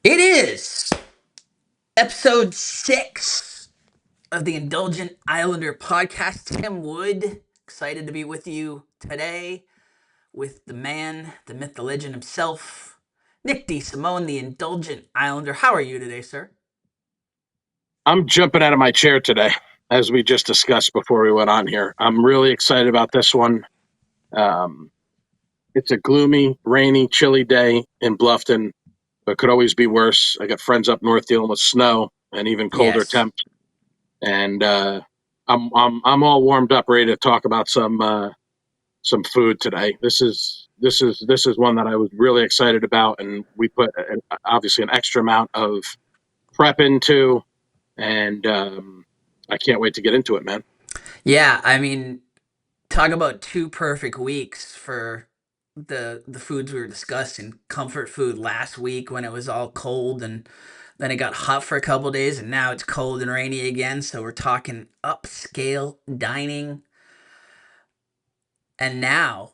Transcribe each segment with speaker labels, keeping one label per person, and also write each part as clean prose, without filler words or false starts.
Speaker 1: It is episode 6 of the Indulgent Islander podcast. Tim Wood, excited to be with you today with the man, the myth, the legend himself, Nick D. Simone, the Indulgent Islander. How are you today, sir?
Speaker 2: I'm jumping out of my chair today, as we just discussed before we went on here. I'm really excited about this one. Um, it's a gloomy, rainy, chilly day in Bluffton, but could always be worse. I got friends up north dealing with snow and even colder
Speaker 1: Yes.
Speaker 2: temps, and I'm all warmed up, ready to talk about some food today. This is one that I was really excited about, and we put obviously an extra amount of prep into, and I can't wait to get into it, man.
Speaker 1: Yeah, I mean, talk about 2 perfect weeks for the foods we were discussing. Comfort food last week when it was all cold, and then it got hot for a couple days, and now it's cold and rainy again. So we're talking upscale dining, and now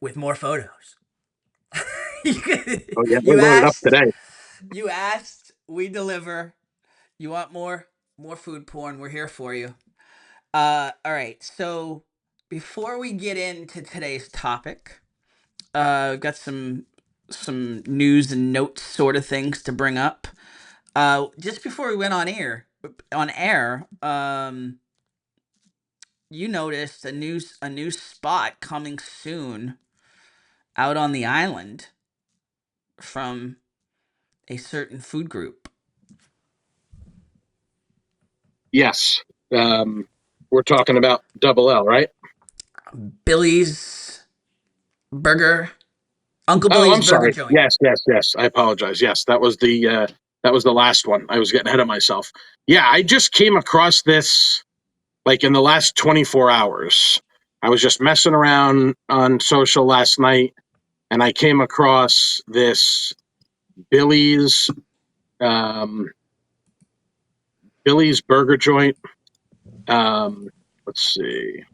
Speaker 1: with more photos. you,
Speaker 2: Oh yeah, we're
Speaker 1: you
Speaker 2: loaded up
Speaker 1: asked,
Speaker 2: today.
Speaker 1: you asked, we deliver. You want more food porn? We're here for you. All right. So before we get into today's topic, we've got some news and notes sort of things to bring up. Just before we went on air, you noticed a new spot coming soon out on the island from a certain food group.
Speaker 2: Yes, um, we're talking about double L, right?
Speaker 1: Billy's Burger, Uncle
Speaker 2: Oh,
Speaker 1: Billy's
Speaker 2: I'm
Speaker 1: Burger
Speaker 2: sorry.
Speaker 1: Joint.
Speaker 2: Yes. I apologize. Yes, that was the last one. I was getting ahead of myself. Yeah, I just came across this like in the last 24 hours. I was just messing around on social last night, and I came across this Billy's um, Billy's Burger Joint. Um, let's see,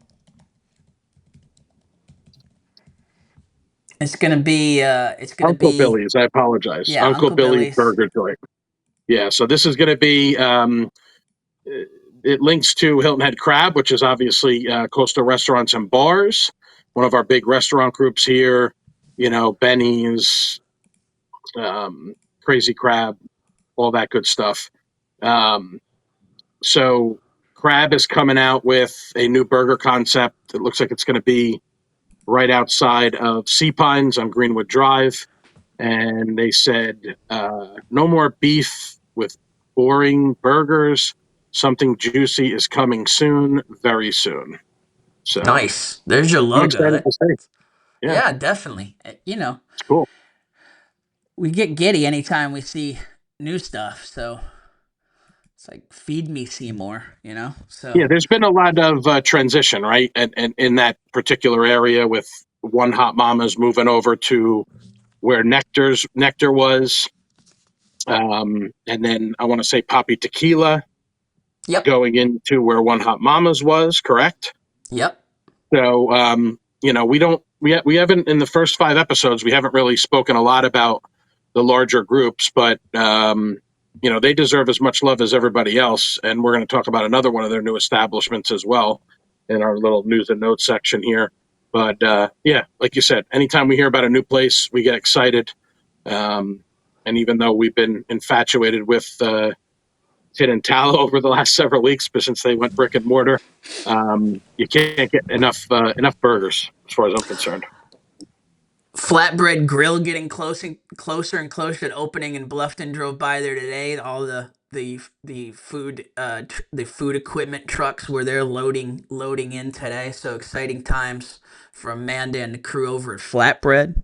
Speaker 1: It's gonna be
Speaker 2: Uncle Billy's. I apologize,
Speaker 1: yeah,
Speaker 2: Uncle
Speaker 1: Uncle
Speaker 2: Billy's
Speaker 1: Billy's.
Speaker 2: Burger Joint. Yeah, so this is going to be. It links to Hilton Head Crab, which is obviously coastal restaurants and bars. One of our big restaurant groups here. Benny's, um, Crazy Crab, all that good stuff. Um, so Crab is coming out with a new burger concept. It looks like it's going to be right outside of Sea Pines on Greenwood Drive. And they said no more beef with boring burgers. Something juicy is coming soon, very soon. So
Speaker 1: Nice. There's your
Speaker 2: I'm
Speaker 1: logo.
Speaker 2: excited to say, yeah,
Speaker 1: Yeah, definitely.
Speaker 2: it's cool.
Speaker 1: We get giddy anytime we see new stuff. So it's like feed me Seymour. So
Speaker 2: Yeah, there's been a lot of transition, right? And in that particular area with One Hot Mama's moving over to where Nectar was. And then I want to say Poppy Tequila
Speaker 1: yep,
Speaker 2: going into where One Hot Mama's was, correct?
Speaker 1: yep.
Speaker 2: So, we don't, we haven't, in the first 5 episodes, we haven't really spoken a lot about the larger groups, but, they deserve as much love as everybody else. And we're going to talk about another one of their new establishments as well in our little news and notes section here. But, yeah, like you said, anytime we hear about a new place, we get excited. Um, and even though we've been infatuated with, Tin and Tallow over the last several weeks, but since they went brick and mortar, you can't get enough burgers as far as I'm concerned.
Speaker 1: Flatbread Grill getting closer and closer to opening in Bluffton. Drove by there today. All the food equipment trucks were there loading in today. So exciting times for Amanda and the crew over at Flatbread.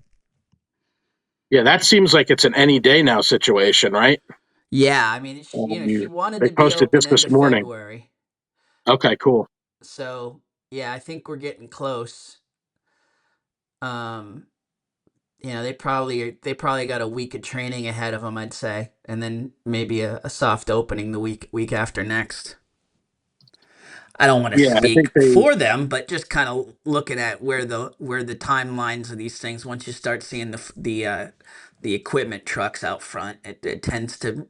Speaker 2: Yeah, that seems like it's an any day now situation, right?
Speaker 1: Yeah, I mean, she wanted
Speaker 2: They
Speaker 1: to be
Speaker 2: posted
Speaker 1: open
Speaker 2: this
Speaker 1: end
Speaker 2: this
Speaker 1: of
Speaker 2: morning.
Speaker 1: February.
Speaker 2: Okay, cool.
Speaker 1: So yeah, I think we're getting close. Um, they probably got a week of training ahead of them, I'd say, and then maybe a soft opening the week after next. I don't want to
Speaker 2: Yeah, I think
Speaker 1: speak
Speaker 2: they.
Speaker 1: for them, but just kind of looking at where the timelines of these things. Once you start seeing the equipment trucks out front. It tends to,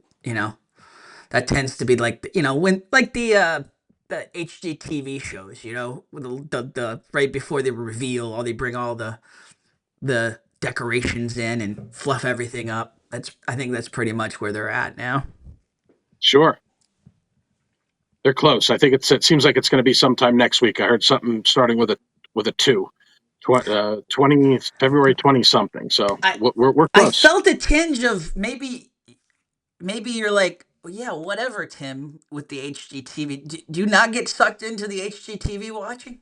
Speaker 1: that tends to be like, when like the HGTV shows, with the right before they reveal, or they bring all the decorations in and fluff everything up. I think that's pretty much where they're at now.
Speaker 2: Sure. They're close. I think it seems like it's going to be sometime next week. I heard something starting with a two, 20 February 20 something. So
Speaker 1: I
Speaker 2: we're
Speaker 1: I
Speaker 2: close.
Speaker 1: felt a tinge of maybe you're like, well, yeah, whatever, Tim, with the HGTV. Do you not get sucked into the HGTV watching?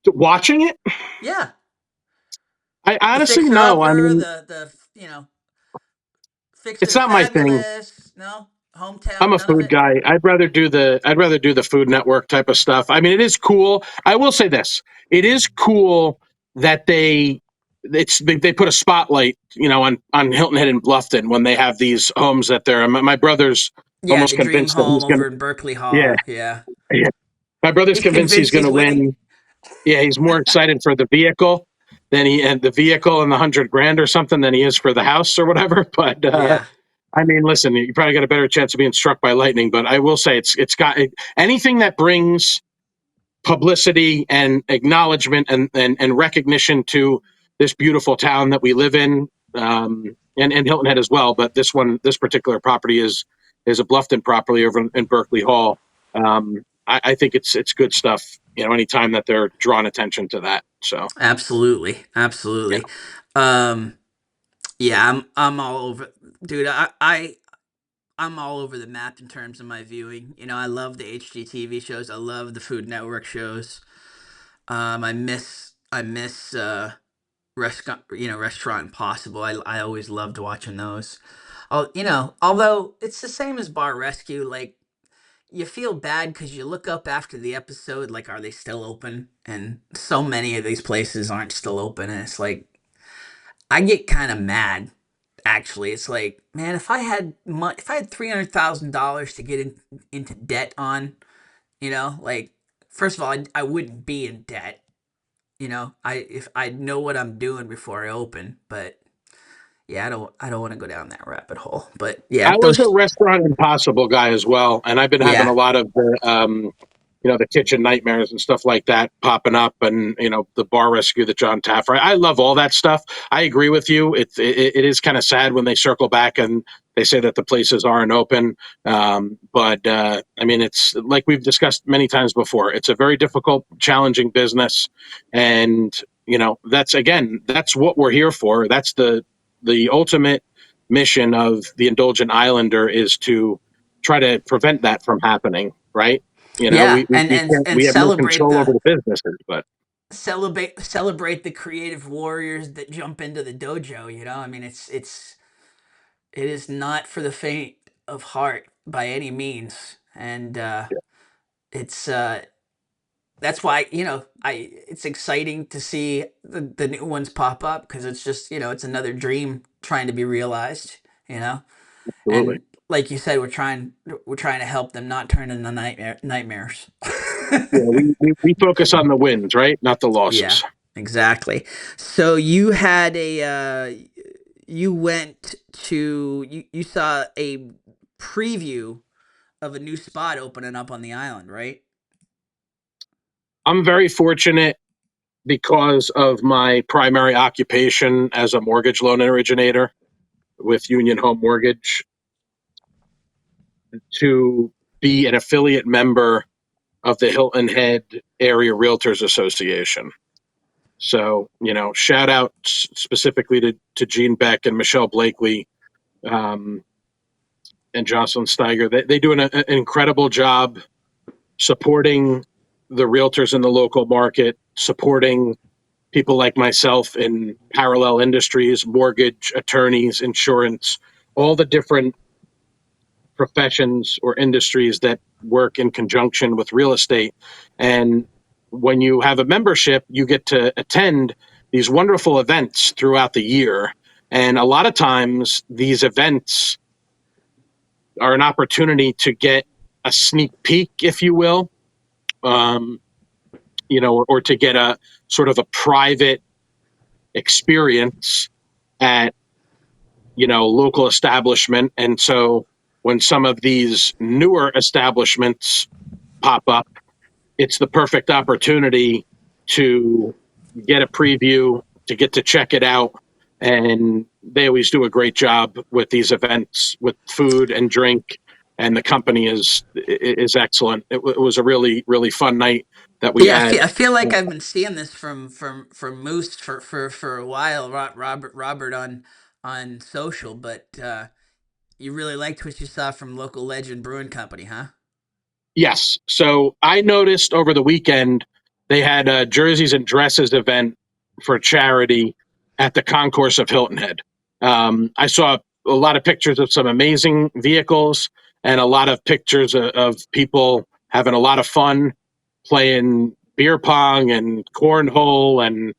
Speaker 2: Watching it,
Speaker 1: Yeah,
Speaker 2: I
Speaker 1: the
Speaker 2: honestly
Speaker 1: Fixer
Speaker 2: no. I
Speaker 1: Upper,
Speaker 2: mean,
Speaker 1: the
Speaker 2: it's
Speaker 1: Fixer
Speaker 2: not my thing.
Speaker 1: Fabulous. No,
Speaker 2: I'm
Speaker 1: Hometown.
Speaker 2: a
Speaker 1: None of
Speaker 2: food
Speaker 1: it.
Speaker 2: guy. I'd rather do the Food Network type of stuff. I mean, it is cool. I will say this: it is cool that they put a spotlight, on Hilton Head and Bluffton when they have these homes that they're. My brother's
Speaker 1: Yeah,
Speaker 2: almost
Speaker 1: the Dream
Speaker 2: convinced that
Speaker 1: Home
Speaker 2: he's gonna.
Speaker 1: over in Berkeley
Speaker 2: Yeah,
Speaker 1: Hall. Yeah,
Speaker 2: yeah. My brother's
Speaker 1: he's
Speaker 2: convinced he's
Speaker 1: convinced
Speaker 2: going
Speaker 1: he's
Speaker 2: to
Speaker 1: winning.
Speaker 2: win. Yeah, he's more excited for the vehicle and the vehicle and the 100 grand or something than he is for the house or whatever. But
Speaker 1: Yeah,
Speaker 2: I mean, listen, you probably got a better chance of being struck by lightning. But I will say it's got anything that brings publicity and acknowledgement and recognition to this beautiful town that we live in, and Hilton Head as well. But this particular property is a Bluffton property over in Berkeley Hall. I think it's good stuff. Anytime that they're drawing attention to that. So
Speaker 1: absolutely,
Speaker 2: yeah,
Speaker 1: absolutely. Um, yeah, I'm all over, dude. I'm all over the map in terms of my viewing. I love the HGTV shows. I love the Food Network shows. I miss Restaurant Impossible. I always loved watching those. Although it's the same as Bar Rescue, like you feel bad because you look up after the episode, like, are they still open? And so many of these places aren't still open, and it's like I get kind of mad. Actually, it's like, man, if I had $300,000 to get into debt on, like, first of all, I wouldn't be in debt. If I know what I'm doing before I open, but yeah, I don't want to go down that rabbit hole. But yeah,
Speaker 2: I was a
Speaker 1: those
Speaker 2: Restaurant Impossible guy as well, and I've been having a
Speaker 1: yeah,
Speaker 2: lot of the kitchen nightmares and stuff like that popping up, and the bar rescue that John Taffer. I love all that stuff. I agree with you. It is kind of sad when they circle back and they say that the places aren't open. But I mean, it's like we've discussed many times before. It's a very difficult, challenging business, and that's what we're here for. That's the ultimate mission of the Indulgent Islander is to try to prevent that from happening, right?
Speaker 1: yeah,
Speaker 2: We can't,
Speaker 1: and
Speaker 2: we have no
Speaker 1: celebrate
Speaker 2: control over
Speaker 1: the
Speaker 2: the businesses, but
Speaker 1: celebrate the creative warriors that jump into the dojo. I mean, it is not for the faint of heart by any means, and it's that's why I it's exciting to see the new ones pop up because it's just it's another dream trying to be realized. You know,
Speaker 2: absolutely.
Speaker 1: and like you said, we're trying to help them not turn into nightmares.
Speaker 2: Yeah, we focus on the wins, right? Not the
Speaker 1: Yeah,
Speaker 2: losses.
Speaker 1: exactly. So you went to you saw a preview of a new spot opening up on the island, right?
Speaker 2: I'm very fortunate because of my primary occupation as a mortgage loan originator with Union Home Mortgage to be an affiliate member of the Hilton Head Area Realtors Association. So, shout out specifically to Gene Beck and Michelle Blakely, um, and Jocelyn Steiger. They do an incredible job supporting the realtors in the local market, supporting people like myself in parallel industries, mortgage, attorneys, insurance, all the different professions or industries that work in conjunction with real estate. And when you have a membership, you get to attend these wonderful events throughout the year. And a lot of times, these events are an opportunity to get a sneak peek, if you will, um, or to get a sort of a private experience at, local establishment. And so when some of these newer establishments pop up, it's the perfect opportunity to get a preview, to get to check it out. And they always do a great job with these events with food and drink. And the company is excellent. It was a really really fun night that we
Speaker 1: Yeah,
Speaker 2: had.
Speaker 1: I feel like I've been seeing this from Moose for a while, Robert on social, but you really liked what you saw from local Legend Brewing Company, huh?
Speaker 2: Yes. So I noticed over the weekend they had a jerseys and dresses event for charity at the concourse of Hilton Head. I saw a lot of pictures of some amazing vehicles and a lot of pictures of people having a lot of fun playing beer pong and cornhole, and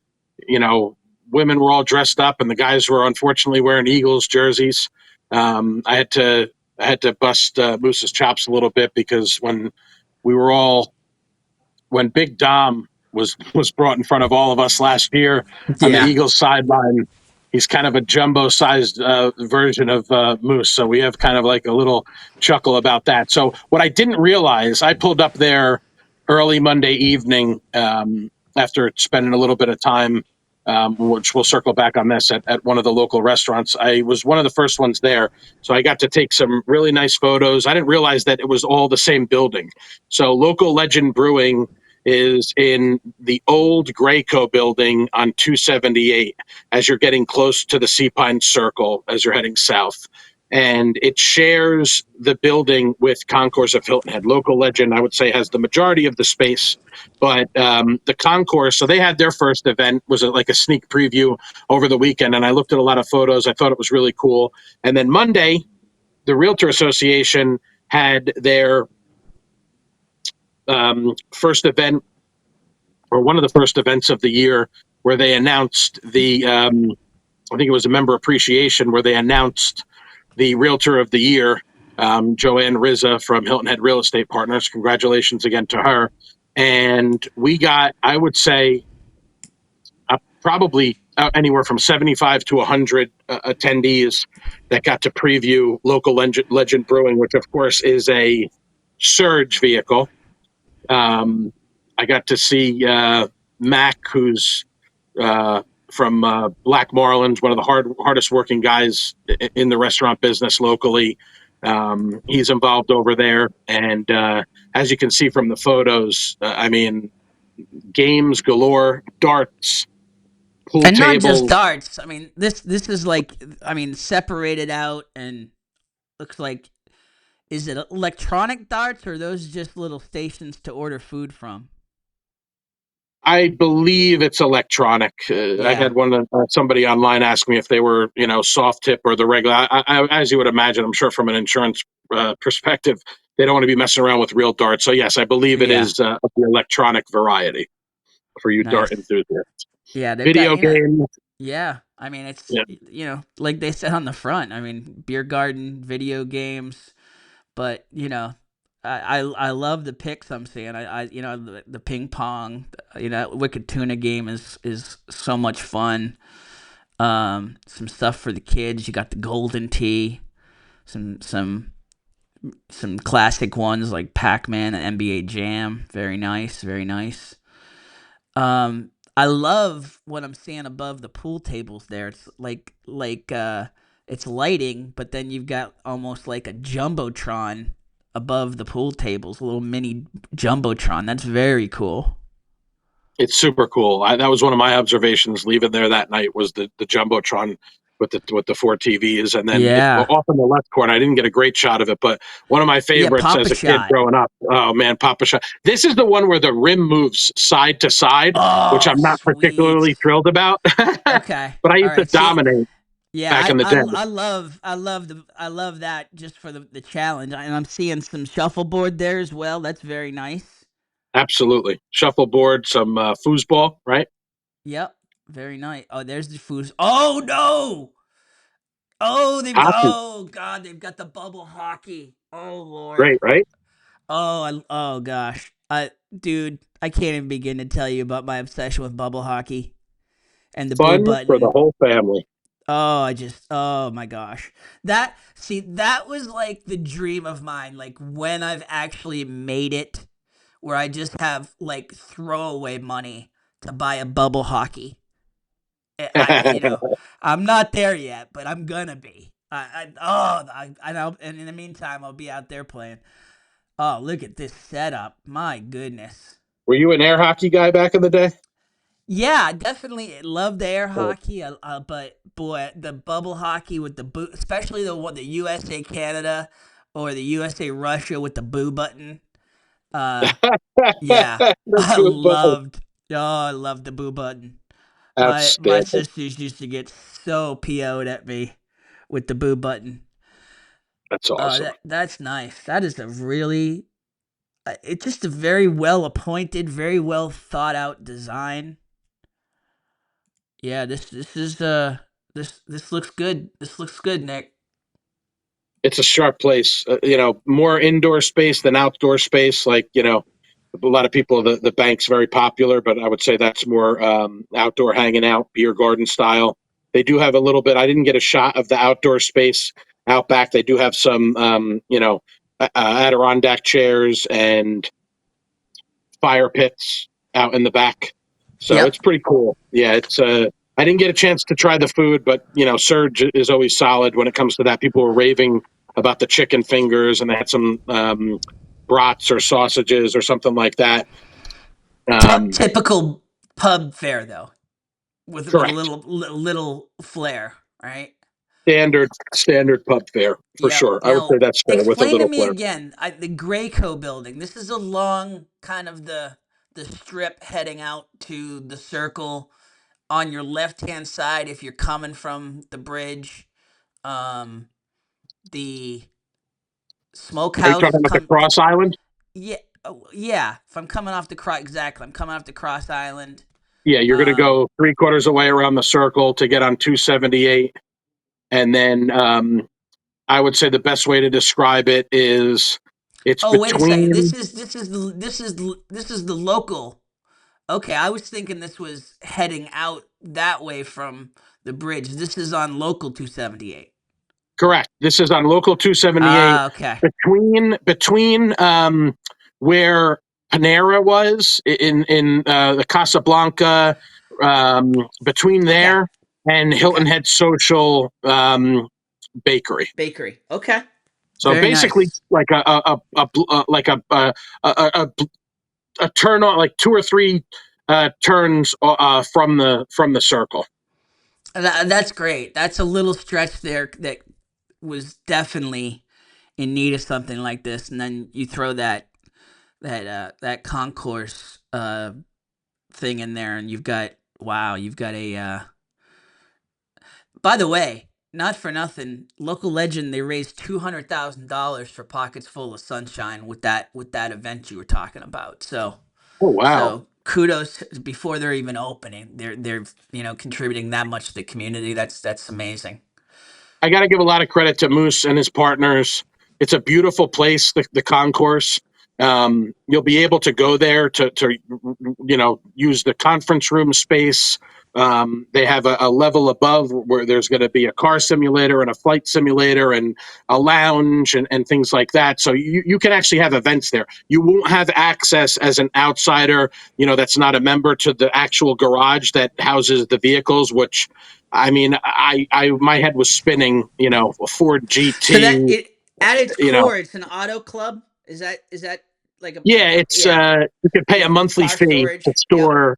Speaker 2: you know women were all dressed up and the guys were unfortunately wearing Eagles jerseys. I had to bust Moose's chops a little bit because we were all when Big Dom was brought in front of all of us last year on the
Speaker 1: Yeah.
Speaker 2: Eagles sideline. He's kind of a jumbo-sized version of Moose, so we have kind of like a little chuckle about that. So what I didn't realize, I pulled up there early Monday evening after spending a little bit of time, which we'll circle back on this at one of the local restaurants. I was one of the first ones there, so I got to take some really nice photos. I didn't realize that it was all the same building. So local Legend Brewing is in the old Graco building on 278 as you're getting close to the Sea Pine Circle as you're heading south. And it shares the building with Concourse of Hilton Head. Local Legend, I would say, has the majority of the space, but the Concourse, so they had their first event, was like a sneak preview over the weekend. And I looked at a lot of photos. I thought it was really cool. And then Monday, the Realtor Association had their first event, or one of the first events of the year, where they announced I think it was a member appreciation, where they announced the Realtor of the Year, Joanne Rizza from Hilton Head Real Estate Partners. Congratulations again to her. And we got, I would say, probably anywhere from 75 to 100 attendees that got to preview local Legend Brewing, which of course is a surge vehicle. Um, I got to see Mac, who's uh, from Black Marlins, one of the hardest working guys in the restaurant business locally. He's involved over there, and as you can see from the photos, I mean, games galore, darts, pool
Speaker 1: And not just
Speaker 2: tables.
Speaker 1: darts. I mean, this is like, I mean, separated out and looks like, is it electronic darts or are those just little stations to order food from?
Speaker 2: I believe it's electronic. I
Speaker 1: Yeah.
Speaker 2: had somebody online ask me if they were, soft tip or the regular. As you would imagine, I'm sure from an insurance perspective, they don't want to be messing around with real darts. So yes, I believe it
Speaker 1: Yeah.
Speaker 2: is of the electronic variety for you dart
Speaker 1: Nice.
Speaker 2: enthusiasts.
Speaker 1: Yeah, they've got,
Speaker 2: Video games.
Speaker 1: yeah. I mean, it's,
Speaker 2: Yeah,
Speaker 1: like they said on the front. I mean, beer garden, video games, but I love the picks I'm seeing. The ping pong, Wicked Tuna game is so much fun. Some stuff for the kids. You got the golden tee, some some some classic ones like Pac-Man and NBA Jam. Very nice, very nice. I love what I'm seeing above the pool tables there. It's it's lighting, but then you've got almost like a jumbotron above the pool tables, a little mini jumbotron. That's very cool.
Speaker 2: it's super cool. That was one of my observations leaving there that night, was the jumbotron with the four TVs, and then
Speaker 1: Yeah,
Speaker 2: off in the left corner. I didn't get a great shot of it, but one of my
Speaker 1: yeah,
Speaker 2: favorites
Speaker 1: Papa
Speaker 2: as a kid
Speaker 1: Shot.
Speaker 2: growing up. Oh man, Papa Shot. This is the one where the rim moves side to side, which
Speaker 1: Oh,
Speaker 2: I'm not
Speaker 1: sweet.
Speaker 2: particularly thrilled about.
Speaker 1: Okay,
Speaker 2: But I
Speaker 1: all
Speaker 2: used to
Speaker 1: right. See,
Speaker 2: dominate
Speaker 1: yeah,
Speaker 2: back in the day.
Speaker 1: I love that just for the challenge, and I'm seeing some shuffleboard there as well. That's very nice.
Speaker 2: Absolutely, shuffleboard, some foosball, right?
Speaker 1: Yep, very nice. Oh, there's the food. Oh no! Oh,
Speaker 2: Hockey,
Speaker 1: God, they've got the bubble hockey. Oh Lord.
Speaker 2: great, right?
Speaker 1: Oh gosh. Dude, I can't even begin to tell you about my obsession with bubble hockey and the blue
Speaker 2: Fun for the
Speaker 1: button.
Speaker 2: whole family.
Speaker 1: Oh my gosh. That was like the dream of mine. Like when I've actually made it, where I just have like throwaway money to buy a bubble hockey. You know, I'm not there yet, but I'm gonna be. And in the meantime, I'll be out there playing. Oh, look at this setup! My goodness.
Speaker 2: Were you an air hockey guy back in the day?
Speaker 1: Yeah, definitely love the air hockey, but boy, the bubble hockey with the boo, especially the USA Canada or the USA Russia with the boo button. Uh, yeah,
Speaker 2: The
Speaker 1: I
Speaker 2: boo button.
Speaker 1: loved. Oh, I loved the boo button. My
Speaker 2: Outstanding.
Speaker 1: sisters used to get so PO'd at me with the boo button.
Speaker 2: That's awesome.
Speaker 1: That's nice. That is a really it's just a very well appointed, very well thought out design. Yeah, this looks good. This looks good, Nick.
Speaker 2: It's a sharp place. More indoor space than outdoor space. Like, a lot of people, the bank's very popular, but I would say that's more outdoor hanging out, beer garden style. They do have a little bit. I didn't get a shot of the outdoor space out back. They do have some, Adirondack chairs and fire pits out in the back. So it's
Speaker 1: Yep.
Speaker 2: pretty cool. Yeah, it's I didn't get a chance to try the food, but Surge is always solid when it comes to that. People were raving about the chicken fingers, and they had some brats or sausages or something like that. Um,
Speaker 1: Typical pub fare though, with a
Speaker 2: Correct.
Speaker 1: little flair, right?
Speaker 2: Standard pub fare for
Speaker 1: Yep.
Speaker 2: sure. I would say
Speaker 1: Now,
Speaker 2: that's fair with a
Speaker 1: explain to
Speaker 2: little
Speaker 1: me
Speaker 2: flair.
Speaker 1: again. The Grayco building. This is along kind of the strip heading out to the circle on your left hand side if you're coming from the bridge. Um, the
Speaker 2: Are you
Speaker 1: smokehouse
Speaker 2: talking about the
Speaker 1: come.
Speaker 2: Cross Island?
Speaker 1: Yeah, yeah. If I'm coming off the cross, exactly. I'm coming off the Cross Island.
Speaker 2: Yeah, you're going to
Speaker 1: Um,
Speaker 2: go three-quarters away around the circle to get on 278, and then I would say the best way to describe it is it's
Speaker 1: oh, wait a second.
Speaker 2: between.
Speaker 1: This is the local. Okay, I was thinking this was heading out that way from the bridge. This is on local 278.
Speaker 2: Correct. This is on local 278
Speaker 1: Ah, okay.
Speaker 2: between where Panera was in the Casablanca, between
Speaker 1: Okay.
Speaker 2: there and Hilton
Speaker 1: Okay.
Speaker 2: Head Social Bakery.
Speaker 1: Bakery. Okay.
Speaker 2: So
Speaker 1: Very
Speaker 2: basically,
Speaker 1: nice.
Speaker 2: like a turn on, like two or three turns from the circle.
Speaker 1: That's great. That's a little stretch there that was definitely in need of something like this, and then you throw that concourse thing in there, and you've got wow, you've got a. By the way, not for nothing, local legend they raised $200,000 for Pockets Full of Sunshine with that event you were talking about.
Speaker 2: Oh wow!
Speaker 1: So kudos before they're even opening. They're contributing that much to the community. That's amazing.
Speaker 2: I got to give a lot of credit to Moose and his partners. It's a beautiful place, the concourse. You'll be able to go there to use the conference room space. They have a level above where there's going to be a car simulator and a flight simulator and a lounge and things like that. So you can actually have events there. You won't have access as an outsider, that's not a member, to the actual garage that houses the vehicles, which I mean, my head was spinning. A Ford
Speaker 1: So
Speaker 2: GT.
Speaker 1: that it at its
Speaker 2: You know,
Speaker 1: core, it's an auto club. Is that like
Speaker 2: yeah, it's
Speaker 1: yeah,
Speaker 2: you can pay a
Speaker 1: yeah,
Speaker 2: monthly
Speaker 1: car
Speaker 2: fee to
Speaker 1: storage. Yep.
Speaker 2: store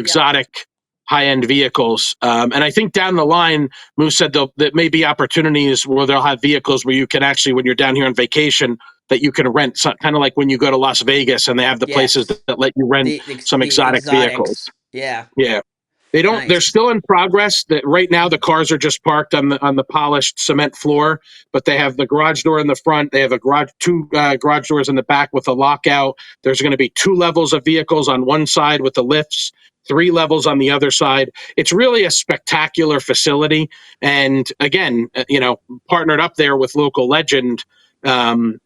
Speaker 1: Yep.
Speaker 2: exotic high end vehicles. And I think down the line, Moose said that may be opportunities where they'll have vehicles where you can actually, when you're down here on vacation, that you can rent, kind of like when you go to Las Vegas and they have the places
Speaker 1: Yes.
Speaker 2: that let you rent some
Speaker 1: The
Speaker 2: exotic vehicles.
Speaker 1: exotics. Yeah.
Speaker 2: Yeah. They don't. They're
Speaker 1: Nice.
Speaker 2: still in progress. That right now the cars are just parked on the polished cement floor, but they have the garage door in the front. They have two garage doors in the back with a lockout. There's going to be two levels of vehicles on one side with the lifts, three levels on the other side. It's really a spectacular facility, and again, partnered up there with local legend. Um,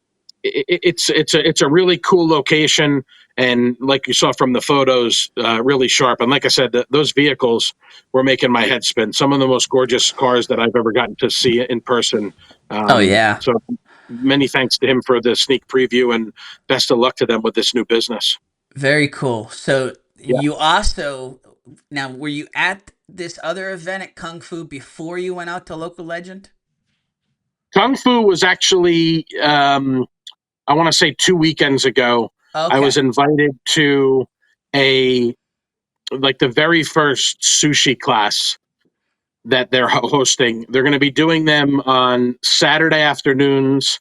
Speaker 2: it's a really cool location, and like you saw from the photos, really sharp. And like I said, those vehicles were making my head spin. Some of the most gorgeous cars that I've ever gotten to see in person.
Speaker 1: Oh yeah.
Speaker 2: So many thanks to him for the sneak preview, and best of luck to them with this new business.
Speaker 1: Very cool. So
Speaker 2: Yeah,
Speaker 1: you also now were you at this other event at Kung Fu before you went out to Local Legend?
Speaker 2: Kung Fu was actually, I want to say 2 weekends ago. I was
Speaker 1: Okay.
Speaker 2: invited to a like the very first sushi class that they're hosting. They're going to be doing them on Saturday afternoons.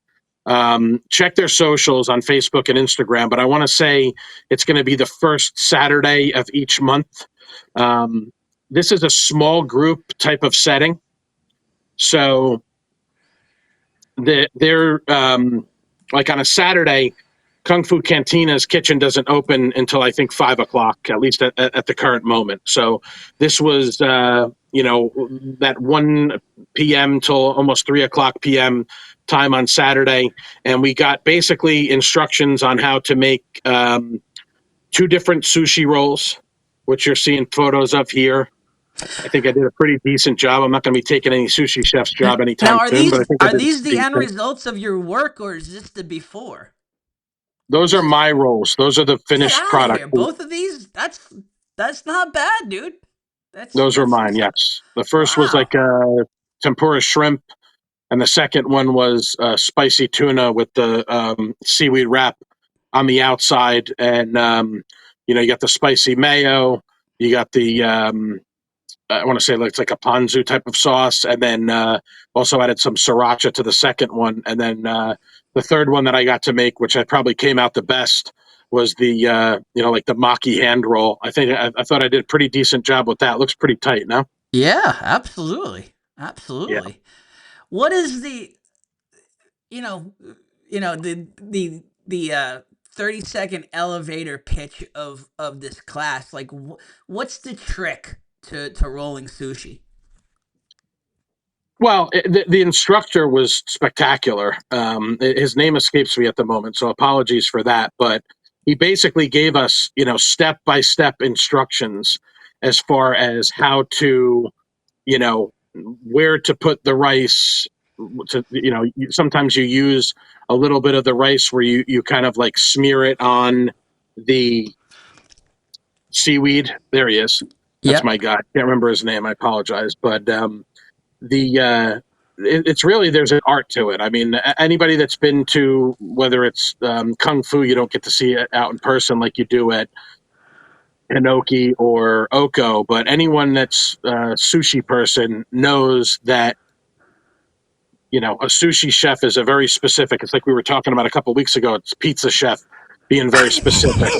Speaker 2: Check their socials on Facebook and Instagram, but I want to say it's going to be the first Saturday of each month. Um, this is a small group type of setting, so they're like on a Saturday. Kung Fu Cantina's kitchen doesn't open until I think 5 o'clock, at least at the current moment. So this was, that 1 p.m. till almost 3 o'clock p.m. time on Saturday, and we got basically instructions on how to make two different sushi rolls, which you're seeing photos of here. I think I did a pretty decent job. I'm not going to be taking any sushi chef's job
Speaker 1: Now
Speaker 2: anytime soon, but I think I
Speaker 1: are
Speaker 2: did
Speaker 1: these the end
Speaker 2: decent.
Speaker 1: results of your work or is this the before?
Speaker 2: Those
Speaker 1: This
Speaker 2: are
Speaker 1: is
Speaker 2: my rolls. Those are the
Speaker 1: get
Speaker 2: finished
Speaker 1: out of
Speaker 2: product.
Speaker 1: here. Both of these that's not bad, dude.
Speaker 2: Those are mine.
Speaker 1: That's
Speaker 2: Yes, the first was
Speaker 1: wow.
Speaker 2: like tempura shrimp, and the second one was spicy tuna with the seaweed wrap on the outside, and you got the spicy mayo. You got the I want to say like it's like a ponzu type of sauce, and then also added some sriracha to the second one, and then the third one that I got to make, which I probably came out the best, was the like the maki hand roll. I thought I did a pretty decent job with that. It looks pretty tight now.
Speaker 1: Yeah, absolutely.
Speaker 2: Yeah.
Speaker 1: Absolutely. What is you know, the 30-second elevator pitch of this class? Like what's the trick to rolling sushi?
Speaker 2: Well, the instructor was spectacular. His name escapes me at the moment, so apologies for that. But he basically gave us, step by step instructions as far as how to, you know, where to put the rice. Sometimes you use a little bit of the rice where you kind of like smear it on the seaweed. There he is. That's my
Speaker 1: Yep.
Speaker 2: guy. Can't remember his name. I apologize, but it's really, there's an art to it. I mean, anybody that's been to, whether it's kung fu, you don't get to see it out in person like you do at Hinoki or Oko, but anyone that's a sushi person knows that a sushi chef is a very specific. It's like we were talking about a couple of weeks ago. It's pizza chef being very specific,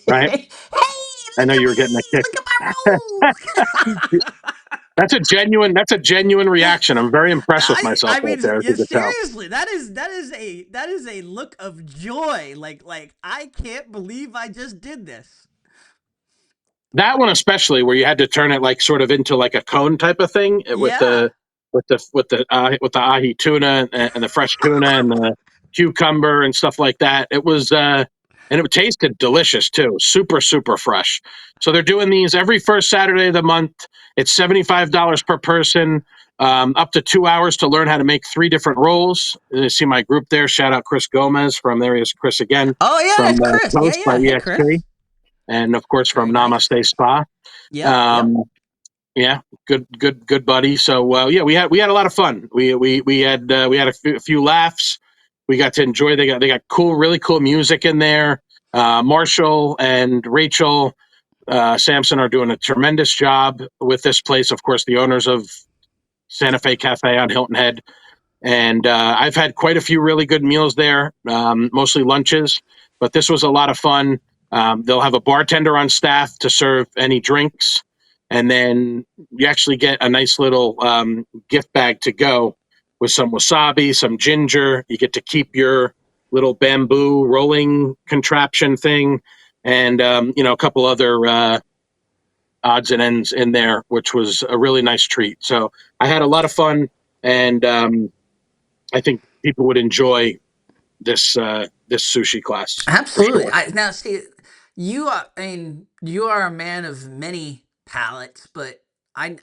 Speaker 2: right?
Speaker 1: Hey,
Speaker 2: I
Speaker 1: look
Speaker 2: know
Speaker 1: at
Speaker 2: you were getting a
Speaker 1: me!
Speaker 2: kick.
Speaker 1: Look at my rolls!
Speaker 2: That's a genuine reaction. I'm very impressed with myself
Speaker 1: I
Speaker 2: right
Speaker 1: mean,
Speaker 2: there, as
Speaker 1: yeah,
Speaker 2: you can tell.
Speaker 1: seriously, that is a look of joy. Like I can't believe I just did this.
Speaker 2: That one especially, where you had to turn it like sort of into like a cone type of thing, with
Speaker 1: Yeah.
Speaker 2: the ahi tuna, and the fresh tuna and the cucumber and stuff like that. It was and it tasted delicious too, super super fresh. So they're doing these every first Saturday of the month. It's $75 per person, up to 2 hours to learn how to make three different rolls. You see my group there. Shout out Chris Gomez from, there he is, Chris again,
Speaker 1: Oh yeah,
Speaker 2: from
Speaker 1: it's Chris. Yeah,
Speaker 2: Toast by
Speaker 1: yeah. Hey,
Speaker 2: EXP,
Speaker 1: Chris.
Speaker 2: and of course from
Speaker 1: Very nice.
Speaker 2: Namaste Spa.
Speaker 1: Yep. Yep.
Speaker 2: Um, yeah, good buddy. So yeah, we had a lot of fun. We had a few laughs. We got to enjoy. They got cool, really cool music in there. Marshall and Rachel Sampson are doing a tremendous job with this place. Of course, the owners of Santa Fe Cafe on Hilton Head, and I've had quite a few really good meals there, mostly lunches, but this was a lot of fun. They'll have a bartender on staff to serve any drinks, and then you actually get a nice little gift bag to go with some wasabi, some ginger. You get to keep your little bamboo rolling contraption thing, and a couple other odds and ends in there, which was a really nice treat. So I had a lot of fun, and I think people would enjoy. this sushi class for
Speaker 1: Absolutely.
Speaker 2: sure.
Speaker 1: Now see, you are. I mean, you are a man of many palates, but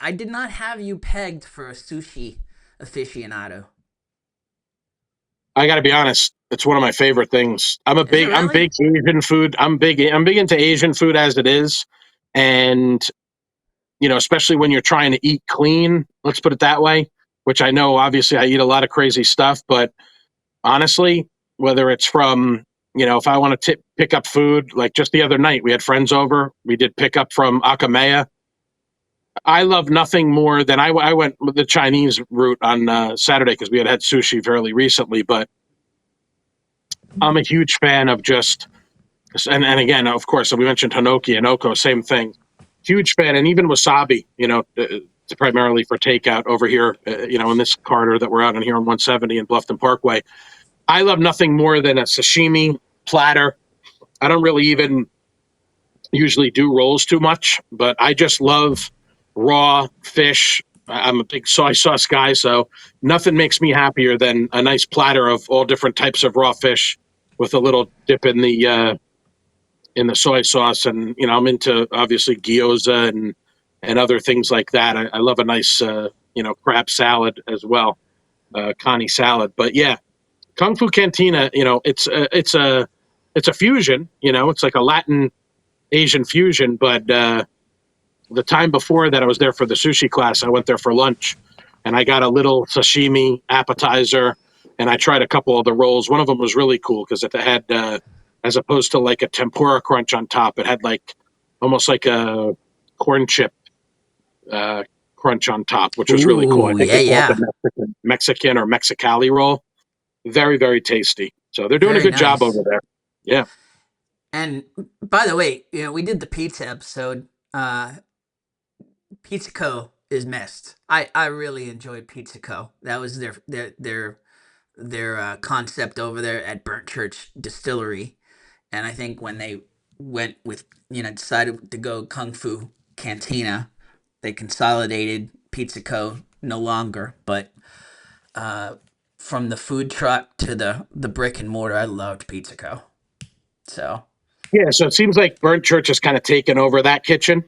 Speaker 1: I did not have you pegged for a sushi aficionado.
Speaker 2: I got to be honest, it's one of my favorite things.
Speaker 1: Is it
Speaker 2: I'm
Speaker 1: really?
Speaker 2: big Asian food. I'm big into Asian food as it is, and especially when you're trying to eat clean. Let's put it that way. Which I know, obviously, I eat a lot of crazy stuff, but honestly, whether it's from if I want to pick up food, like just the other night, we had friends over. We did pick up from Akamea. I love nothing more than I went with the Chinese route on Saturday because we had sushi fairly recently, but I'm a huge fan of just and again, of course, we mentioned Hanoki and Oko, same thing. Huge fan, and even wasabi, primarily for takeout over here, in this corridor that we're out in here on 170 and Bluffton Parkway. I love nothing more than a sashimi platter. I don't really even usually do rolls too much, but I just love raw fish. I'm a big soy sauce guy, so nothing makes me happier than a nice platter of all different types of raw fish with a little dip in the soy sauce. And I'm into obviously gyoza and other things like that. I love a nice crab salad as well, connie salad. But yeah, Kung Fu Cantina, it's a fusion. It's like a Latin Asian fusion. But the time before that, I was there for the sushi class. I went there for lunch, and I got a little sashimi appetizer, and I tried a couple of the rolls. One of them was really cool because it had, as opposed to like a tempura crunch on top, it had like almost like a corn chip uh, crunch on top, which was really cool. I
Speaker 1: Ooh,
Speaker 2: think
Speaker 1: yeah,
Speaker 2: they call it
Speaker 1: yeah.
Speaker 2: the Mexican or Mexicali roll. Very, very tasty. So they're doing a
Speaker 1: Very
Speaker 2: good job
Speaker 1: nice.
Speaker 2: over there. Yeah.
Speaker 1: And by the way, we did the pizza episode. Pizza Co. is missed. I really enjoyed Pizza Co. That was their concept over there at Burnt Church Distillery, and I think when they went with decided to go Kung Fu Cantina, they consolidated Pizza Co. no longer, but uh, from the food truck to the brick and mortar, I loved Pizza Co. So
Speaker 2: Yeah. So it seems like Burnt Church has kind of taken over that kitchen.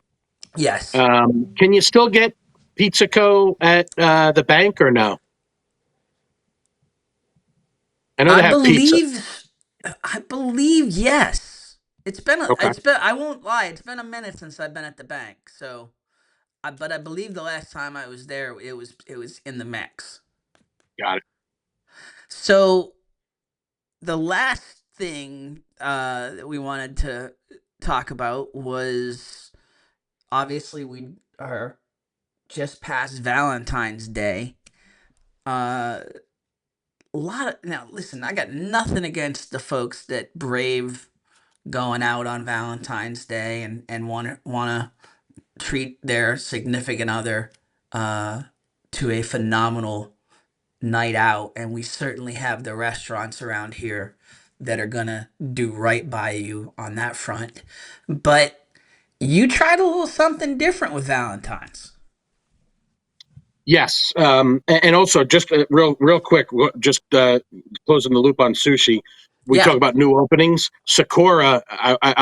Speaker 1: yes,
Speaker 2: Can you still get Pizza Co. at the bank or no? I know
Speaker 1: I
Speaker 2: they have pizza.
Speaker 1: believe I believe yes.
Speaker 2: Okay,
Speaker 1: I won't lie, it's been a minute since I've been at the bank. So but I believe the last time I was there it was in the mix.
Speaker 2: got it.
Speaker 1: So the last thing that we wanted to talk about was obviously we are just past Valentine's Day. Uh a lot of now listen, I got nothing against the folks that brave going out on Valentine's Day and want to treat their significant other uh, to a phenomenal night out, and we certainly have the restaurants around here that are gonna do right by you on that front. But you tried a little something different with Valentine's.
Speaker 2: Yes, and also just real quick, just closing the loop on sushi. We
Speaker 1: Yeah,
Speaker 2: talk about new openings. Sakura.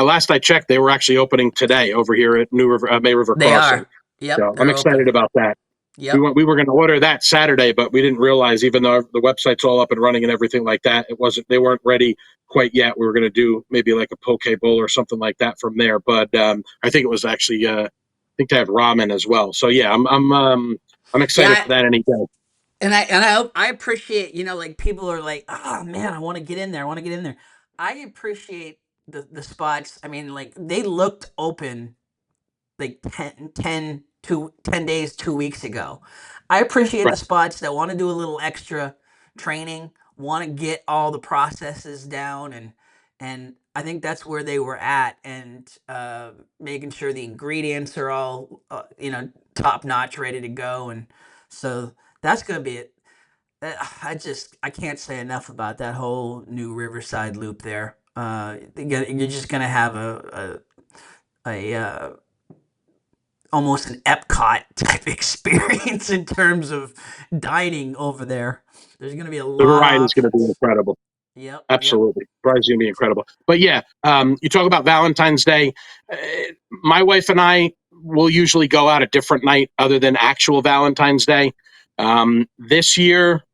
Speaker 2: Last I checked, they were actually opening today over here at New River, May River
Speaker 1: they
Speaker 2: Crossing.
Speaker 1: are. Yep,
Speaker 2: So I'm
Speaker 1: they're
Speaker 2: excited
Speaker 1: open.
Speaker 2: about that. We
Speaker 1: Yep.
Speaker 2: went. We were going to order that Saturday, but we didn't realize, even though the website's all up and running and everything like that, it wasn't. They weren't ready quite yet. We were going to do maybe like a poke bowl or something like that from there. But I think it was actually. I think they have ramen as well. So yeah, I'm excited
Speaker 1: Yeah,
Speaker 2: for that any day.
Speaker 1: and I appreciate, like people are like, oh man, I want to get in there. I want to get in there. I appreciate the spots. I mean, like they looked open like 10 days, 2 weeks ago. I appreciate the
Speaker 2: Right.
Speaker 1: spots that want to do a little extra training, want to get all the processes down, and I think that's where they were at, and making sure the ingredients are all top notch, ready to go, and so that's gonna be it. I can't say enough about that whole new Riverside loop there. You're just gonna have a almost an Epcot type experience in terms of dining over there. There's going to be a
Speaker 2: The variety is
Speaker 1: lot.
Speaker 2: going to be incredible.
Speaker 1: Yep.
Speaker 2: Absolutely. Fries gonna be incredible. But yeah, you talk about Valentine's Day. Uh, my wife and I will usually go out a different night other than actual Valentine's Day. This year,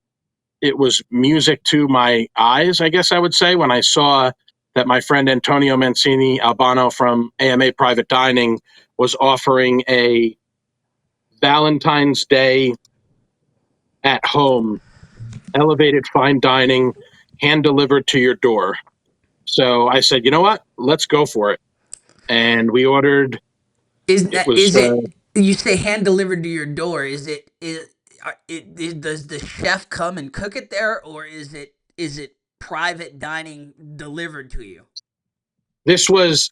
Speaker 2: it was music to my eyes, I guess I would say, when I saw that my friend Antonio Mancini Albano from AMA Private Dining was offering a Valentine's Day at home elevated fine dining hand delivered to your door. So I said, you know what? Let's go for it. And we ordered,
Speaker 1: Is
Speaker 2: it
Speaker 1: that
Speaker 2: was,
Speaker 1: is it? You say hand delivered to your door. Does the chef come and cook it there, or is it private dining delivered to you?
Speaker 2: this was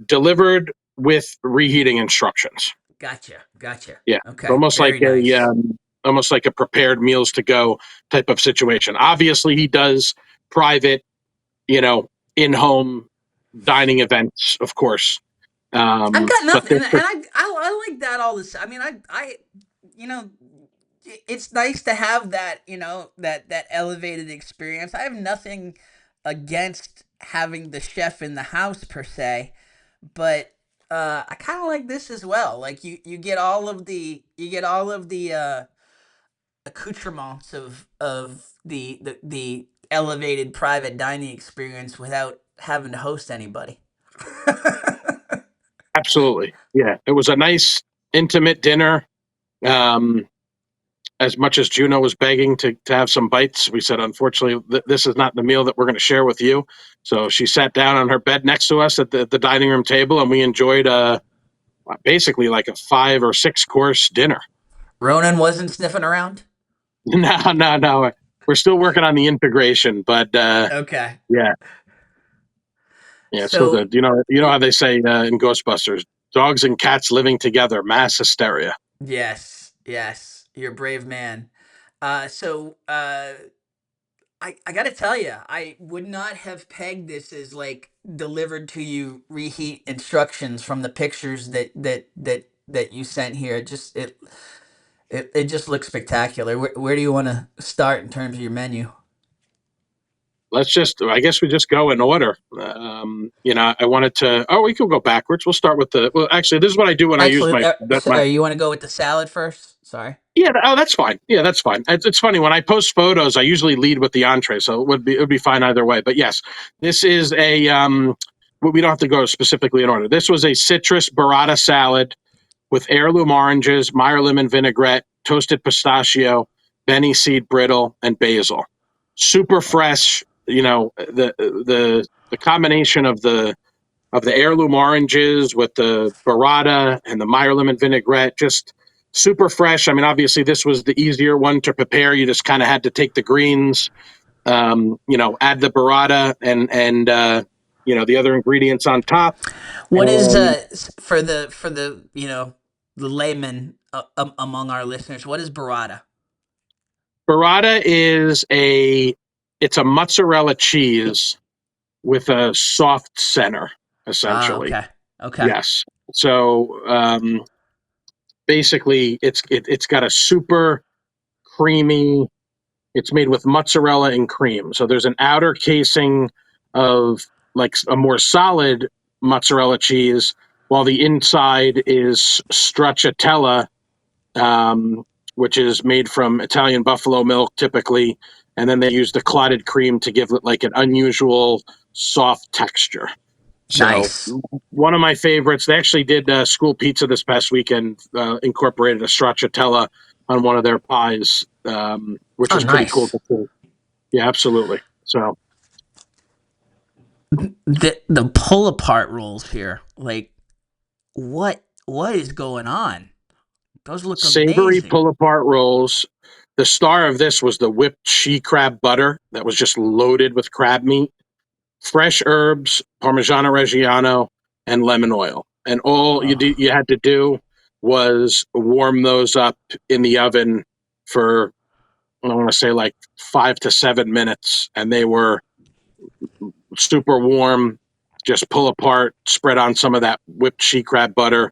Speaker 2: delivered with reheating instructions.
Speaker 1: Gotcha.
Speaker 2: Yeah.
Speaker 1: Okay,
Speaker 2: Almost like
Speaker 1: very nice.
Speaker 2: almost like a prepared meals to go type of situation. Obviously he does private, you know, in home dining events, of course.
Speaker 1: I've got
Speaker 2: But
Speaker 1: nothing,
Speaker 2: this,
Speaker 1: and I like that all this. I mean, you know, it's nice to have that, that elevated experience. I have nothing against having the chef in the house per se, but I kind of like this as well. Like you get all of the accoutrements of the elevated private dining experience without having to host anybody.
Speaker 2: absolutely. Yeah. It was a nice intimate dinner. Um, as much as Juno was begging to have some bites, we said, unfortunately, this is not the meal that we're going to share with you. So she sat down on her bed next to us at the dining room table, and we enjoyed basically like a 5 or 6 course dinner.
Speaker 1: Ronan wasn't sniffing around.
Speaker 2: No, no, no. We're still working on the integration, but
Speaker 1: Okay.
Speaker 2: yeah, yeah, it's still
Speaker 1: So
Speaker 2: good. You know how they say in Ghostbusters, dogs and cats living together, mass hysteria.
Speaker 1: yes, you're a brave man. I gotta tell you, I would not have pegged this as like delivered to you reheat instructions from the pictures that you sent here. It just looks spectacular. Where do you want to start in terms of your menu?
Speaker 2: I guess we just go in order. I wanted to, oh, we could go backwards. We'll start with well, actually, this is what I do when I use
Speaker 1: Actually,
Speaker 2: my,
Speaker 1: you want to go with the salad first? Sorry.
Speaker 2: yeah, oh, that's fine. Yeah, that's fine. It's funny when I post photos, I usually lead with the entree, so it would be fine either way. But yes, this is we don't have to go specifically in order. This was a citrus burrata salad with heirloom oranges, Meyer lemon vinaigrette, toasted pistachio, Benny seed brittle, and basil. Super fresh. The combination of the heirloom oranges with the burrata and the Meyer lemon vinaigrette, just super fresh. I mean, obviously, this was the easier one to prepare. You just kind of had to take the greens, add the burrata and the other ingredients on top.
Speaker 1: What is
Speaker 2: And
Speaker 1: for the the layman among our listeners? What is burrata?
Speaker 2: burrata is it's a mozzarella cheese with a soft center,
Speaker 1: Ah,
Speaker 2: essentially.
Speaker 1: okay, okay.
Speaker 2: Yes. So basically, it's got a super creamy. It's made with mozzarella and cream. So there's an outer casing of like a more solid mozzarella cheese, while the inside is stracciatella, um, which is made from Italian buffalo milk typically. And then they use the clotted cream to give it like an unusual soft texture. So
Speaker 1: Nice.
Speaker 2: one of my favorites. They actually did school pizza this past weekend. Incorporated a stracciatella on one of their pies, which
Speaker 1: Oh,
Speaker 2: was pretty cool
Speaker 1: nice.
Speaker 2: to see. Yeah, absolutely. So
Speaker 1: The pull apart rolls here. Like what is going on? Those look
Speaker 2: savory
Speaker 1: amazing.
Speaker 2: pull apart rolls. The star of this was the whipped she crab butter that was just loaded with crab meat, fresh herbs, Parmigiano Reggiano, and lemon oil. And all
Speaker 1: Oh,
Speaker 2: you had to do was warm those up in the oven for I want to say like 5 to 7 minutes, and they were super warm. Just pull apart, spread on some of that whipped she crab butter.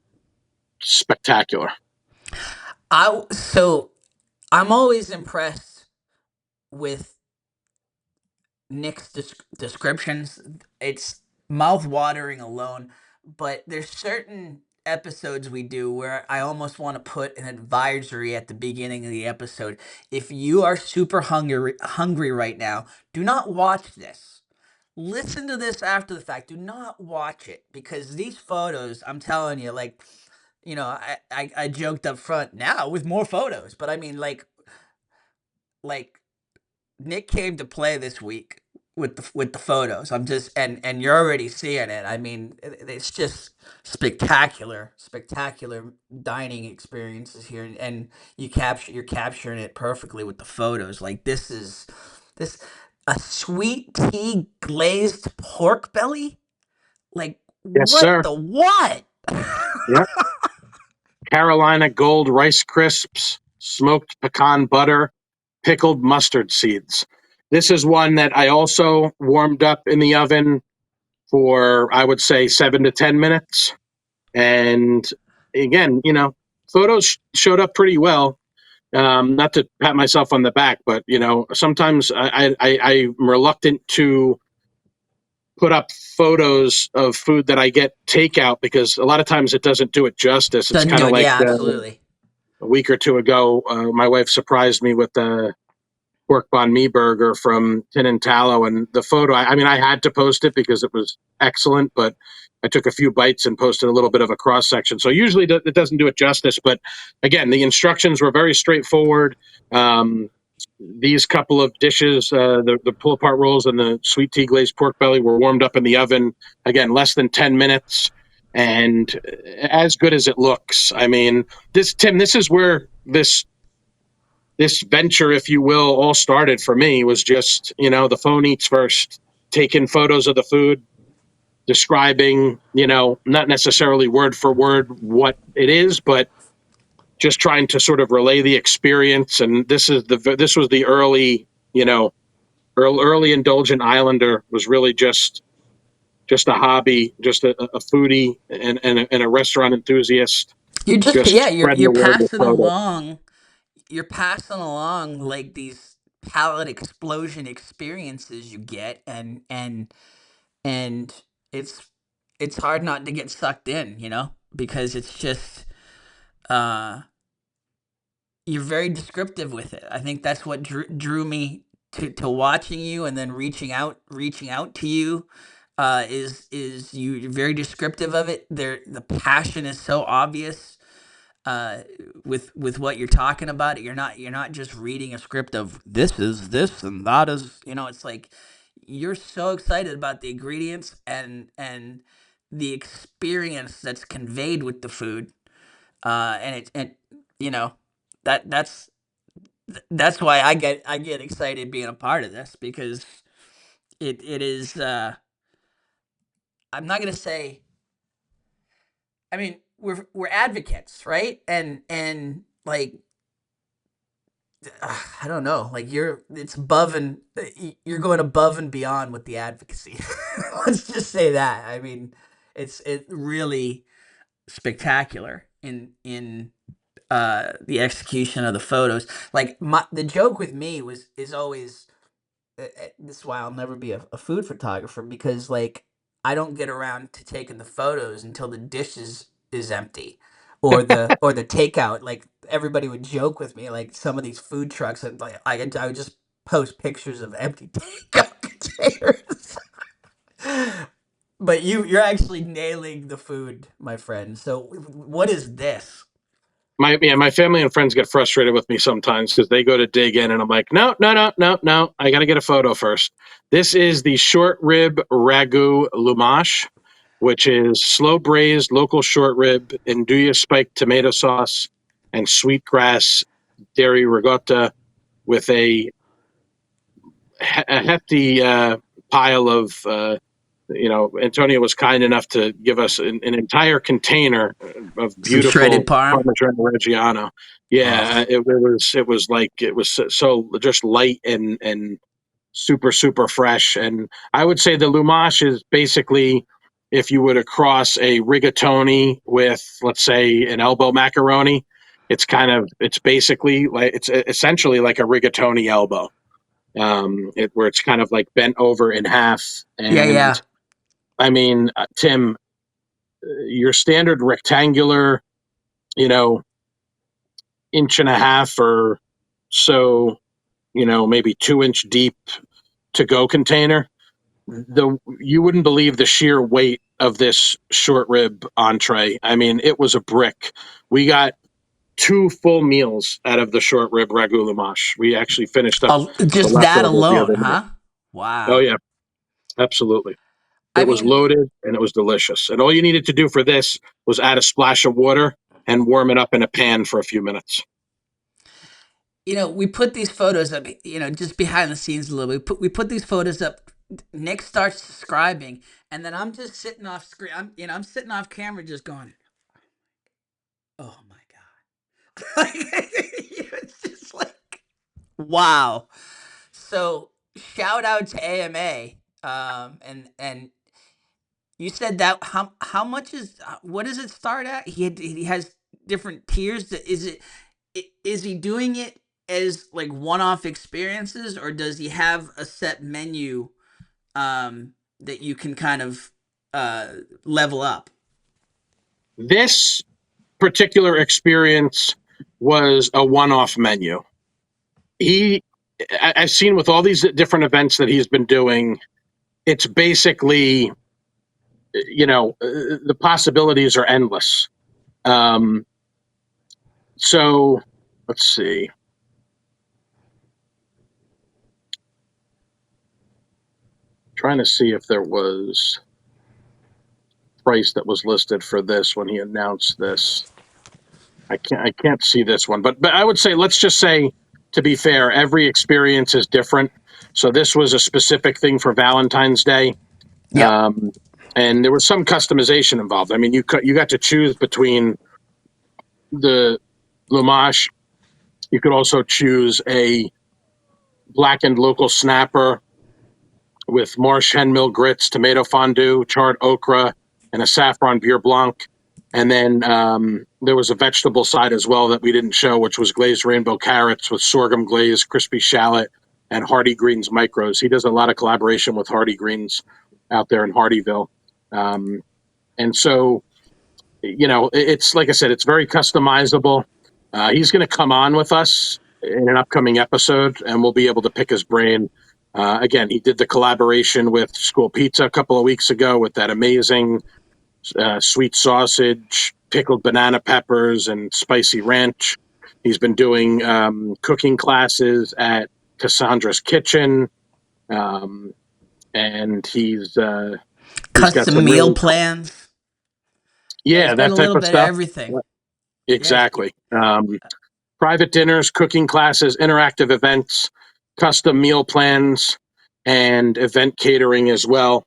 Speaker 2: Spectacular.
Speaker 1: so I'm always impressed with Nick's descriptions, it's mouth watering alone. But there's certain episodes we do where I almost want to put an advisory at the beginning of the episode. If you are super hungry right now, do not watch this. Listen to this after the fact. Do not watch it because these photos, I'm telling you, like, I joked up front now with more photos, but I mean, like Nick came to play this week with the photos. I'm just and you're already seeing it. I mean, it's just spectacular dining experiences here, and you're capturing it perfectly with the photos. Like this a sweet tea glazed pork belly. Like
Speaker 2: Yes,
Speaker 1: what
Speaker 2: sir.
Speaker 1: the what?
Speaker 2: Yep. Carolina Gold Rice Crisps, smoked pecan butter, pickled mustard seeds. This is one that I also warmed up in the oven for, I would say, 7 to 10 minutes. And again, photos showed up pretty well. Not to pat myself on the back, but sometimes I'm reluctant to put up photos of food that I get takeout because a lot of times it doesn't do it justice. It's
Speaker 1: Doesn't
Speaker 2: kind
Speaker 1: do
Speaker 2: of
Speaker 1: it.
Speaker 2: like
Speaker 1: Yeah, absolutely.
Speaker 2: a week or two ago, my wife surprised me with a pork banh mi burger from Tin and Tallow, and the photo. I mean, I had to post it because it was excellent, but I took a few bites and posted a little bit of a cross section. So usually it doesn't do it justice, but again, the instructions were very straightforward. Um, these couple of dishes, the pull apart rolls and the sweet tea glazed pork belly, were warmed up in the oven. Again, less than 10 minutes, and as good as it looks. I mean, this is where this venture, if you will, all started for me. Was just the phone eats first, taking photos of the food, describing not necessarily word for word what it is, but just trying to sort of relay the experience. And this was the early Indulgent Islander was really just a hobby, just a foodie and a restaurant enthusiast,
Speaker 1: You're just
Speaker 2: just
Speaker 1: yeah, you're
Speaker 2: spreading
Speaker 1: you're
Speaker 2: the word with
Speaker 1: passing
Speaker 2: photos.
Speaker 1: along you're passing along like these palate explosion experiences you get and it's it's hard not to get sucked in, because it's just uh you're very descriptive with it. I think that's what drew me to watching you and then reaching out to you. Is you're very descriptive of it. The passion is so obvious uh with what you're talking about. You're not just reading a script of this is this and that is, it's like you're so excited about the ingredients and the experience that's conveyed with the food. And you know that's that's why I get excited being a part of this, because it is I'm not going to say, I mean, we're advocates, right? And like I don't know, like you're going above and beyond with the advocacy. Let's just say that. I mean, it really spectacular in the execution of the photos. Like the joke with me is always, this is why I'll never be a food photographer, because like I don't get around to taking the photos until the dish is empty, or the takeout. Like everybody would joke with me, like some of these food trucks, and like I would just post pictures of empty takeout containers. But you're actually nailing the food, my friend. So what is this?
Speaker 2: My family and friends get frustrated with me sometimes because they go to dig in and I'm like, no, no, no, no, no, I got to get a photo first. This is the short rib ragu lumache, which is slow braised local short rib, andouille spiked tomato sauce, and sweetgrass dairy ricotta with a hefty pile of Antonio was kind enough to give us an entire container of
Speaker 1: Some shredded
Speaker 2: beautiful
Speaker 1: parm.
Speaker 2: Parmesan Reggiano. Yeah,
Speaker 1: Oh,
Speaker 2: it was so just light and super super fresh. And I would say the Lumache is basically, if you were to cross a rigatoni with, let's say, an elbow macaroni, it's basically like, it's essentially like a rigatoni elbow. where it's kind of like bent over in half.
Speaker 1: Yeah,
Speaker 2: And
Speaker 1: yeah.
Speaker 2: I mean, Tim, your standard rectangular, you know, inch and a half or so, maybe 2 inch deep to go container. You wouldn't believe the sheer weight of this short rib entree. I mean, it was a brick. We got two full meals out of the short rib ragu lamash. We actually finished up
Speaker 1: Oh,
Speaker 2: the
Speaker 1: just that
Speaker 2: leftovers the
Speaker 1: alone,
Speaker 2: other night.
Speaker 1: huh?
Speaker 2: Oh
Speaker 1: Wow.
Speaker 2: yeah, absolutely.
Speaker 1: I
Speaker 2: It was
Speaker 1: mean,
Speaker 2: loaded and it was delicious. And all you needed to do for this was add a splash of water and warm it up in a pan for a few minutes.
Speaker 1: we put these photos up, just behind the scenes a little bit. We put these photos up. Nick starts describing, and then I'm just sitting off screen. I'm sitting off camera, just going, "Oh my god!" It's just like, wow. So shout out to AMA. And you said that how much is what does it start at? He has different tiers. Is he doing it as like one-off experiences, or does he have a set menu that you can kind of uh level up?
Speaker 2: This particular experience was a one-off menu. He, I've seen with all these different events that he's been doing, it's basically, the possibilities are endless. Um, so let's see. Trying to see if there was price that was listed for this when he announced this. I can't see this one, but I would say, let's just say, to be fair, every experience is different. So this was a specific thing for Valentine's Day.
Speaker 1: Yep.
Speaker 2: Um, and there was some customization involved. I mean, you got to choose between the Lamash. You could also choose a blackened local snapper with marsh hen mill grits, tomato fondue, charred okra, and a saffron beer blanc. And then there was a vegetable side as well that we didn't show, which was glazed rainbow carrots with sorghum glaze, crispy shallot, and Hardy Greens micros. He does a lot of collaboration with Hardy Greens out there in Hardyville. And so, it's like I said, it's very customizable. He's going to come on with us in an upcoming episode, and we'll be able to pick his brain. Again, he did the collaboration with School Pizza a couple of weeks ago with that amazing sweet sausage, pickled banana peppers, and spicy ranch. He's been doing cooking classes at Cassandra's Kitchen, um, and he's got
Speaker 1: Custom
Speaker 2: some
Speaker 1: meal
Speaker 2: really
Speaker 1: plans. Yeah, he's
Speaker 2: yeah,
Speaker 1: got
Speaker 2: that
Speaker 1: a
Speaker 2: type
Speaker 1: little
Speaker 2: of
Speaker 1: bit of
Speaker 2: stuff.
Speaker 1: everything. Yeah.
Speaker 2: Exactly. Private dinners, cooking classes, interactive events, custom meal plans, and event catering as well.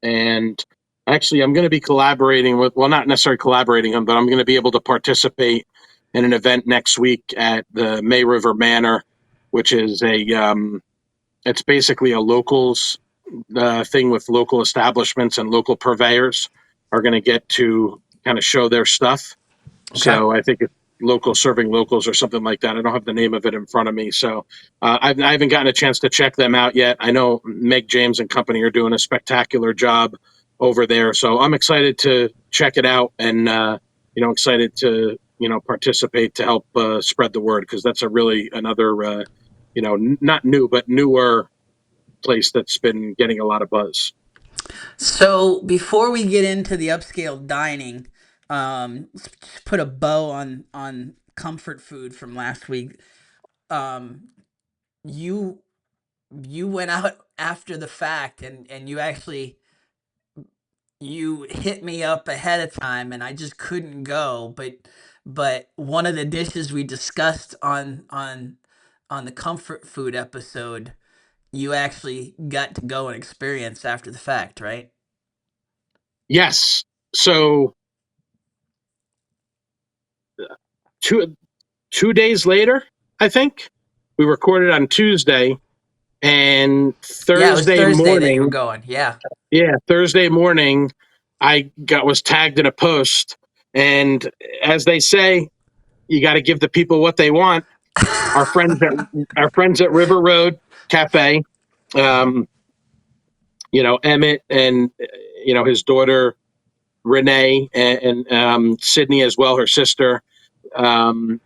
Speaker 2: And actually, I'm going to be collaborating with, well, not necessarily collaborating him, but I'm going to be able to participate in an event next week at the May River Manor, which is it's basically a locals thing with local establishments and local purveyors are going to get to kind of show their stuff.
Speaker 1: Okay.
Speaker 2: So I think it's local serving locals or something like that. I don't have the name of it in front of me. So I haven't gotten a chance to check them out yet. I know Meg James and company are doing a spectacular job over there. So I'm excited to check it out and, excited to, participate to help spread the word because that's a really another, not new, but newer place that's been getting a lot of buzz.
Speaker 1: So before we get into the upscale dining, let's just put a bow on comfort food from last week. Um, you you went out after the fact, and you hit me up ahead of time, and I just couldn't go. But one of the dishes we discussed on the comfort food episode, you actually got to go and experience after the fact, right?
Speaker 2: Yes. So two 2 days later, I think we recorded on Tuesday, and
Speaker 1: Yeah, it was
Speaker 2: Thursday
Speaker 1: Thursday that you were
Speaker 2: morning,
Speaker 1: going. Yeah.
Speaker 2: yeah, Thursday morning, I was tagged in a post, and as they say, you got to give the people what they want. our friends at our friends at River Road Cafe. Um, Emmett and his daughter Renee and Sydney as well, her sister. Um,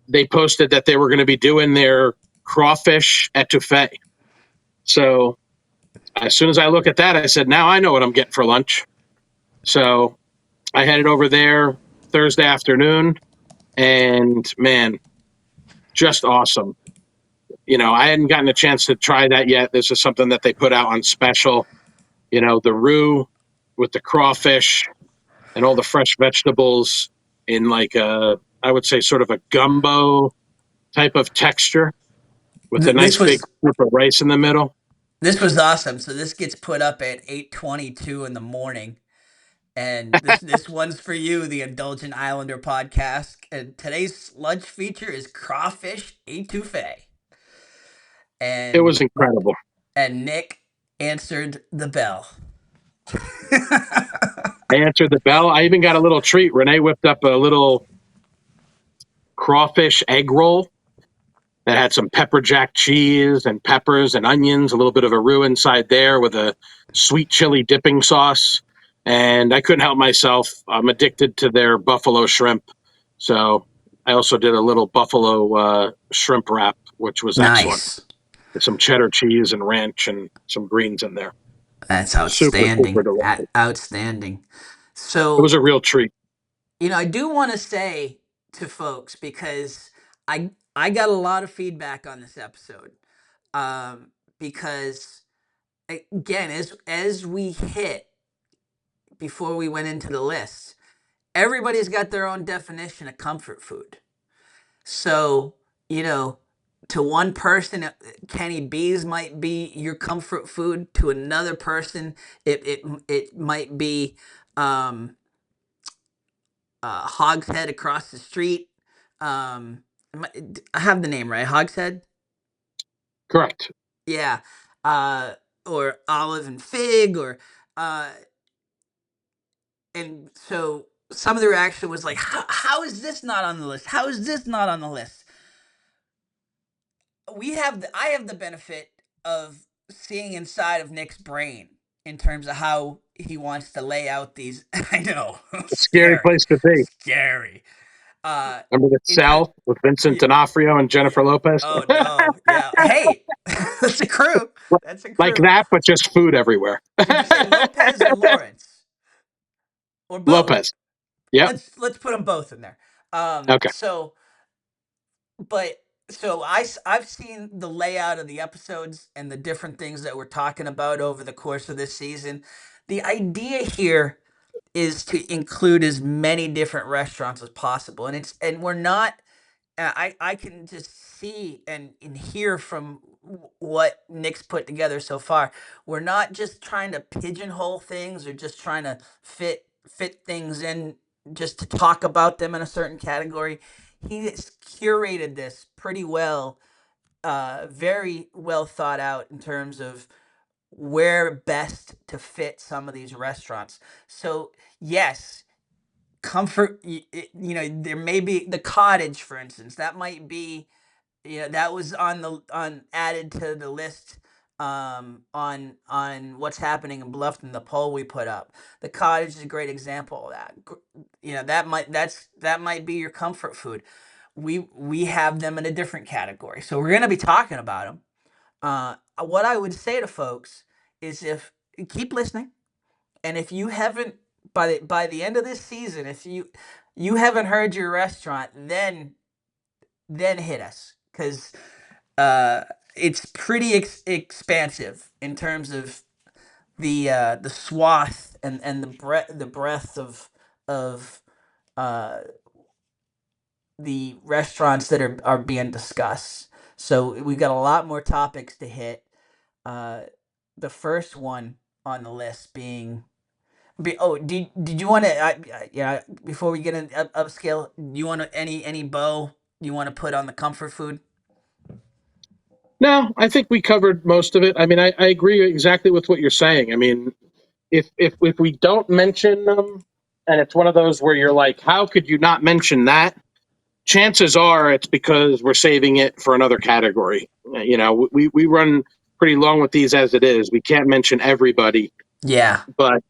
Speaker 2: they posted that they were going to be doing their crawfish etouffee. So as soon as I look at that, I said, now I know what I'm getting for lunch. So I headed over there Thursday afternoon, and man, just awesome. I hadn't gotten a chance to try that yet. This is something that they put out on special. The roux with the crawfish and all the fresh vegetables in like I would say sort of a gumbo type of texture with a
Speaker 1: This
Speaker 2: nice big
Speaker 1: was
Speaker 2: scoop of rice in the middle.
Speaker 1: this was awesome. So this gets put up at 8:22 in the morning. And this one's for you, the Indulgent Islander podcast. And today's lunch feature is crawfish etouffee.
Speaker 2: It
Speaker 1: And
Speaker 2: was incredible.
Speaker 1: Nick answered the bell.
Speaker 2: I answered the bell. I even got a little treat. Renee whipped up a little crawfish egg roll that had some pepper jack cheese and peppers and onions, a little bit of a roux inside there with a sweet chili dipping sauce. And I couldn't help myself. I'm addicted to their buffalo shrimp. So I also did a little buffalo shrimp wrap, which was excellent.
Speaker 1: Nice.
Speaker 2: With some cheddar cheese and ranch and some greens in there.
Speaker 1: That's
Speaker 2: Super, super
Speaker 1: outstanding.
Speaker 2: delicious.
Speaker 1: Outstanding.
Speaker 2: It was
Speaker 1: So,
Speaker 2: a real treat.
Speaker 1: I do want to say to folks because I got a lot of feedback on this episode. Because again, as we hit before we went into the list, everybody's got their own definition of comfort food. So, you know, to one person, Kenny B's might be your comfort food. To another person, it might be um, Hog's Head across the street. I have the name right, Hog's Head.
Speaker 2: Correct.
Speaker 1: Yeah, uh, or Olive and Fig, or uh, and so some of the reaction was like, how is this not on the list? How is this not on the list? I have the benefit of seeing inside of Nick's brain in terms of how he wants to lay out these. I know,
Speaker 2: A scary
Speaker 1: scary,
Speaker 2: place to be.
Speaker 1: scary.
Speaker 2: Remember the
Speaker 1: In terms,
Speaker 2: cell with Vincent
Speaker 1: yeah,
Speaker 2: D'Onofrio and Jennifer Lopez?
Speaker 1: oh no, yeah. Hey, that's a crew. That's a
Speaker 2: Like
Speaker 1: crew.
Speaker 2: that, but just food everywhere.
Speaker 1: Did you say Lopez or Lawrence or both?
Speaker 2: Lopez. Yep.
Speaker 1: Let's put them both in there.
Speaker 2: Okay.
Speaker 1: So but so I've seen the layout of the episodes and the different things that we're talking about over the course of this season. The idea here is to include as many different restaurants as possible, and we're not. I can just see and hear from what Nick's put together so far. We're not just trying to pigeonhole things or just trying to fit things in just to talk about them in a certain category. He has curated this pretty well, very well thought out in terms of where best to fit some of these restaurants. So yes, comfort. There may be the cottage, for instance. That might be, that was on added to the list, on what's happening in Bluffton, the poll we put up. The cottage is a great example of that. That might be your comfort food. We have them in a different category, so we're going to be talking about them. What I would say to folks is, if keep listening, and if you haven't, by the end of this season, if you haven't heard your restaurant, then hit us, because uh, it's pretty expansive in terms of the swath and the breadth of uh, the restaurants that are being discussed. So we've got a lot more topics to hit. Uh, the first one on the list being did you want to yeah, before we get in upscale, you want to, any bow you want to put on the comfort food?
Speaker 2: No, I think we covered most of it. I mean, I agree exactly with what you're saying. I mean, if we don't mention them, and it's one of those where you're like, how could you not mention that? chances are it's because we're saving it for another category. We run pretty long with these as it is. We can't mention everybody,
Speaker 1: Yeah.
Speaker 2: but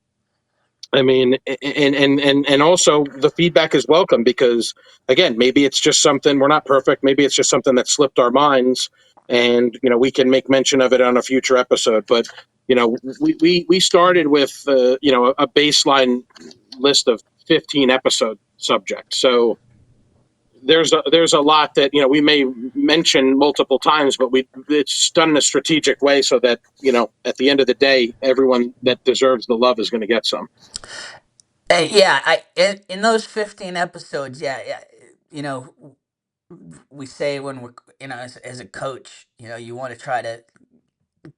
Speaker 2: I mean, and also the feedback is welcome because again, maybe it's just something we're not perfect. Maybe it's just something that slipped our minds, and we can make mention of it on a future episode. But we started with a baseline list of 15 episode subjects, so there's a lot that we may mention multiple times, but it's done in a strategic way so that at the end of the day, everyone that deserves the love is going to get some.
Speaker 1: Yeah, in those 15 episodes, yeah, yeah, you know, we say when we're, as a coach, you want to try to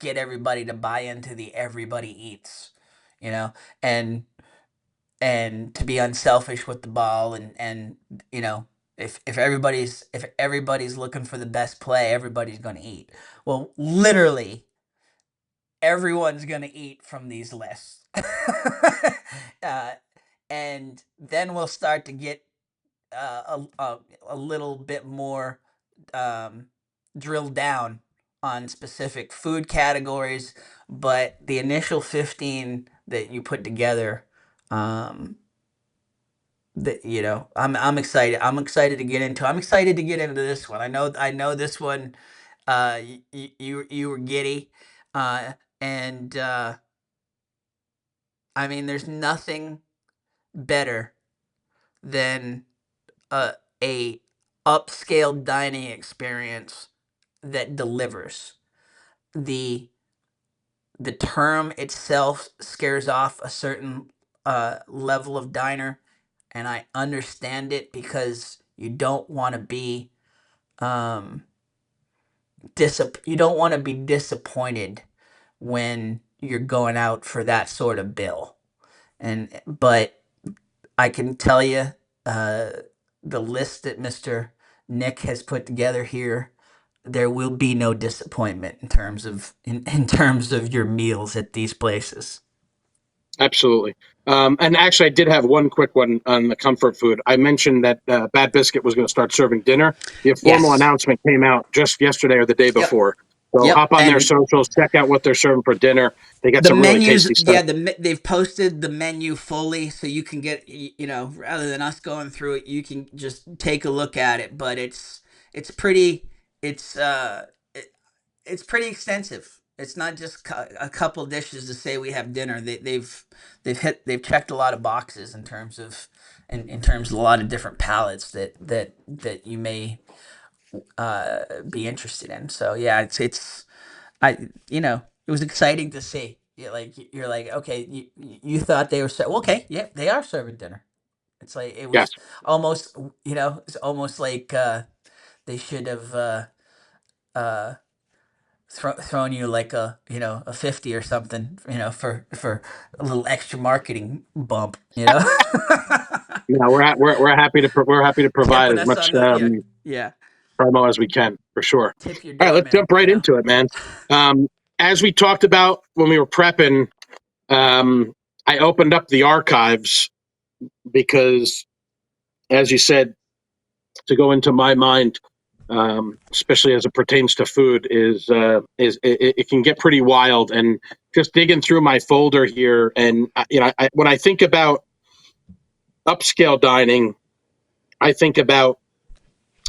Speaker 1: get everybody to buy into the everybody eats, you know, and to be unselfish with the ball, and if everybody's looking for the best play, everybody's going to eat. Well, literally everyone's going to eat from these lists. uh, and then we'll start to get a little bit more um, drilled down on specific food categories. But the initial 15 that you put together, um, that I'm excited. I'm excited to get into this one. I know this one. You were giddy, and I mean, there's nothing better than a a upscale dining experience that delivers. The the term itself scares off a certain level of diner, and I understand it because you don't want to be um you don't want to be disappointed when you're going out for that sort of bill. But I can tell you, uh, the list that Mr. Nick has put together here, there will be no disappointment in terms of your meals at these places.
Speaker 2: Absolutely. And actually, I did have one quick one on the comfort food. I mentioned that Bad Biscuit was going to start serving dinner. The formal
Speaker 1: Yes.
Speaker 2: announcement came out just yesterday or the day
Speaker 1: Yep.
Speaker 2: before. So
Speaker 1: Yep.
Speaker 2: hop on their
Speaker 1: And
Speaker 2: socials, check out what they're serving for dinner. They got
Speaker 1: the
Speaker 2: some really
Speaker 1: menus,
Speaker 2: tasty stuff.
Speaker 1: yeah, they've posted the menu fully, so you can get, rather than us going through it, you can just take a look at it. But it's pretty, it's it's pretty extensive. It's not just a couple dishes to say we have dinner. They've checked a lot of boxes in terms of in terms of a lot of different palettes that you may be interested in. So yeah, it's I it was exciting to see. You're like, okay, you thought they were well, okay, yeah, they are serving dinner. It's like it
Speaker 2: Yes.
Speaker 1: was almost, it's almost like they should have uh thrown you like a 50 or something, for a little extra marketing bump.
Speaker 2: Yeah, we're happy to provide
Speaker 1: Tipping
Speaker 2: as
Speaker 1: us
Speaker 2: much
Speaker 1: on the, yeah,
Speaker 2: promo as we can for sure.
Speaker 1: tip your
Speaker 2: All right, let's
Speaker 1: doorman,
Speaker 2: jump right into it, man. As we talked about when we were prepping, um, I opened up the archives because, as you said, to go into my mind, especially as it pertains to food, is it can get pretty wild. And just digging through my folder here, and when I think about upscale dining, I think about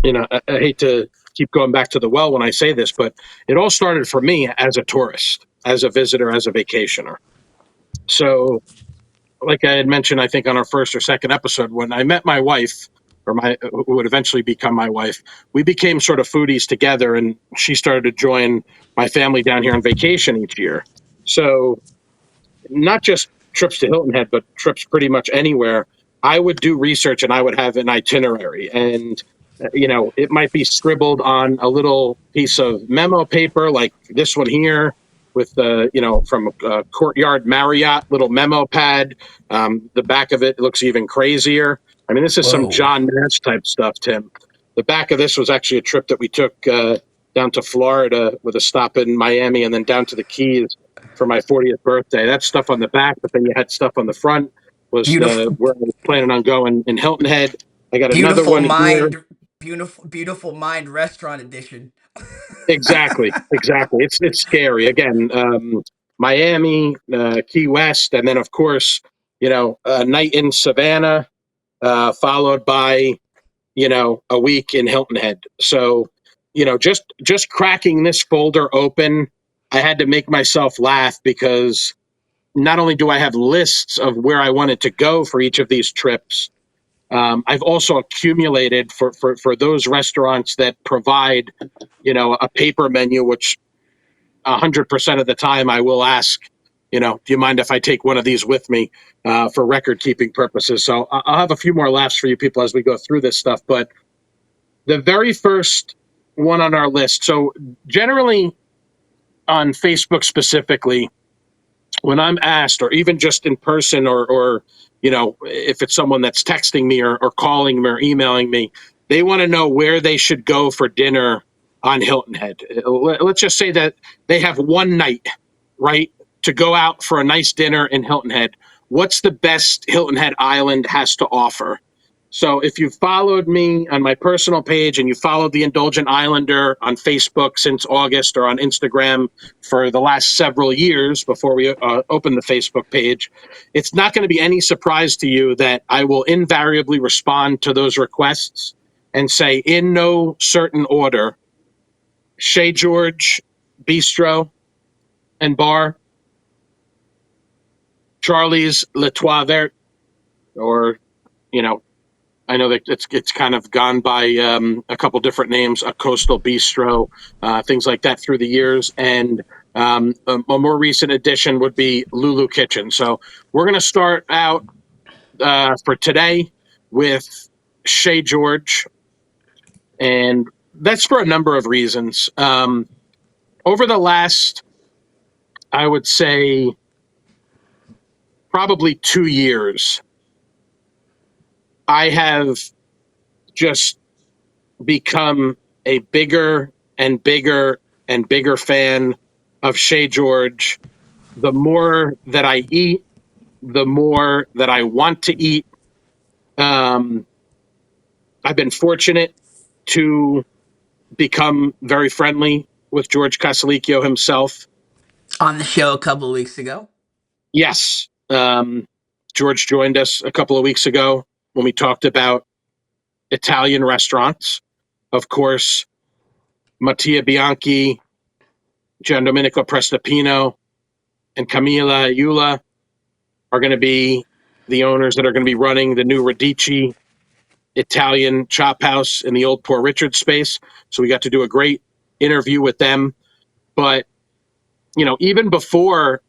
Speaker 2: I hate to keep going back to the well when I say this, but it all started for me as a tourist, as a visitor, as a vacationer. So like I had mentioned, I think on our first or second episode, when I met my wife, or my who would eventually become my wife, we became sort of foodies together, and she started to join my family down here on vacation each year. So not just trips to Hilton Head, but trips pretty much anywhere. I would do research and I would have an itinerary, and it might be scribbled on a little piece of memo paper, like this one here, with from Courtyard Marriott little memo pad. The back of it looks even crazier. I mean, this is some
Speaker 1: whoa,
Speaker 2: John Nash type stuff, Tim. The back of this was actually a trip that we took down to Florida with a stop in Miami and then down to the Keys for my 40th birthday. That's stuff on the back, but then you had stuff on the front. Was
Speaker 1: beautiful,
Speaker 2: where I was planning on going in Hilton Head. I got another
Speaker 1: beautiful
Speaker 2: one here.
Speaker 1: mind, beautiful mind restaurant edition.
Speaker 2: Exactly, exactly. It's scary. Again, Miami, Key West, and then of course, a night in Savannah, followed by a week in Hilton Head. So, just cracking this folder open, I had to make myself laugh because not only do I have lists of where I wanted to go for each of these trips, I've also accumulated for those restaurants that provide, a paper menu, which 100% of the time I will ask, do you mind if I take one of these with me for record keeping purposes? So I'll have a few more laughs for you people as we go through this stuff. But the very first one on our list. So generally on Facebook specifically, when I'm asked, or even just in person, or if it's someone that's texting me or calling me or emailing me, they want to know where they should go for dinner on Hilton Head. Let's just say that they have one night, right, to go out for a nice dinner in Hilton Head. What's the best Hilton Head Island has to offer? So if you followed me on my personal page and you followed the Indulgent Islander on Facebook since August, or on Instagram for the last several years before we opened the Facebook page, it's not going to be any surprise to you that I will invariably respond to those requests and say, in no certain order, Chez George Bistro and Bar, Charlie's Le Trois Vert, or, you know, I know that it's kind of gone by a couple different names, a Coastal Bistro, things like that through the years. And a more recent addition would be Lulu Kitchen. So we're going to start out for today with Chez George. And that's for a number of reasons. Over the last, I would say, probably 2 years, I have just become a bigger and bigger and bigger fan of Chez George. The more that I eat, the more that I want to eat. Um, I've been fortunate to become very friendly with George Casalicchio himself.
Speaker 1: On the show a couple of weeks ago.
Speaker 2: Yes, George joined us a couple of weeks ago when we talked about Italian restaurants. Of course, Mattia Bianchi, Gian Domenico Prestapino, and Camilla Eula are going to be the owners that are going to be running the new Radici Italian chop house in the old Poor Richard space. So we got to do a great interview with them. But, even before,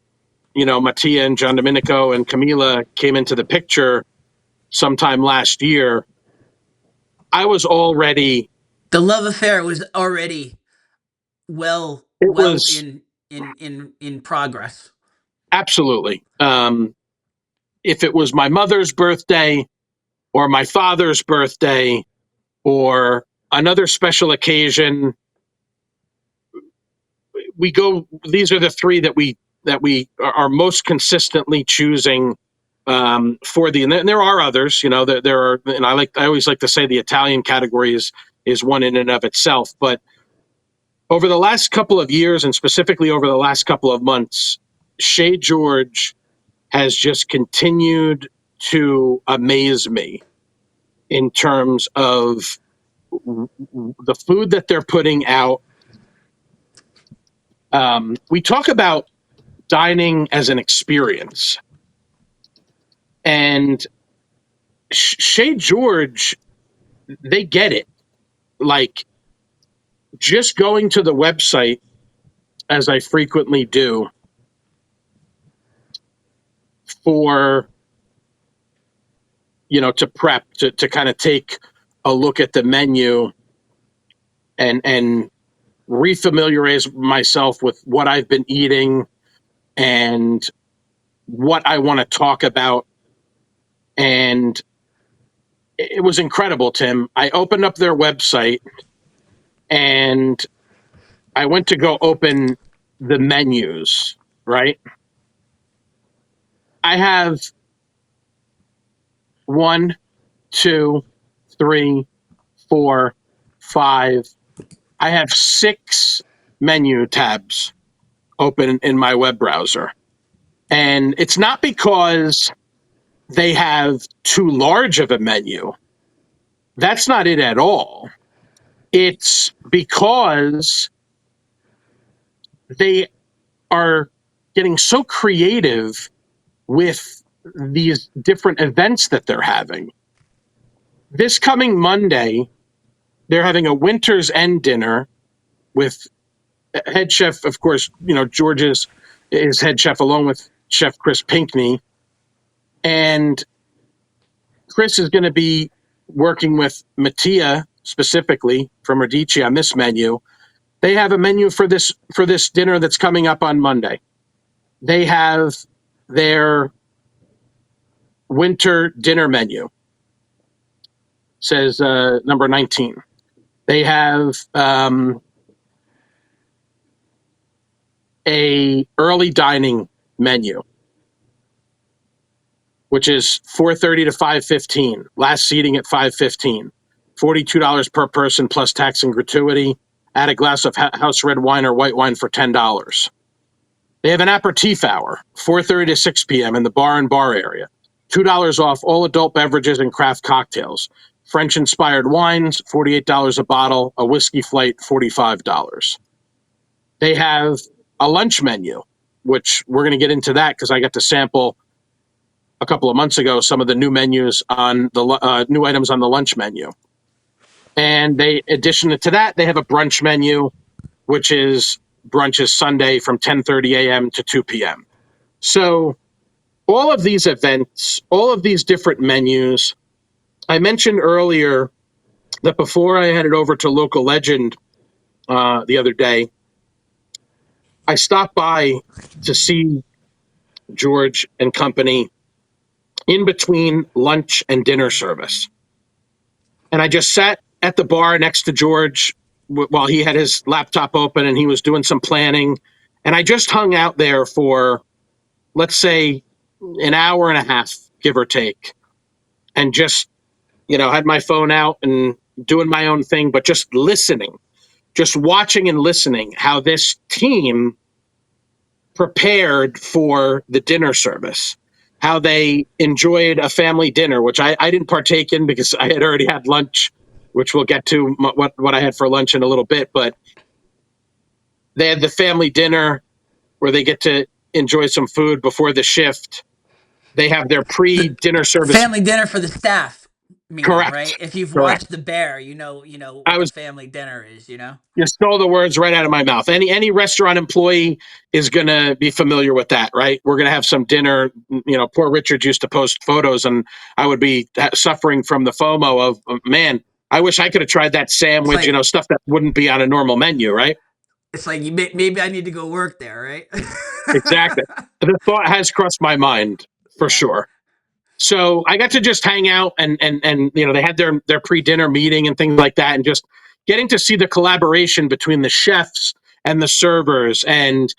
Speaker 2: Mattia and Gian Domenico and Camila came into the picture sometime last year, I was already,
Speaker 1: The love affair was already well
Speaker 2: it
Speaker 1: well
Speaker 2: was
Speaker 1: in progress.
Speaker 2: absolutely, if it was my mother's birthday or my father's birthday or another special occasion, we go. These are the three that we are most consistently choosing for the. And there are others, there are, and I always like to say the Italian category is one in and of itself. But over the last couple of years, and specifically over the last couple of months, Chez George has just continued to amaze me in terms of the food that they're putting out. We talk about dining as an experience, and Chez George, they get it. Like, just going to the website, as I frequently do, for to prep, to kind of take a look at the menu and refamiliarize myself with what I've been eating and what I want to talk about. And it was incredible, Tim. I opened up their website and I went to go open the menus, right? I have one, two, three, four. 5. I have 6 menu tabs open in my web browser. And it's not because they have too large of a menu. That's not it at all. It's because they are getting so creative with these different events that they're having. This coming Monday, they're having a winter's end dinner with head chef, of course, George's is head chef along with Chef Chris Pinkney. And Chris is going to be working with Mattia specifically from Radici on this menu. They have a menu for this dinner that's coming up on Monday. They have their winter dinner menu. Says number 19. They have a early dining menu, which is 4:30 to 5:15. Last seating at 5:15. $42 per person plus tax and gratuity. Add a glass of house red wine or white wine for $10. They have an aperitif hour, 4:30 to 6 p.m. in the bar and bar area. $2 off all adult beverages and craft cocktails. French-inspired wines, $48 a bottle. A whiskey flight, $45. They have a lunch menu, which we're going to get into that because I got to sample a couple of months ago some of the new menus on the new items on the lunch menu. And they, addition to that, they have a brunch menu, which is brunch is Sunday from 10:30 a.m. to 2 p.m. So all of these events, all of these different menus, I mentioned earlier that before I headed over to Local Legend the other day, I stopped by to see George and company in between lunch and dinner service. And I just sat at the bar next to George while he had his laptop open and he was doing some planning. And I just hung out there for, let's say, an hour and a half, give or take, and just, had my phone out and doing my own thing, but just listening, just watching and listening how this team prepared for the dinner service, how they enjoyed a family dinner, which I didn't partake in because I had already had lunch, which we'll get to what I had for lunch in a little bit. But they had the family dinner where they get to enjoy some food before the shift. They have their
Speaker 1: The
Speaker 2: pre-dinner service.
Speaker 1: family dinner for the staff, meaning, right?
Speaker 2: Correct.
Speaker 1: If you've
Speaker 2: Correct.
Speaker 1: watched The Bear, you know
Speaker 2: I
Speaker 1: what the
Speaker 2: was
Speaker 1: family dinner is, you know?
Speaker 2: You stole the words right out of my mouth. Any restaurant employee is going to be familiar with that, right? We're going to have some dinner. Poor Richard used to post photos, and I would be suffering from the FOMO of man, I wish I could have tried that
Speaker 1: It's
Speaker 2: sandwich.
Speaker 1: like
Speaker 2: Stuff that wouldn't be on a normal menu, right?
Speaker 1: maybe I need to go work there, right?
Speaker 2: Exactly. The thought has crossed my mind for
Speaker 1: Yeah.
Speaker 2: sure. So I got to just hang out and they had their pre-dinner meeting and things like that, and just getting to see the collaboration between the chefs and the servers, and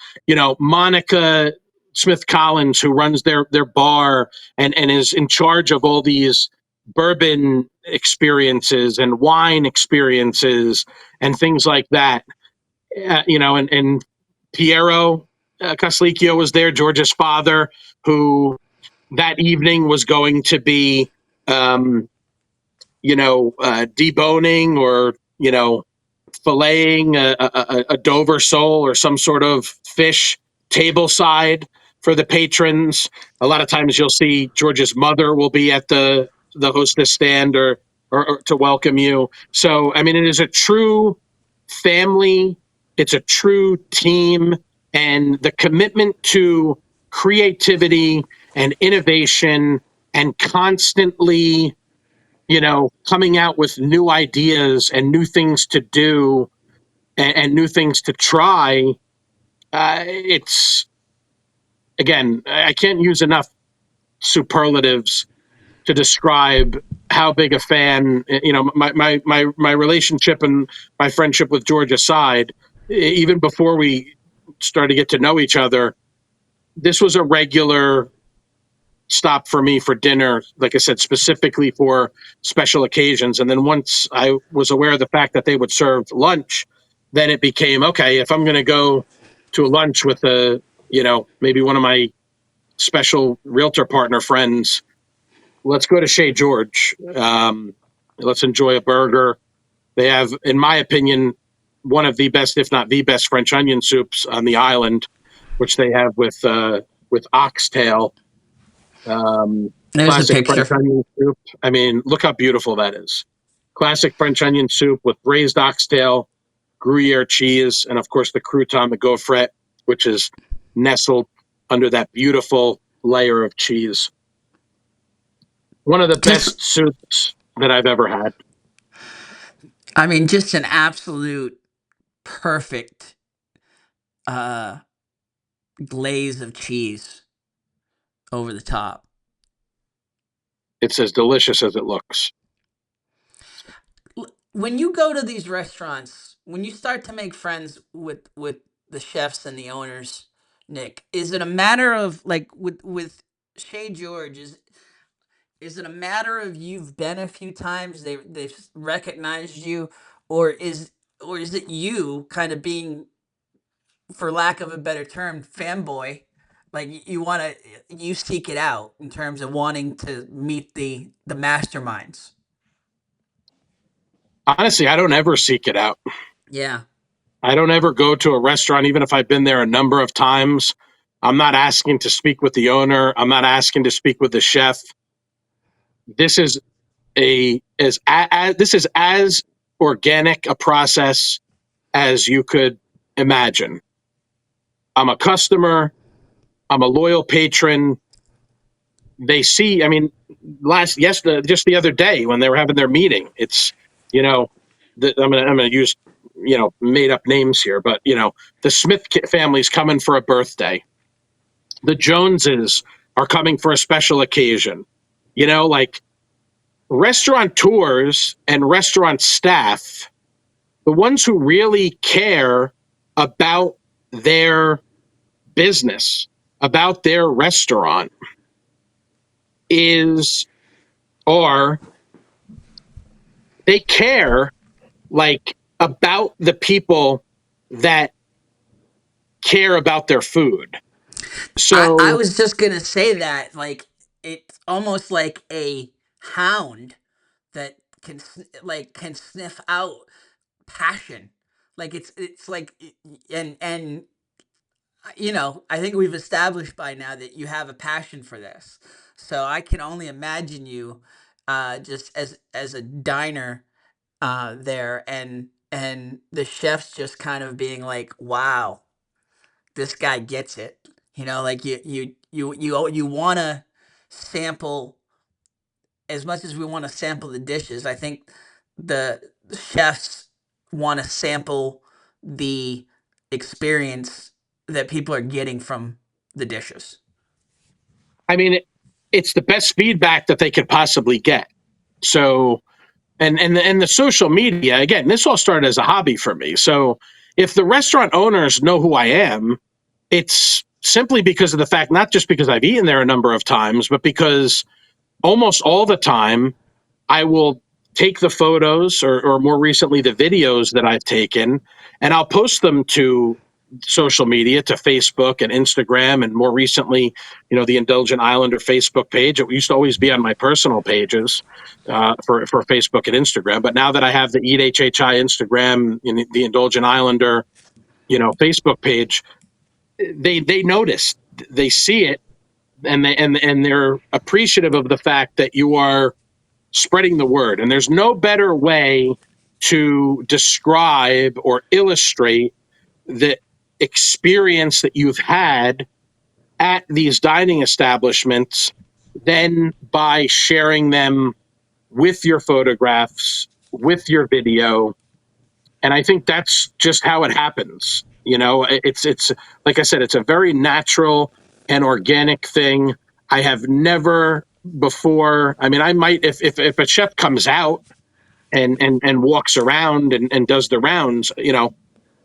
Speaker 2: Monica Smith Collins, who runs their bar and is in charge of all these bourbon experiences and wine experiences and things like that. And Piero Caslicchio was there, George's father, who that evening was going to be, deboning or, filleting a Dover sole or some sort of fish tableside for the patrons. A lot of times you'll see George's mother will be at the hostess stand or to welcome you. So, I mean, it is a true family. It's a true team, and the commitment to creativity and innovation and constantly, coming out with new ideas and new things to do and new things to try. It's, again, I can't use enough superlatives to describe how big a fan, my relationship and my friendship with George aside, even before we started to get to know each other, this was a regular stop for me for dinner, like I said, specifically for special occasions. And then once I was aware of the fact that they would serve lunch, then it became okay, if I'm going to go to a lunch with maybe one of my special realtor partner friends, let's go to Chez George. Let's enjoy a burger. They have, in my opinion, one of the best, if not the best, French onion soups on the island, which they have with oxtail.
Speaker 1: There's a
Speaker 2: Classic French
Speaker 1: picture.
Speaker 2: onion soup. I mean, look how beautiful that is. Classic French onion soup with braised oxtail, Gruyere cheese, and of course the crouton, the gaufrette, which is nestled under that beautiful layer of cheese. One of the
Speaker 1: Just,
Speaker 2: best soups that I've ever had.
Speaker 1: I mean, just an absolute perfect uh, glaze of cheese over the top.
Speaker 2: It's as delicious as it looks.
Speaker 1: When you go to these restaurants, when you start to make friends with the chefs and the owners, Nick, is it a matter of like with Chez George? Is it a matter of you've been a few times, they've recognized you, or is it you kind of being, for lack of a better term, fanboy? Like you want to, you seek it out in terms of wanting to meet the masterminds.
Speaker 2: Honestly, I don't ever seek it out.
Speaker 1: Yeah.
Speaker 2: I don't ever go to a restaurant, even if I've been there a number of times. I'm not asking to speak with the owner. I'm not asking to speak with the chef. This is this is as organic a process as you could imagine. I'm a customer. I'm a loyal patron. They see. I mean, just the other day when they were having their meeting, it's you know, I'm gonna use made up names here, but the Smith family's coming for a birthday. The Joneses are coming for a special occasion. Like restaurateurs and restaurant staff, the ones who really care about their business, about their restaurant, is or they care like about the people that care about their food.
Speaker 1: I
Speaker 2: So
Speaker 1: was just gonna say that, like, it's almost like a hound that can sniff out passion. Like it's like, and I think we've established by now that you have a passion for this. So I can only imagine you, just as a diner, there, and the chefs just kind of being like, wow, this guy gets it. Like you want to sample as much as we want to sample the dishes. I think the chefs want to sample the experience that people are getting from the dishes.
Speaker 2: I mean, it's the best feedback that they could possibly get. So and the social media, again, this all started as a hobby for me. So if the restaurant owners know who I am, it's simply because of the fact, not just because I've eaten there a number of times, but because almost all the time I will take the photos or more recently the videos that I've taken, and I'll post them to social media, to Facebook and Instagram, and more recently, the Indulgent Islander Facebook page. It used to always be on my personal pages for Facebook and Instagram, but now that I have the Eat HHI Instagram and the Indulgent Islander, Facebook page, they notice, they see it, and they're appreciative of the fact that you are spreading the word. And there's no better way to describe or illustrate the experience that you've had at these dining establishments than by sharing them with your photographs, with your video. And I think that's just how it happens. It's like I said, it's a very natural and organic thing. I have never before. I mean, I might, if a chef comes out and walks around and does the rounds,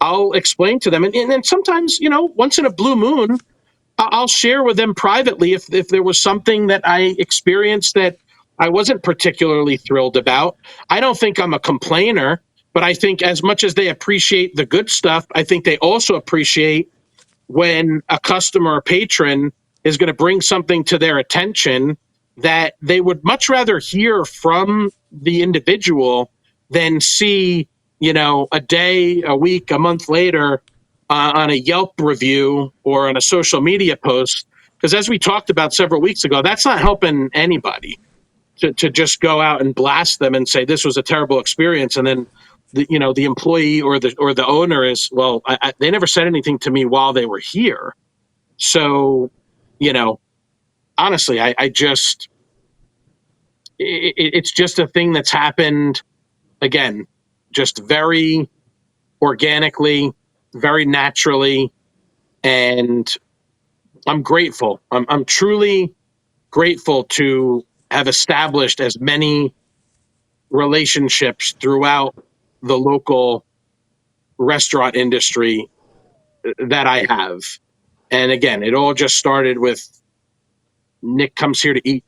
Speaker 2: I'll explain to them. And then sometimes, once in a blue moon, I'll share with them privately if there was something that I experienced that I wasn't particularly thrilled about. I don't think I'm a complainer, but I think as much as they appreciate the good stuff, I think they also appreciate when a customer or patron is going to bring something to their attention that they would much rather hear from the individual than see, a day, a week, a month later on a Yelp review or on a social media post. Because as we talked about several weeks ago, that's not helping anybody to just go out and blast them and say this was a terrible experience, and then the employee or the owner is, well, they never said anything to me while they were here. So, you know, honestly, I just it's just a thing that's happened again, just very organically, very naturally, and I'm grateful. I'm truly grateful to have established as many relationships throughout the local restaurant industry that I have. And again, it all just started with Nick comes here to eat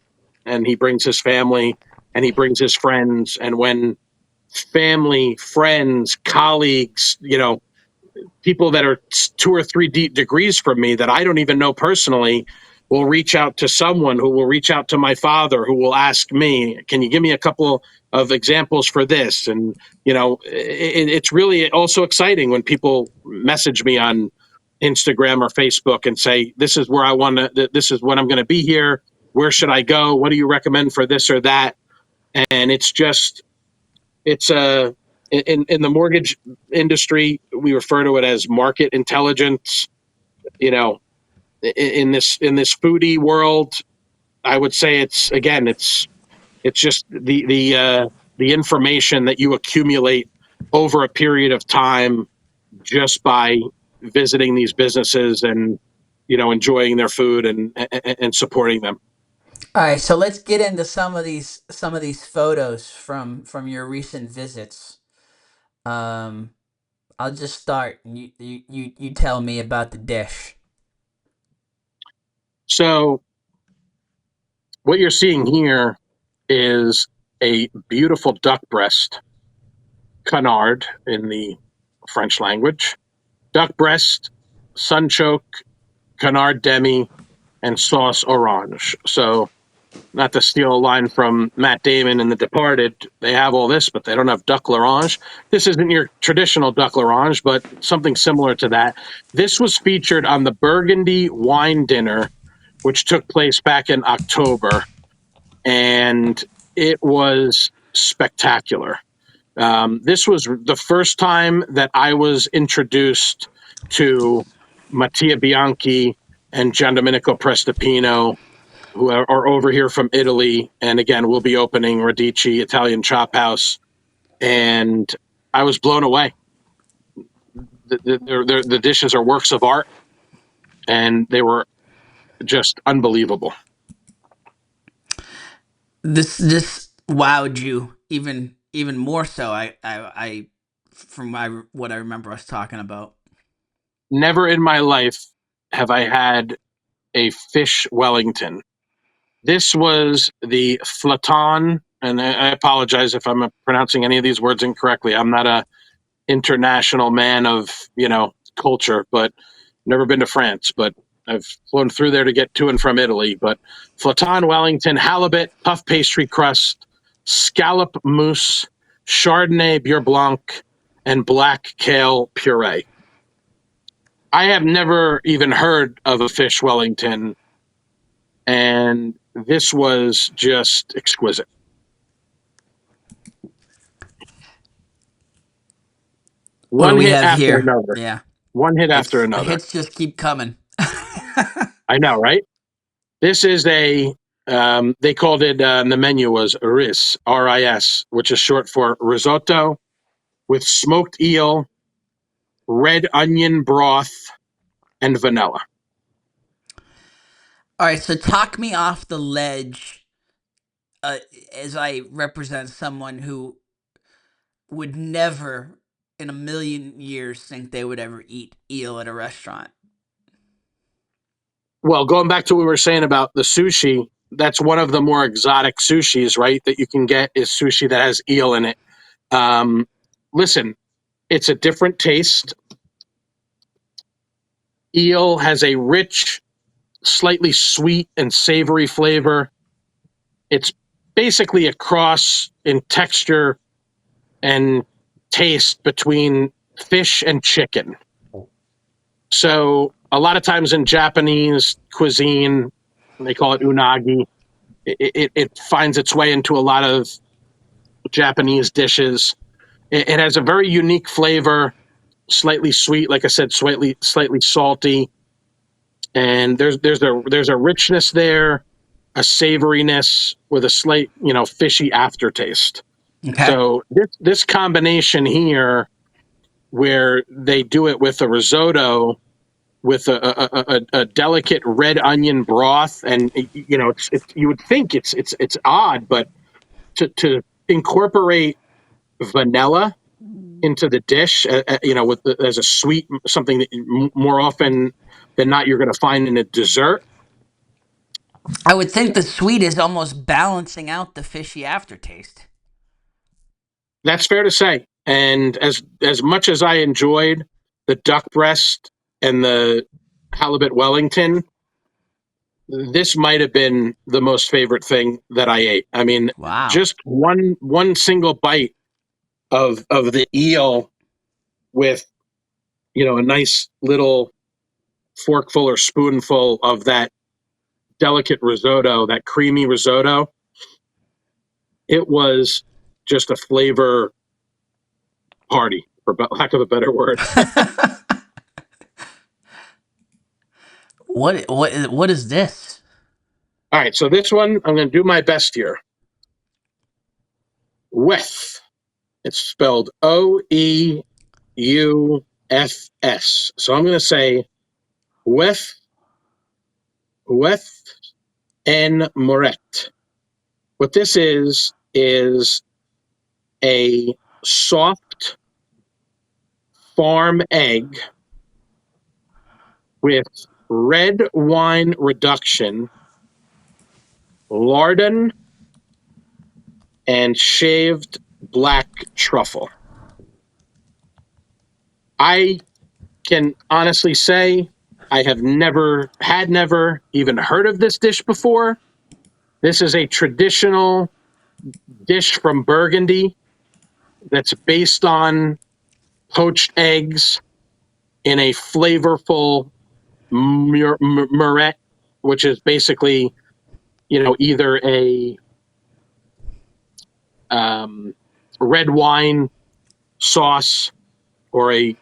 Speaker 2: and he brings his family and he brings his friends. And when family, friends, colleagues, people that are 2 or 3 degrees from me that I don't even know personally will reach out to someone who will reach out to my father who will ask me, can you give me a couple of examples for this? And, it's really also exciting when people message me on Instagram or Facebook and say, this is where I want to, this is when I'm going to be here. Where should I go? What do you recommend for this or that? And it's a in the mortgage industry we refer to it as market intelligence. You know, in this foodie world, I would say it's just the information that you accumulate over a period of time just by visiting these businesses and enjoying their food and supporting them.
Speaker 1: All right, so let's get into some of these photos from your recent visits. Um, I'll just start. And you tell me about the dish.
Speaker 2: So what you're seeing here is a beautiful duck breast, canard in the French language. Duck breast, sunchoke, canard demi, and sauce orange. So, not to steal a line from Matt Damon in The Departed, they have all this, but they don't have duck l'orange. This isn't your traditional duck l'orange, but something similar to that. This was featured on the Burgundy Wine Dinner, which took place back in October, and it was spectacular. This was the first time that I was introduced to Mattia Bianchi and Gian Domenico Prestipino, who are over here from Italy. And again, we'll be opening Radici Italian Chop House. And I was blown away. The dishes are works of art, and they were just unbelievable.
Speaker 1: This wowed you even more so. I from what I remember us talking about.
Speaker 2: Never in my life have I had a fish Wellington. This was the flaton, and I apologize if I'm pronouncing any of these words incorrectly. I'm not a international man of culture, but never been to France, but I've flown through there to get to and from Italy. But flaton Wellington, halibut, puff pastry crust, scallop mousse, Chardonnay Beurre Blanc, and black kale puree. I have never even heard of a fish Wellington, and this was just exquisite.
Speaker 1: What do
Speaker 2: One
Speaker 1: we
Speaker 2: hit
Speaker 1: have
Speaker 2: after
Speaker 1: here?
Speaker 2: another.
Speaker 1: Yeah,
Speaker 2: One hit after
Speaker 1: it's the
Speaker 2: another.
Speaker 1: hits just keep coming.
Speaker 2: I know, right? This is they called it, the menu was RIS, RIS, which is short for risotto with smoked eel, red onion broth, and vanilla.
Speaker 1: All right, so talk me off the ledge, uh, as I represent someone who would never in a million years think they would ever eat eel at a restaurant.
Speaker 2: Well, going back to what we were saying about the sushi, that's one of the more exotic sushis, right? That you can get is sushi that has eel in it. Um, Listen, it's a different taste. Eel has a rich, slightly sweet and savory flavor. It's basically a cross in texture and taste between fish and chicken. So a lot of times in Japanese cuisine, they call it unagi. It finds its way into a lot of Japanese dishes. It has a very unique flavor, slightly sweet, like I said, slightly salty, and there's a richness there, a savoriness with a slight fishy aftertaste.
Speaker 1: Okay.
Speaker 2: So this combination here, where they do it with a risotto with a delicate red onion broth, and it's you would think it's odd, but to incorporate vanilla into the dish, as a sweet, something that more often than not you're going to find in a dessert.
Speaker 1: I would think the sweet is almost balancing out the fishy aftertaste.
Speaker 2: That's fair to say. And as much as I enjoyed the duck breast and the halibut Wellington, this might have been the most favorite thing that I ate. I mean,
Speaker 1: Wow.
Speaker 2: just one single bite of the eel with a nice little forkful or spoonful of that delicate risotto, that creamy risotto. It was just a flavor party, for lack of a better word.
Speaker 1: What is this?
Speaker 2: All right, so this one I'm going to do my best here. With, it's spelled Oeufs. So I'm going to say with en moret. What this is a soft farm egg with red wine reduction, lardon, and shaved black truffle. I can honestly say I have never even heard of this dish before. This is a traditional dish from Burgundy that's based on poached eggs in a flavorful murette, which is basically, either a um, red wine sauce or a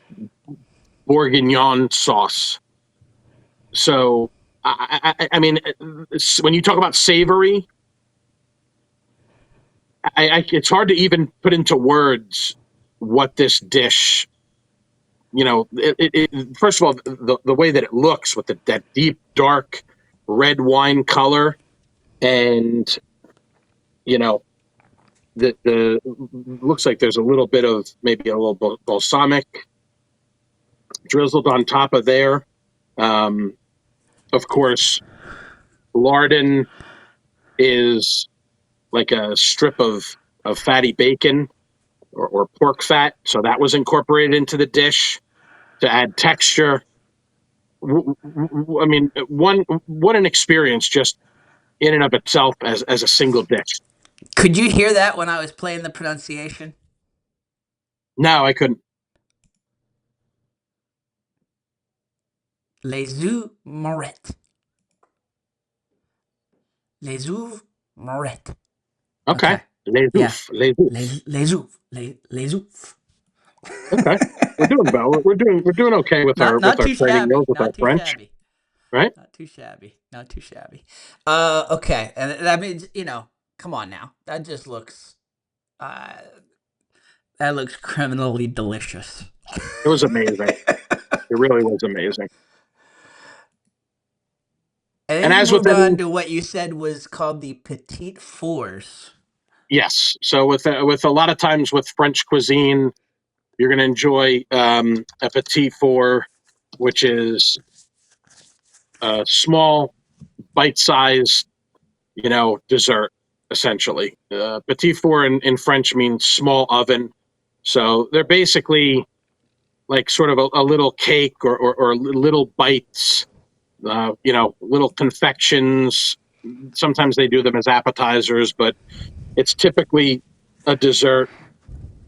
Speaker 2: bourguignon sauce. So, I mean, when you talk about savory, it's hard to even put into words what this dish. First of all, the way that it looks with that deep, dark red wine color, and you know, the looks like there's a little bit of maybe a little balsamic drizzled on top of there. Um, of course, lardon is like a strip of fatty bacon or pork fat, so that was incorporated into the dish to add texture. I mean, what an experience just in and of itself as a single dish.
Speaker 1: Could you hear that when I was playing the pronunciation?
Speaker 2: No, I couldn't.
Speaker 1: Les œufs morettes. Les œufs morettes.
Speaker 2: Okay,
Speaker 1: Okay.
Speaker 2: les
Speaker 1: Yeah.
Speaker 2: ouf, les ouf.
Speaker 1: Les œufs. Les œufs.
Speaker 2: Okay, we're doing well. We're doing okay with our
Speaker 1: Not too
Speaker 2: training
Speaker 1: shabby.
Speaker 2: wheels with our
Speaker 1: Not too
Speaker 2: French,
Speaker 1: shabby.
Speaker 2: right?
Speaker 1: Not too shabby. Not too shabby. Okay. And that means, come on now. Uh that looks criminally delicious.
Speaker 2: It was amazing. It really was amazing.
Speaker 1: And
Speaker 2: And
Speaker 1: then you
Speaker 2: as with
Speaker 1: moved on
Speaker 2: any,
Speaker 1: to what you said was called the petite fours.
Speaker 2: yes. So with a lot of times with French cuisine, you're going to enjoy a petit four, which is a small bite-sized, dessert essentially. Petit four in French means small oven, so they're basically like sort of a little cake or little bites, little confections. Sometimes they do them as appetizers, but it's typically a dessert.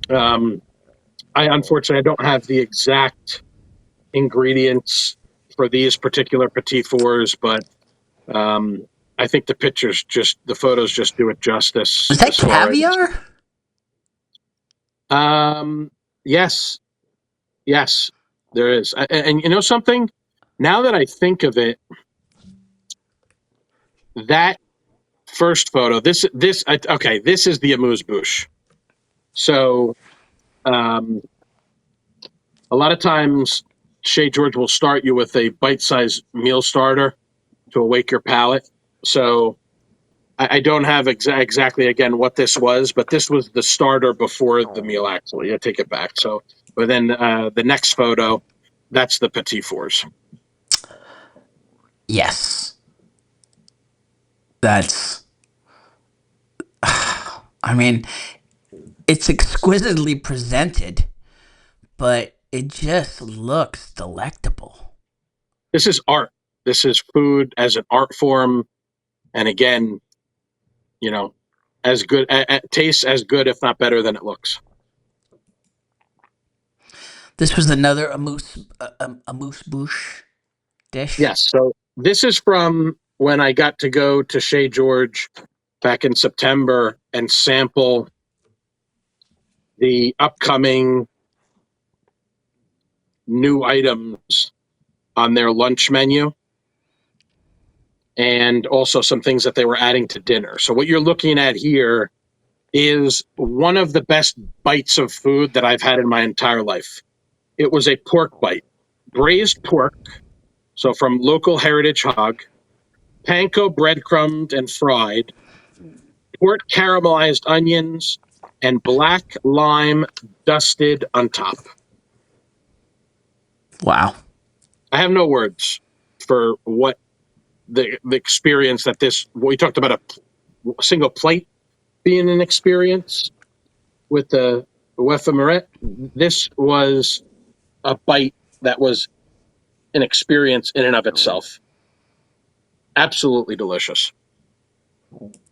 Speaker 2: Um, I unfortunately I don't have the exact ingredients for these particular petit fours, but um, I think the photos just do it justice
Speaker 1: Is that
Speaker 2: as far as.
Speaker 1: caviar?
Speaker 2: Um, yes, yes, there is, and you know something. Now that I think of it, that first photo, okay, this is the amuse bouche. So, um, a lot of times, Chez George will start you with a bite-sized meal starter to awake your palate. So I don't have exactly again what this was, but this was the starter before the meal. Actually, I take it back. So, but then the next photo, that's the petit fours.
Speaker 1: Yes. That's. I mean, it's exquisitely presented, but it just looks delectable.
Speaker 2: This is art. This is food as an art form, and again, you know, as good, tastes as good, if not better, than it looks.
Speaker 1: This was another amuse bouche dish.
Speaker 2: Yes. So this is from when I got to go to Chez George back in September and sample the upcoming new items on their lunch menu and also some things that they were adding to dinner. So what you're looking at here is one of the best bites of food that I've had in my entire life. It was a pork bite, braised pork, so from local heritage hog, panko breadcrumbed and fried, port caramelized onions, and black lime dusted on top.
Speaker 1: Wow.
Speaker 2: I have no words for what the experience that this. We talked about a single plate being an experience with the Wefemeret. This was a bite that was an experience in and of itself. Absolutely delicious.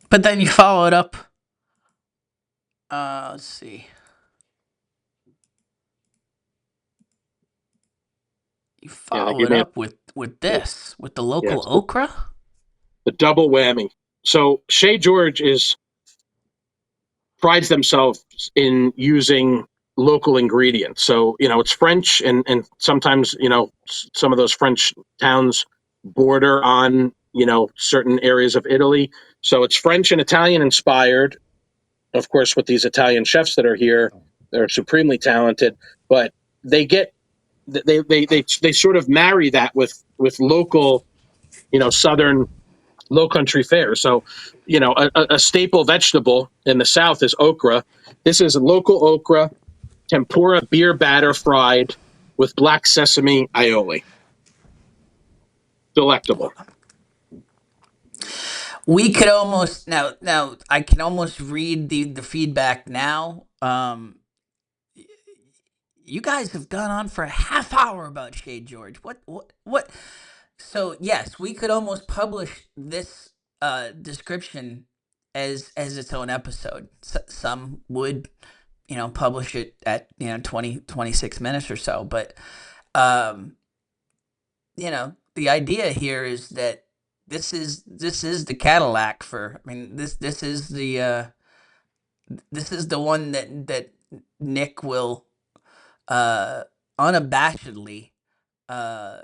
Speaker 1: But then you follow it up. Let's see. You
Speaker 2: Yeah, they
Speaker 1: follow
Speaker 2: gave
Speaker 1: it
Speaker 2: me
Speaker 1: up with this with the local
Speaker 2: yes,
Speaker 1: okra.
Speaker 2: the double whammy. So Chez George is prides themselves in using local ingredients. So, it's French and sometimes, some of those French towns border on, certain areas of Italy. So it's French and Italian inspired, of course, with these Italian chefs that are here. They're supremely talented, but they get they sort of marry that with local, southern low country fare. So, a staple vegetable in the South is okra. This is local okra, tempura beer batter fried with black sesame aioli. Delectable.
Speaker 1: We could almost now I can almost read the feedback now. You guys have gone on for a half hour about Shade George. What? So yes, we could almost publish this description as its own episode. Some would, publish it at 20 26 minutes or so, but um the idea here is that this is the Cadillac for. I mean, this is the one that Nick will uh unabashedly uh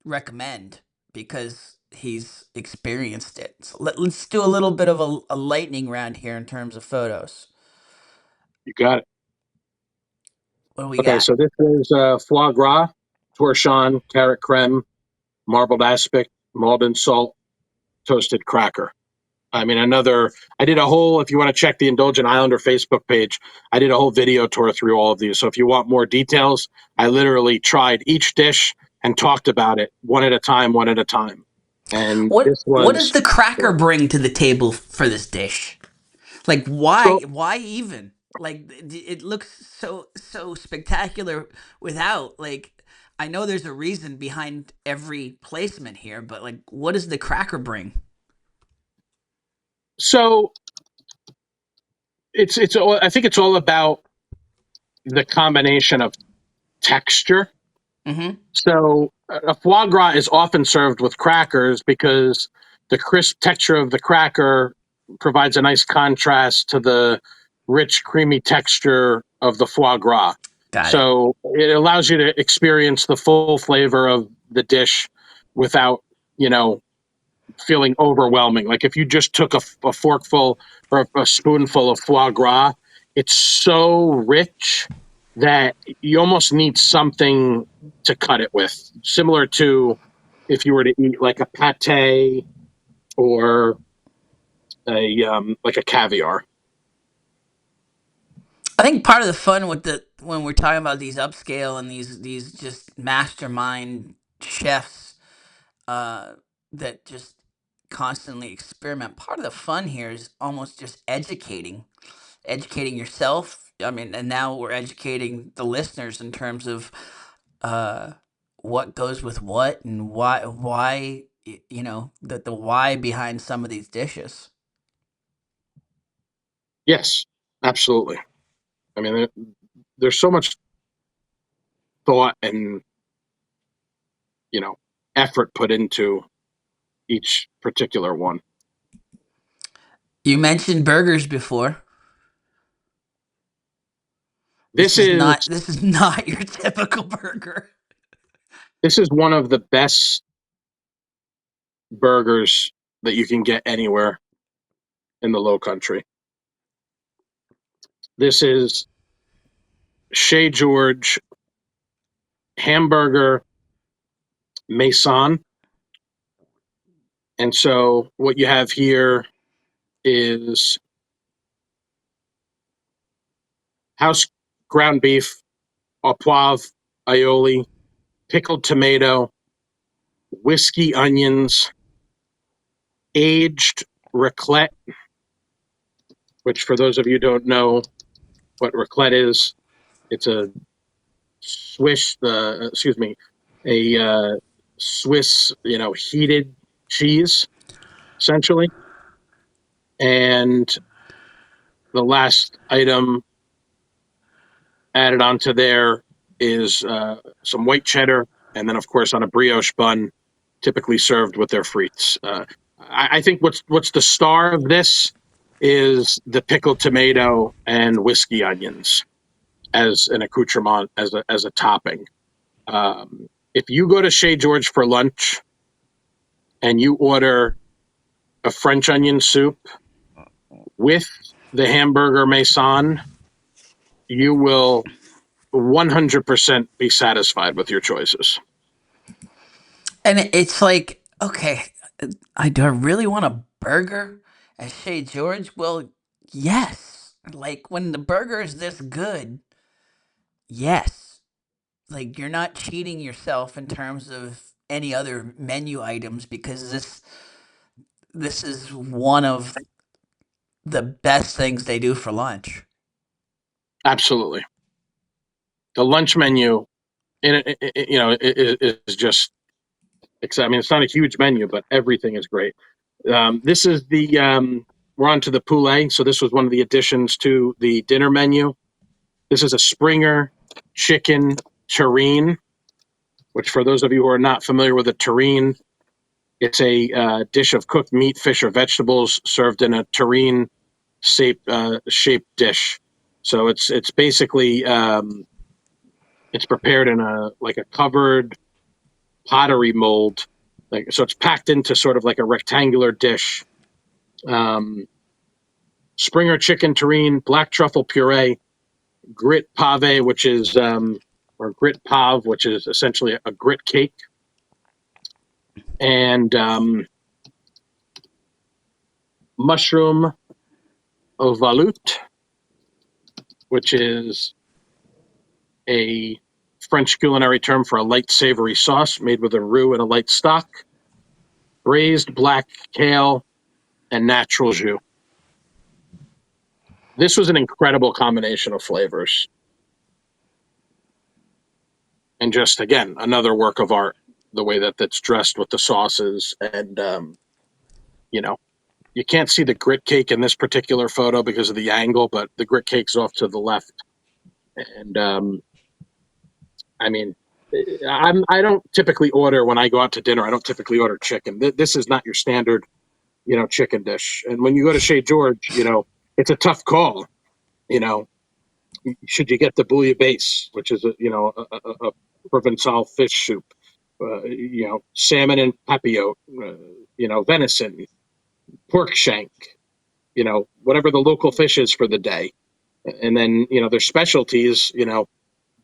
Speaker 1: recommend because he's experienced it. So let's do a little bit of a lightning round here in terms of photos.
Speaker 2: You got it.
Speaker 1: What do we
Speaker 2: Okay,
Speaker 1: got?
Speaker 2: so this is foie gras, torchon, carrot creme, marbled aspic, Malden salt, toasted cracker. I mean, I did a whole, if you want to check the Indulgent Islander Facebook page, I did a whole video tour through all of these. So if you want more details, I literally tried each dish and talked about it one at a time, one at a time. And this
Speaker 1: What does
Speaker 2: was
Speaker 1: the cracker bring to the table for this dish? Like
Speaker 2: so.
Speaker 1: why even? Like it looks so spectacular without. Like I know there's a reason behind every placement here, but like what does the cracker bring?
Speaker 2: So it's all, I think it's all about the combination of texture.
Speaker 1: Mhm.
Speaker 2: So a foie gras is often served with crackers because the crisp texture of the cracker provides a nice contrast to the rich, creamy texture of the foie gras.
Speaker 1: Got it.
Speaker 2: So it allows you to experience the full flavor of the dish without, you know, feeling overwhelming. Like if you just took a forkful or a spoonful of foie gras, it's so rich that you almost need something to cut it with, similar to if you were to eat like a pate or a like a caviar.
Speaker 1: I think part of the fun with the when we're talking about these upscale and these just mastermind chefs uh, that just constantly experiment. Part of the fun here is almost just educating yourself. I mean, and now we're educating the listeners in terms of uh, what goes with what and you know the why behind some of these dishes.
Speaker 2: Yes, absolutely. I mean, there's so much thought and, you know, effort put into each particular one.
Speaker 1: You mentioned burgers before.
Speaker 2: This is
Speaker 1: This is not your typical burger.
Speaker 2: this is one of the best burgers that you can get anywhere in the low country. This is Chez George hamburger maison. And so what you have here is house ground beef, au poivre, aioli, pickled tomato, whiskey onions, aged raclette, which for those of you who don't know what raclette is, it's a Swiss, excuse me, a Swiss, you know, heated cheese essentially. And the last item added onto there is some white cheddar, and then of course on a brioche bun, typically served with their frites. I think what's the star of this is the pickled tomato and whiskey onions as an accoutrement, as a topping. If you go to Chez George for lunch and you order a French onion soup with the hamburger maison, you will 100% be satisfied with your choices.
Speaker 1: And it's like, okay, I do I really want a burger at Chez George? Well, yes. Like when the burger is this good, yes. Like you're not cheating yourself in terms of any other menu items because this is one of the best things they do for lunch.
Speaker 2: Absolutely. The lunch menu, you know, is just, I mean, it's not a huge menu, but everything is great. This is we're on to the poulet. So this was one of the additions to the dinner menu. This is a Springer chicken terrine, which for those of you who are not familiar with a terrine, it's a dish of cooked meat, fish, or vegetables served in a terrine shaped dish. So it's basically it's prepared in a like a covered pottery mold, like so it's packed into sort of like a rectangular dish. Um, Springer chicken terrine, black truffle puree, grit pave, which is or grit pave, which is essentially a grit cake, and mushroom ovalut, which is a French culinary term for a light savory sauce made with a roux and a light stock, braised black kale, and natural jus. This was an incredible combination of flavors. And just, again, another work of art, the way that that's dressed with the sauces. And, you know, you can't see the grit cake in this particular photo because of the angle, but the grit cake's off to the left. And, I mean, I don't typically order when I go out to dinner. I don't typically order chicken. This is not your standard, chicken dish. And when you go to Chez George, it's a tough call. You know, should you get the bouillabaisse, which is a Provençal fish soup, salmon and papillote, venison, pork shank, whatever the local fish is for the day, and then their specialties,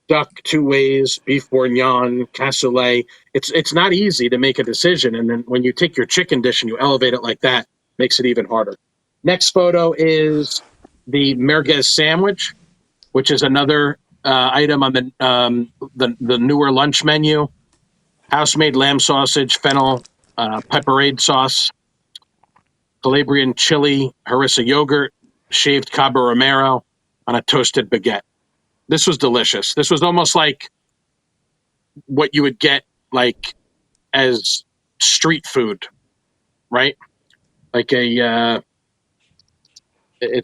Speaker 2: duck two ways, beef bourguignon, cassoulet. It's not easy to make a decision, and then when you take your chicken dish and you elevate it like that, makes it even harder. Next photo is the merguez sandwich, which is another item on the newer lunch menu. House made lamb sausage, fennel, pepperade sauce, Calabrian chili, harissa yogurt, shaved cabo romero on a toasted baguette. This was delicious. This was almost like what you would get like as street food, right? Like it's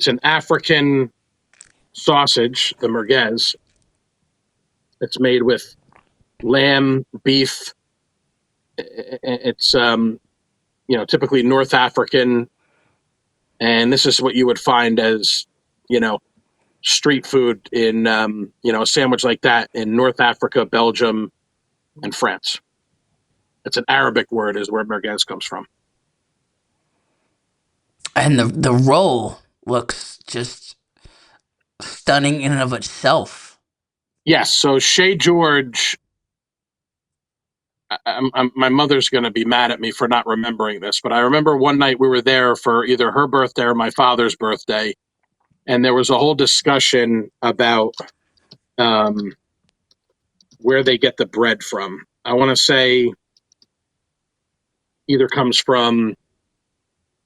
Speaker 2: an African sausage, the merguez. It's made with lamb, beef. It's typically North African, and this is what you would find as you know street food in a sandwich like that in North Africa, Belgium, and France. It's an Arabic word, is where merguez comes from.
Speaker 1: And the roll looks just stunning in and of itself.
Speaker 2: Yes, so Chez George. My mother's going to be mad at me for not remembering this, but I remember one night we were there for either her birthday or my father's birthday, and there was a whole discussion about um, where they get the bread from. I want to say either comes from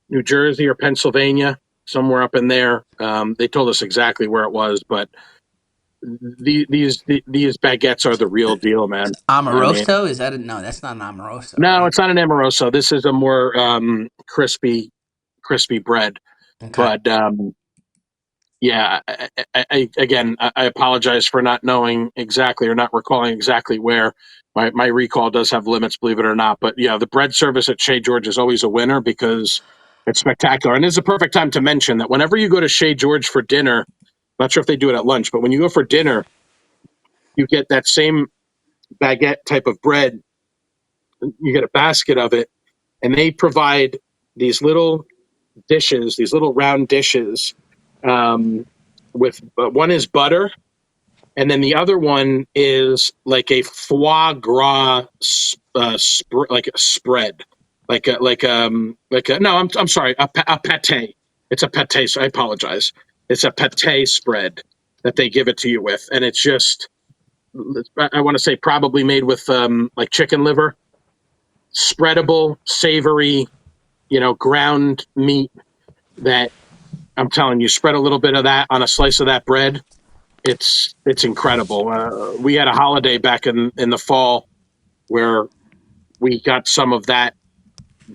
Speaker 2: New Jersey or Pennsylvania, somewhere up in there. They told us exactly where it was, but these baguettes are the real deal, man. I mean,
Speaker 1: Amoroso, is that no? That's not an amoroso,
Speaker 2: no,
Speaker 1: right?
Speaker 2: it's not an amoroso. This is a more crispy bread.
Speaker 1: Okay.
Speaker 2: But yeah, I apologize for not knowing exactly or not recalling exactly where. My recall does have limits, believe it or not. But yeah, the bread service at Chez George is always a winner because it's spectacular. And this is a perfect time to mention that whenever you go to Chez George for dinner, I'm not sure if they do it at lunch, but when you go for dinner, you get that same baguette type of bread. You get a basket of it, and they provide these little dishes, these little round dishes. With one is butter, and then the other one is like a foie gras like a spread, like a no, I'm sorry, a pate. It's a pate. So I apologize. It's a pate spread that they give it to you with, and it's just I want to say probably made with like chicken liver, spreadable, savory, ground meat that I'm telling you, spread a little bit of that on a slice of that bread. It's incredible. We had a holiday back in the fall where we got some of that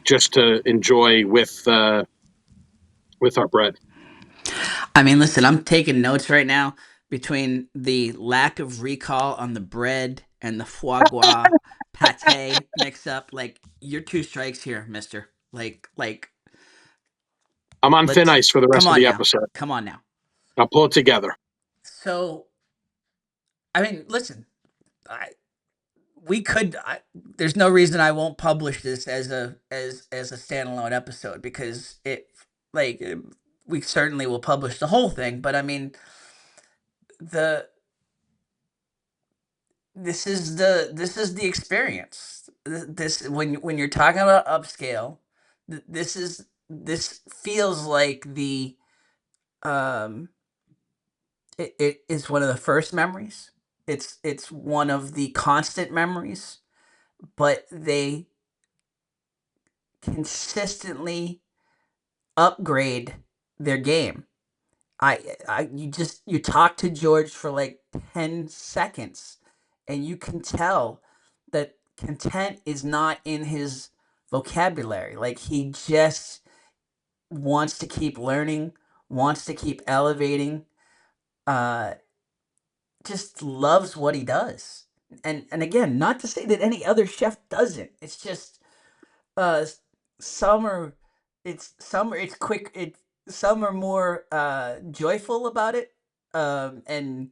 Speaker 2: just to enjoy with our bread.
Speaker 1: I mean, listen, I'm taking notes right now between the lack of recall on the bread and the foie gras pate mix up. Like, you're two strikes here, mister. Like,
Speaker 2: I'm on thin
Speaker 1: let's
Speaker 2: ice for the
Speaker 1: come
Speaker 2: rest of
Speaker 1: on
Speaker 2: the
Speaker 1: now.
Speaker 2: episode.
Speaker 1: Come on now.
Speaker 2: I'll pull it together.
Speaker 1: So, I mean, listen, I, we could. There's no reason I won't publish this as a standalone episode because like we certainly will publish the whole thing. But I mean, the this is the experience. This when you're talking about upscale, this feels like um it is one of the first memories. it's one of the constant memories, but they consistently upgrade their game. You talk to George for like 10 seconds and you can tell that content is not in his vocabulary. Like he just wants to keep learning, wants to keep elevating, uh just loves what he does. And again, not to say that any other chef doesn't. It's just uh some are it's quick it some are more joyful about it, and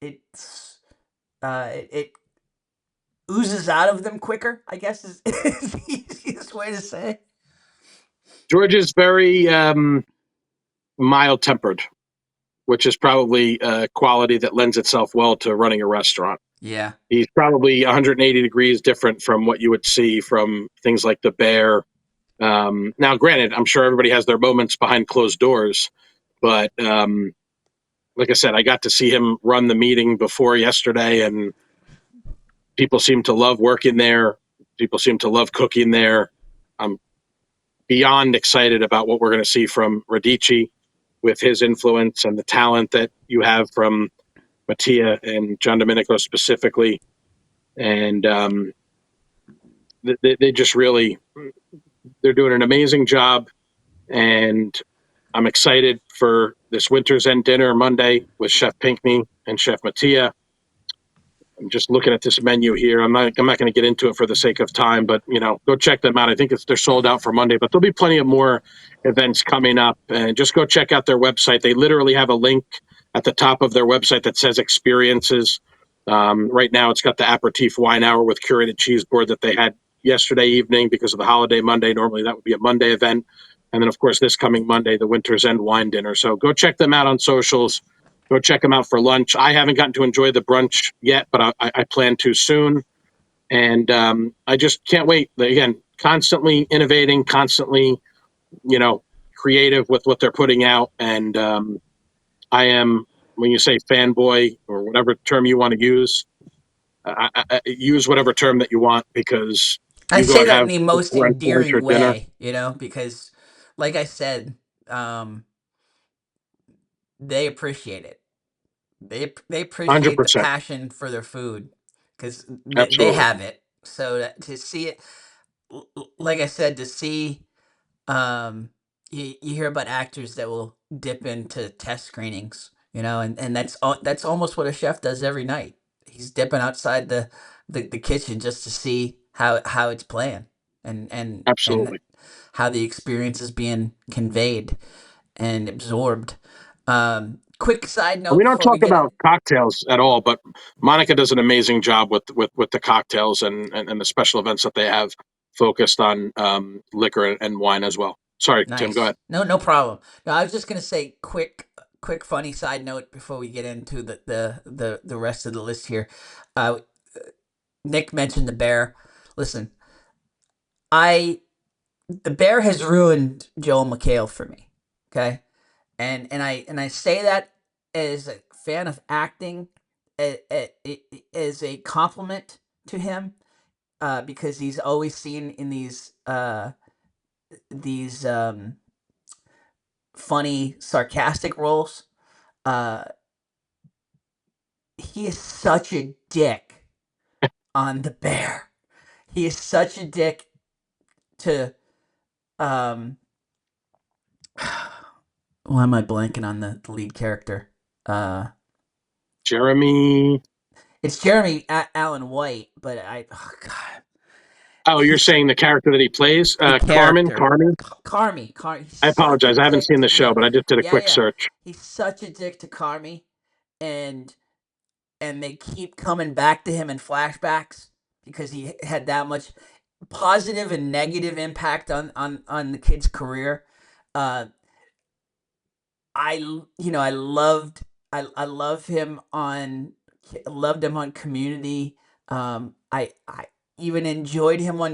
Speaker 1: it's it oozes out of them quicker, I guess is the easiest way to say.
Speaker 2: George is very mild tempered, which is probably a quality that lends itself well to running a restaurant.
Speaker 1: Yeah.
Speaker 2: He's probably 180 degrees different from what you would see from things like the bear. Now, granted, I'm sure everybody has their moments behind closed doors, but like I said, I got to see him run the meeting before yesterday, and people seem to love working there. People seem to love cooking there. I'm beyond excited about what we're going to see from Radici with his influence and the talent that you have from Mattia and John Domenico specifically. And they just really, they're doing an amazing job. And I'm excited for this winter's end dinner Monday with Chef Pinkney and Chef Mattia. I'm just looking at this menu here. I'm not going to get into it for the sake of time, but go check them out. I think they're sold out for Monday, but there'll be plenty of more events coming up. And just go check out their website. They literally have a link at the top of their website that says experiences. Right now, it's got the aperitif wine hour with curated cheese board that they had yesterday evening because of the holiday Monday. Normally, that would be a Monday event. And then, of course, this coming Monday, the Winter's End wine dinner. So go check them out on socials. Go check them out for lunch. I haven't gotten to enjoy the brunch yet, but I plan to soon. And I just can't wait. Again, constantly innovating, constantly, you know, creative with what they're putting out. And I am, when you say fanboy or whatever term you want to use, use whatever term that you want because
Speaker 1: I
Speaker 2: you go
Speaker 1: say
Speaker 2: and
Speaker 1: that in
Speaker 2: have
Speaker 1: the most
Speaker 2: lunch or
Speaker 1: endearing
Speaker 2: dinner.
Speaker 1: way, because like I said, they appreciate it. They appreciate the
Speaker 2: 100%.
Speaker 1: passion for their food because they
Speaker 2: Absolutely.
Speaker 1: have it. So to see it, like I said, to see, um, you hear about actors that will dip into test screenings, and that's almost what a chef does every night. He's dipping outside the kitchen just to see how it's playing, and
Speaker 2: Absolutely.
Speaker 1: how the experience is being conveyed and absorbed. Quick side
Speaker 2: And we
Speaker 1: note
Speaker 2: don't
Speaker 1: before we
Speaker 2: talk
Speaker 1: get in.
Speaker 2: about cocktails at all, but Monica does an amazing job with the cocktails and the special events that they have focused on liquor and wine as well. Sorry, Tim, go
Speaker 1: Nice.
Speaker 2: ahead.
Speaker 1: No, no problem. No, I was just gonna say quick funny side note before we get into the rest of the list here. Uh, Nick mentioned the bear. Listen, I the bear has ruined Joel McHale for me. Okay, and I say that as a fan of acting, as a compliment to him, because he's always seen in these funny, sarcastic roles. Uh, he is such a dick on the bear. He is such a dick to um. Why am I blanking on the lead character? Uh,
Speaker 2: Jeremy.
Speaker 1: it's Jeremy Allen White, but oh god,
Speaker 2: Oh, you're
Speaker 1: he's
Speaker 2: saying the character that he plays,
Speaker 1: the
Speaker 2: Carmen.
Speaker 1: character.
Speaker 2: Carmen.
Speaker 1: Carmy. He's
Speaker 2: I
Speaker 1: such a
Speaker 2: apologize. I haven't
Speaker 1: dick
Speaker 2: seen the
Speaker 1: to
Speaker 2: show,
Speaker 1: yeah,
Speaker 2: but I just did a quick
Speaker 1: yeah.
Speaker 2: search.
Speaker 1: He's such a dick to Carmy, and they keep coming back to him in flashbacks because he had that much positive and negative impact on the kid's career. Uh, I I love him on loved him on Community. I even enjoyed him on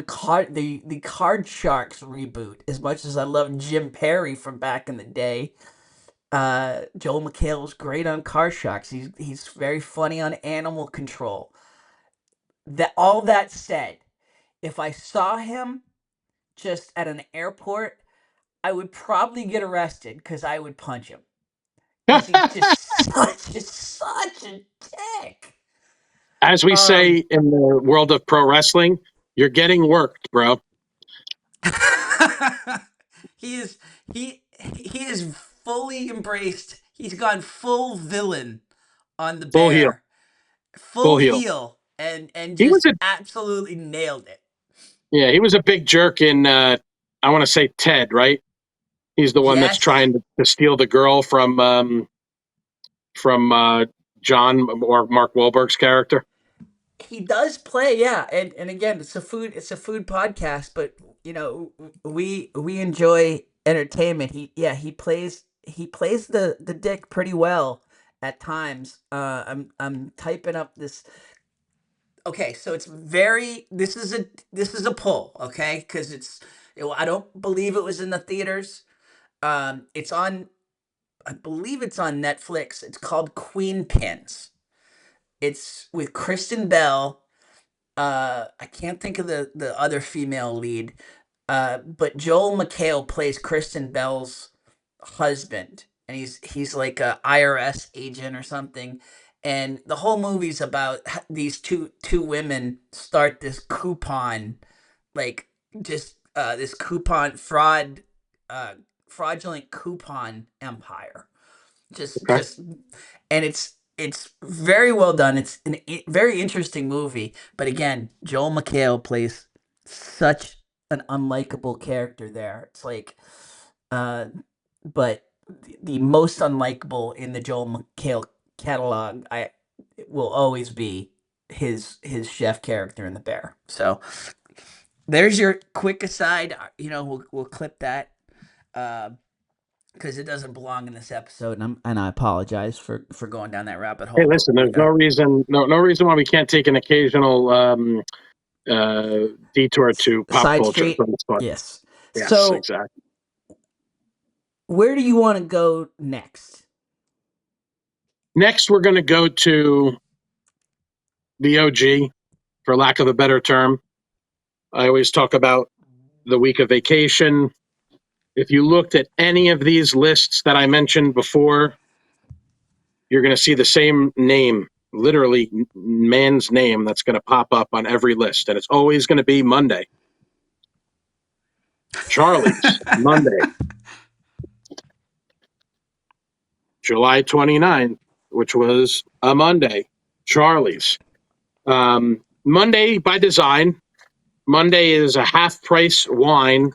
Speaker 1: the Card Sharks reboot as much as I loved Jim Perry from back in the day. Joel McHale's great on car shocks. He's very funny on animal control. That all that said, if I saw him just at an airport, I would probably get arrested because I would punch him because he's just such a dick.
Speaker 2: As we
Speaker 1: Um,
Speaker 2: say in the world of pro wrestling, you're getting worked, bro.
Speaker 1: he is he is fully embraced. He's gone full villain on the
Speaker 2: Full heel,
Speaker 1: bear, full
Speaker 2: full heel.
Speaker 1: heel, and
Speaker 2: He was
Speaker 1: just
Speaker 2: a
Speaker 1: absolutely nailed it.
Speaker 2: Yeah, he was a big jerk in I want to say Ted, right? He's the one that's
Speaker 1: Yes,
Speaker 2: trying to steal the girl from John or Mark Wahlberg's character.
Speaker 1: he does play, yeah, and again, it's a food podcast, but we enjoy entertainment. He plays the dick pretty well at times. I'm typing up this. Okay, so it's very. This is a pull, okay, because I don't believe it was in the theaters. It's on. I believe it's on Netflix. It's called Queen Pins. It's with Kristen Bell. I can't think of the other female lead. But Joel McHale plays Kristen Bell's husband, and he's like a IRS agent or something. And the whole movie's about these two women start this coupon, like just this coupon uh, fraudulent coupon empire. Just
Speaker 2: Okay.
Speaker 1: just and it's very well done. It's a very interesting movie, but again, Joel McHale plays such an unlikable character there. It's like, uh, but the most unlikable in the Joel McHale catalog, I will always be his chef character in The Bear. So there's your quick aside. We'll clip that. Uh, because it doesn't belong in this episode, and I apologize for going down that rabbit
Speaker 2: Hey,
Speaker 1: hole. But
Speaker 2: listen, there's no reason why we can't take an occasional uh, detour to pop
Speaker 1: side
Speaker 2: culture.
Speaker 1: street,
Speaker 2: But it's fun.
Speaker 1: yes.
Speaker 2: Yes,
Speaker 1: So
Speaker 2: exactly.
Speaker 1: where do you want to go next?
Speaker 2: Next, we're going to go to the OG, for lack of a better term. I always talk about the week of vacation. If you looked at any of these lists that I mentioned before, you're going to see the same name, literally man's name, that's going to pop up on every list. And it's always going to be Monday. Charlie's, Monday, July 29th, which was a Monday. Charlie's. Monday by design. Monday is a half price wine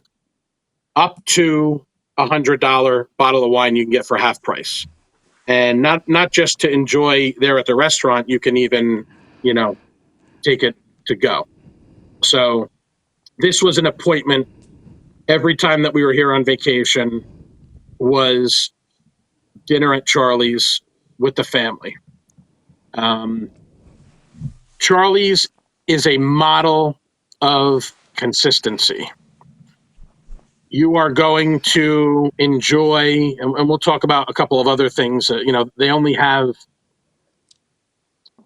Speaker 2: up to $100 bottle of wine you can get for half price. And not just to enjoy there at the restaurant, you can even, you know, take it to go. So this was an appointment every time that we were here on vacation was dinner at Charlie's with the family. Um, Charlie's is a model of consistency. You are going to enjoy, and we'll talk about a couple of other things. They only have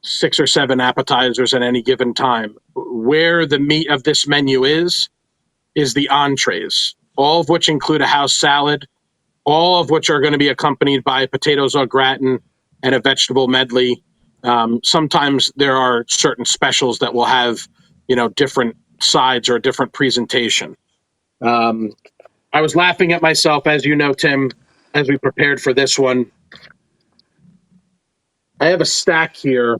Speaker 2: 6 or 7 appetizers at any given time. Where the meat of this menu is the entrees, all of which include a house salad, all of which are going to be accompanied by potatoes au gratin and a vegetable medley. Sometimes there are certain specials that will have, different sides or a different presentation. Um, I was laughing at myself, as you know, Tim, as we prepared for this one. I have a stack here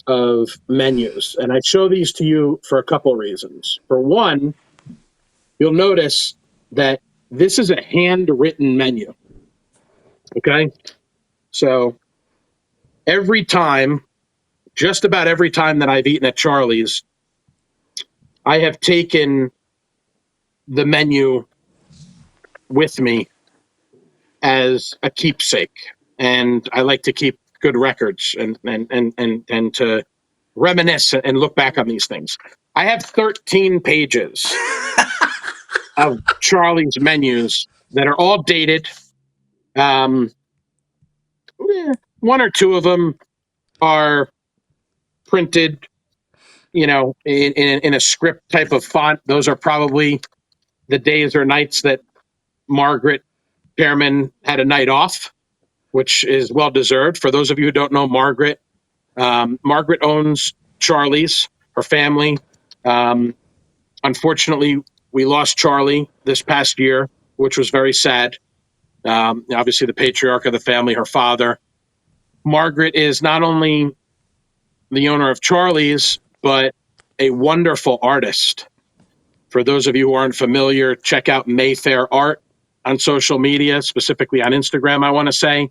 Speaker 2: of menus, and I show these to you for a couple reasons. For one, you'll notice that this is a handwritten menu. Okay. So every time, just about every time that I've eaten at Charlie's, I have taken the menu with me as a keepsake. And I like to keep good records and to reminisce and look back on these things. I have 13 pages of Charlie's menus that are all dated. Um, One or two of them are printed, in a script type of font. Those are probably the days or nights that Margaret Pearman had a night off, which is well deserved. For those of you who don't know Margaret, Margaret owns Charlie's, her family. Um, Unfortunately, we lost Charlie this past year, which was very sad. Obviously, the patriarch of the family, her father. Margaret is not only the owner of Charlie's, but a wonderful artist. For those of you who aren't familiar, check out Mayfair Art on social media, specifically on Instagram, I want to say.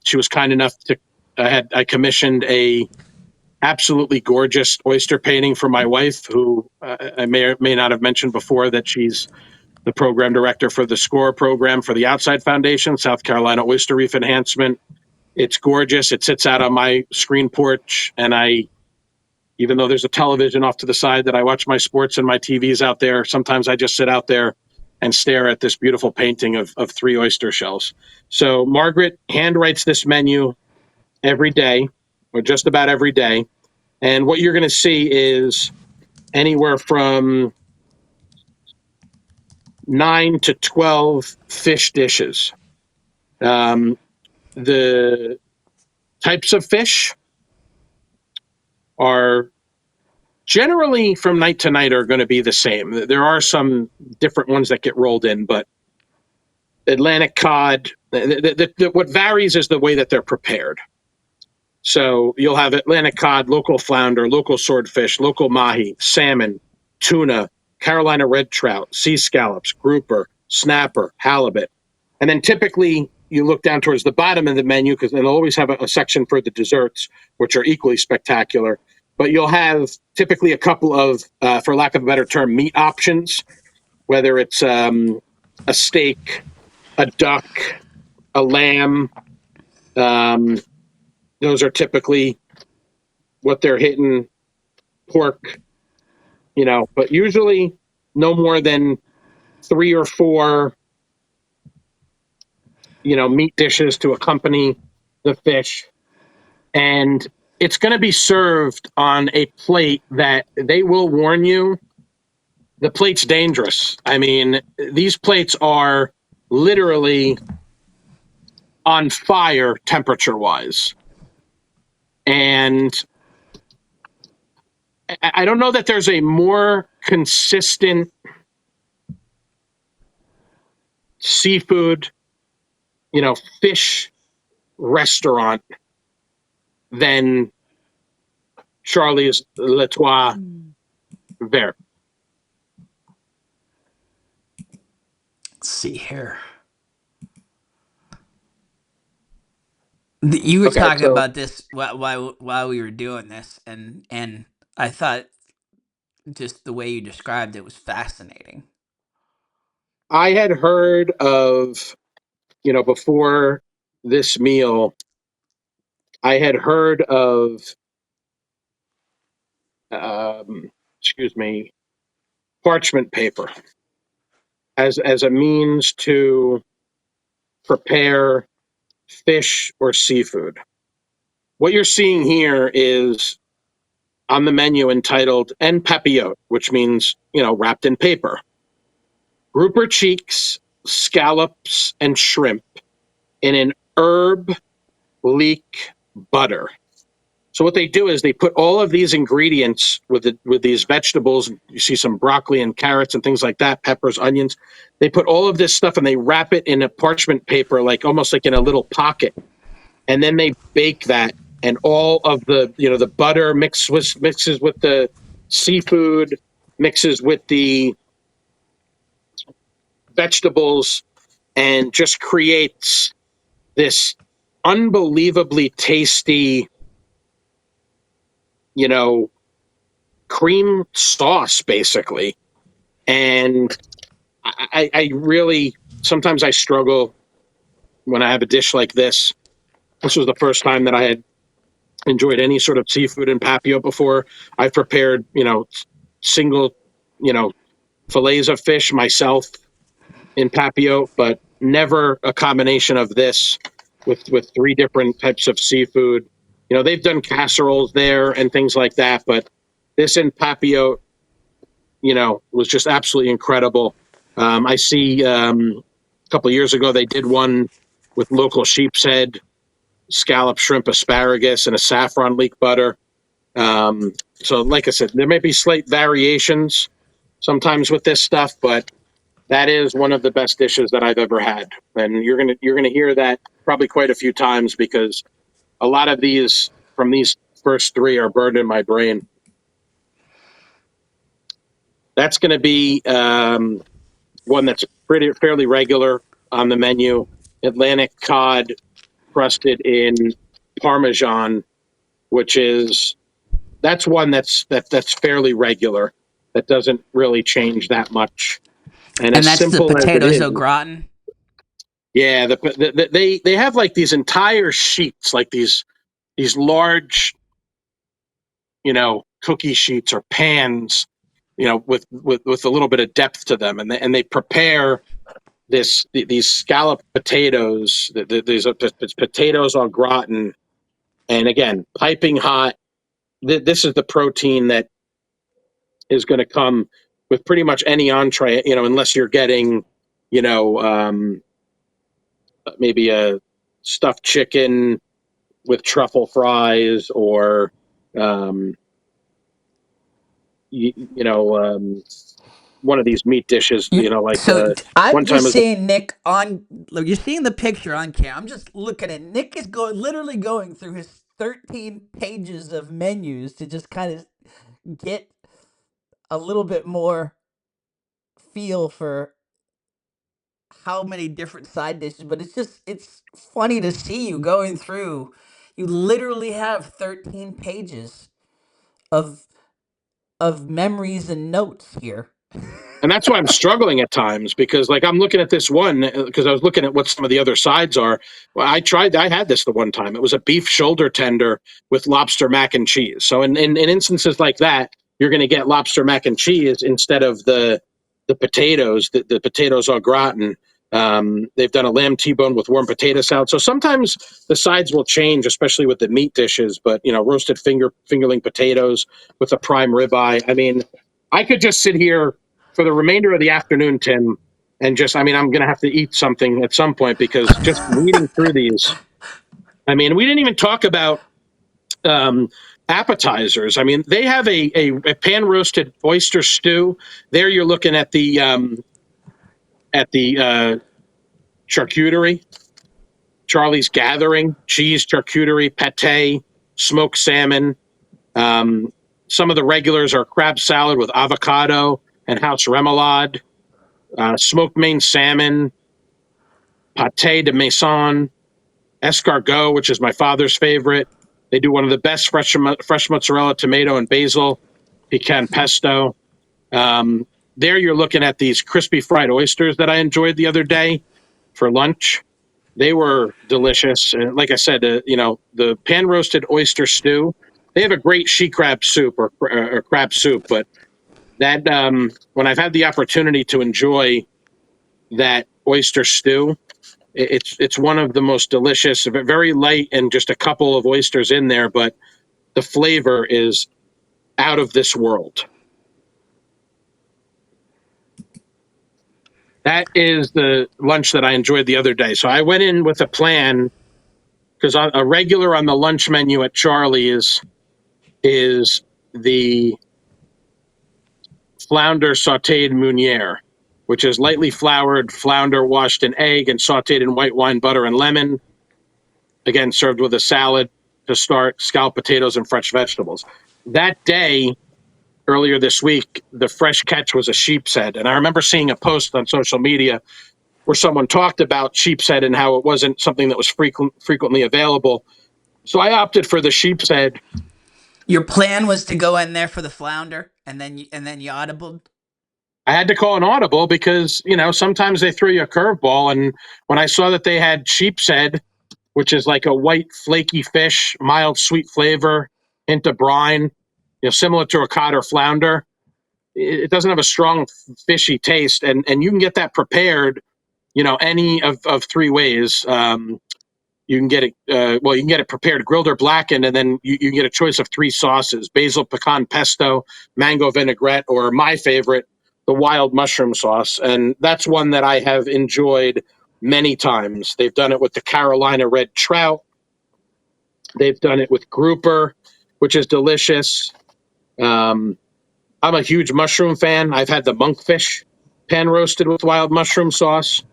Speaker 2: She was kind enough to, I commissioned a absolutely gorgeous oyster painting for my wife, who I may or may not have mentioned before that she's the program director for the SCORE program for the Outside Foundation, South Carolina Oyster Reef Enhancement. It's gorgeous. It sits out on my screen porch, and even though there's a television off to the side that I watch my sports and my TV's out there, sometimes I just sit out there and stare at this beautiful painting of three oyster shells. So Margaret handwrites this menu every day, or just about every day. And what you're going to see is anywhere from 9 to 12 fish dishes. The types of fish are generally from night to night are going to be the same. There are some different ones that get rolled in, but Atlantic cod, what varies is the way that they're prepared. So you'll have Atlantic cod, local flounder, local swordfish, local mahi, salmon, tuna, Carolina red trout, sea scallops, grouper, snapper, halibut. And then typically you look down towards the bottom of the menu because they'll always have a section for the desserts, which are equally spectacular. But you'll have typically a couple of, for lack of a better term, meat options, whether it's a steak, a duck, a lamb. Those are typically what they're hitting, pork, but usually no more than three or four, meat dishes to accompany the fish. And it's going to be served on a plate that they will warn you the plate's dangerous. I mean, these plates are literally on fire temperature wise. And I don't know that there's a more consistent seafood, fish restaurant than Charlie's L'Etoile Vert.
Speaker 1: Let's see here. You were
Speaker 2: Okay,
Speaker 1: talking
Speaker 2: so
Speaker 1: about this while we were doing this, and I thought just the way you described it was fascinating.
Speaker 2: I had heard of, before this meal, I had heard of, excuse me, parchment paper as a means to prepare fish or seafood. What you're seeing here is on the menu entitled en papillote, which means, wrapped in paper. Grouper cheeks, scallops, and shrimp in an herb leek butter. So what they do is they put all of these ingredients with these vegetables. You see some broccoli and carrots and things like that, peppers, onions. They put all of this stuff and they wrap it in a parchment paper, like almost like in a little pocket, and then they bake that. And all of the butter mixes with the seafood, mixes with the vegetables, and just creates this unbelievably tasty, you know, cream sauce, basically. And I really, sometimes I struggle when I have a dish like this. This was the first time that I had enjoyed any sort of seafood in Papio before. I've prepared, single, you know, fillets of fish myself in Papio, but never a combination of this with three different types of seafood. You know, they've done casseroles there and things like that, but this in Papio, you know, was just absolutely incredible. I see a couple of years ago they did one with local sheep's head, scallop shrimp, asparagus, and a saffron leek butter. So, like I said, there may be slight variations sometimes with this stuff, but that is one of the best dishes that I've ever had, and you're gonna hear that probably quite a few times because a lot of these from these first three are burned in my brain. That's going to be one that's pretty fairly regular on the menu. Atlantic cod crusted in Parmesan, which is that's one that's fairly regular. That doesn't really change that much. And
Speaker 1: And
Speaker 2: as
Speaker 1: that's the
Speaker 2: simple as it
Speaker 1: potatoes
Speaker 2: is,
Speaker 1: au gratin.
Speaker 2: yeah, they have like these entire sheets, like these large, you know, cookie sheets or pans, you know, with a little bit of depth to them, and they prepare these scalloped potatoes. These are potatoes au gratin, and again, piping hot. This is the protein that is going to come with pretty much any entree, you know, unless you're getting, you know, maybe a stuffed chicken with truffle fries or um, you know, one of these meat dishes, you know, like
Speaker 1: I'm
Speaker 2: one time
Speaker 1: just
Speaker 2: was
Speaker 1: seeing Nick on. Look, you're seeing the picture on camera. I'm just looking at Nick is going literally going through his 13 pages of menus to just kind of get a little bit more feel for how many different side dishes. But it's funny to see you going through. You literally have 13 pages of memories and notes here.
Speaker 2: and that's why I'm struggling at times because like I'm looking at this one because I was looking at what some of the other sides are. Well, I had this the one time. It was a beef shoulder tender with lobster mac and cheese. So in instances like that, you're going to get lobster mac and cheese instead of the potatoes, the potatoes au gratin. They've done a lamb T-bone with warm potato salad. So sometimes the sides will change, especially with the meat dishes. But you know, roasted fingerling potatoes with a prime ribeye. I mean, I could just sit here for the remainder of the afternoon, Tim, and just, I mean, I'm going to have to eat something at some point because just reading through these, I mean, we didn't even talk about um, appetizers. I mean, they have a pan roasted oyster stew. There you're looking at the charcuterie, Charlie's Gathering, cheese, charcuterie, pate, smoked salmon. Um, some of the regulars are crab salad with avocado and house remoulade, smoked Maine salmon, pate de maison, escargot, which is my father's favorite. They do one of the best fresh mozzarella, tomato, and basil pecan pesto. Um, there you're looking at these crispy fried oysters that I enjoyed the other day for lunch. They were delicious. And like I said, you know, the pan roasted oyster stew. They have a great she crab soup or crab soup, but that when I've had the opportunity to enjoy that oyster stew, it's one of the most delicious, very light, and just a couple of oysters in there, but the flavor is out of this world. That is the lunch that I enjoyed the other day. So I went in with a plan because a regular on the lunch menu at Charlie's is the flounder sautéed meuniere, which is lightly floured flounder washed in egg and sautéed in white wine, butter, and lemon. Again, served with a salad to start, scalloped potatoes, and fresh vegetables. That day, earlier this week, the fresh catch was a sheep's head. And I remember seeing a post on social media where someone talked about sheep's head and how it wasn't something that was frequently available. So I opted for the sheep's head.
Speaker 1: Your plan was to go in there for the flounder, and then you audibled.
Speaker 2: I had to call an audible because, you know, sometimes they throw you a curveball. And when I saw that they had sheep's head, which is like a white flaky fish, mild sweet flavor, hint of brine, you know, similar to a cod or flounder, it doesn't have a strong fishy taste, and you can get that prepared any of three ways. You can get it. You can get it prepared, grilled or blackened, and then you get a choice of three sauces: basil pecan pesto, mango vinaigrette, or my favorite, the wild mushroom sauce. And that's one that I have enjoyed many times. They've done it with the Carolina red trout. They've done it with grouper, which is delicious. Um, I'm a huge mushroom fan. I've had the monkfish pan roasted with wild mushroom sauce.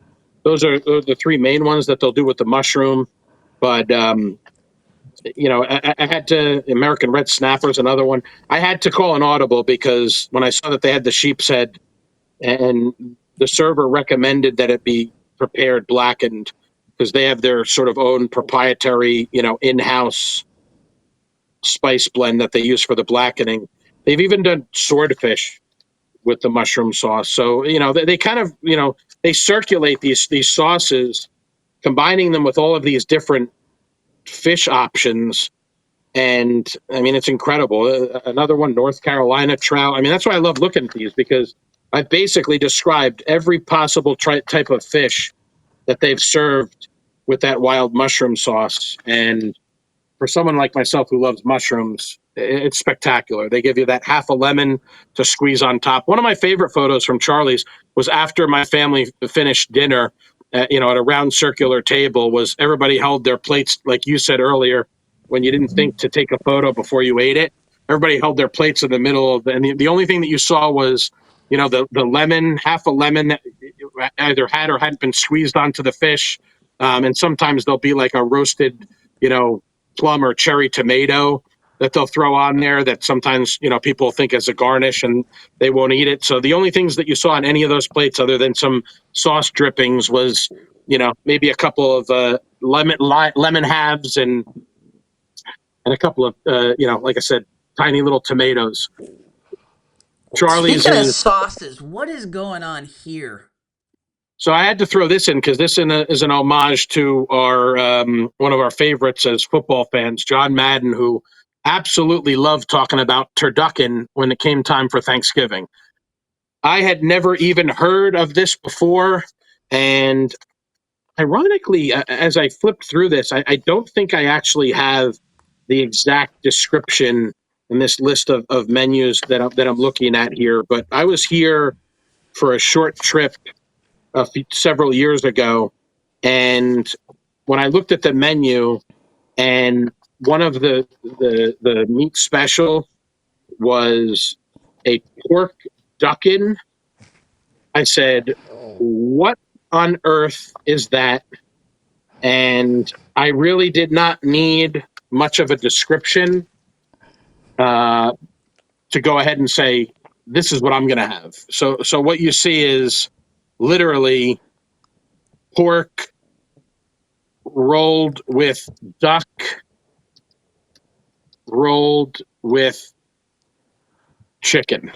Speaker 2: Those are the three main ones that they'll do with the mushroom. But I had to American red snappers, another one. I had to call an audible because when I saw that they had the sheep's head, and the server recommended that it be prepared blackened because they have their sort of own proprietary, in-house spice blend that they use for the blackening. They've even done swordfish with the mushroom sauce. So, they kind of, they circulate these sauces, combining them with all of these different fish options. And I mean, it's incredible. Another one, North Carolina trout. I mean, that's why I love looking at these, because I've basically described every possible type of fish that they've served with that wild mushroom sauce. And for someone like myself who loves mushrooms, it's spectacular. They give you that half a lemon to squeeze on top. One of my favorite photos from Charlie's was after my family finished dinner, at a round circular table. Was everybody held their plates, like you said earlier, when you didn't think to take a photo before you ate it. Everybody held their plates in the middle of, and the only thing that you saw was, the lemon, half a lemon that either had or hadn't been squeezed onto the fish. And sometimes there'll be like a roasted, you know, plum or cherry tomato that they'll throw on there that sometimes, people think as a garnish and they won't eat it. So the only things that you saw on any of those plates other than some sauce drippings was, maybe a couple of lemon halves and a couple of, like I said, tiny little tomatoes. Charlie's
Speaker 1: Speaking of
Speaker 2: is.
Speaker 1: sauces, what is going on here?
Speaker 2: So I had to throw this in because this is an homage to our one of our favorites as football fans, John Madden, who absolutely loved talking about turducken when it came time for Thanksgiving. I had never even heard of this before, and ironically, as I flipped through this, I don't think I actually have the exact description in this list of menus that I'm looking at here. But I was here for a short trip several years ago, and when I looked at the menu, and one of the meat special was a pork duckin, I said, "What on earth is that?" And I really did not need much of a description uh, to go ahead and say, "This is what I'm going to have." So what you see is literally pork rolled with duck, rolled with chicken.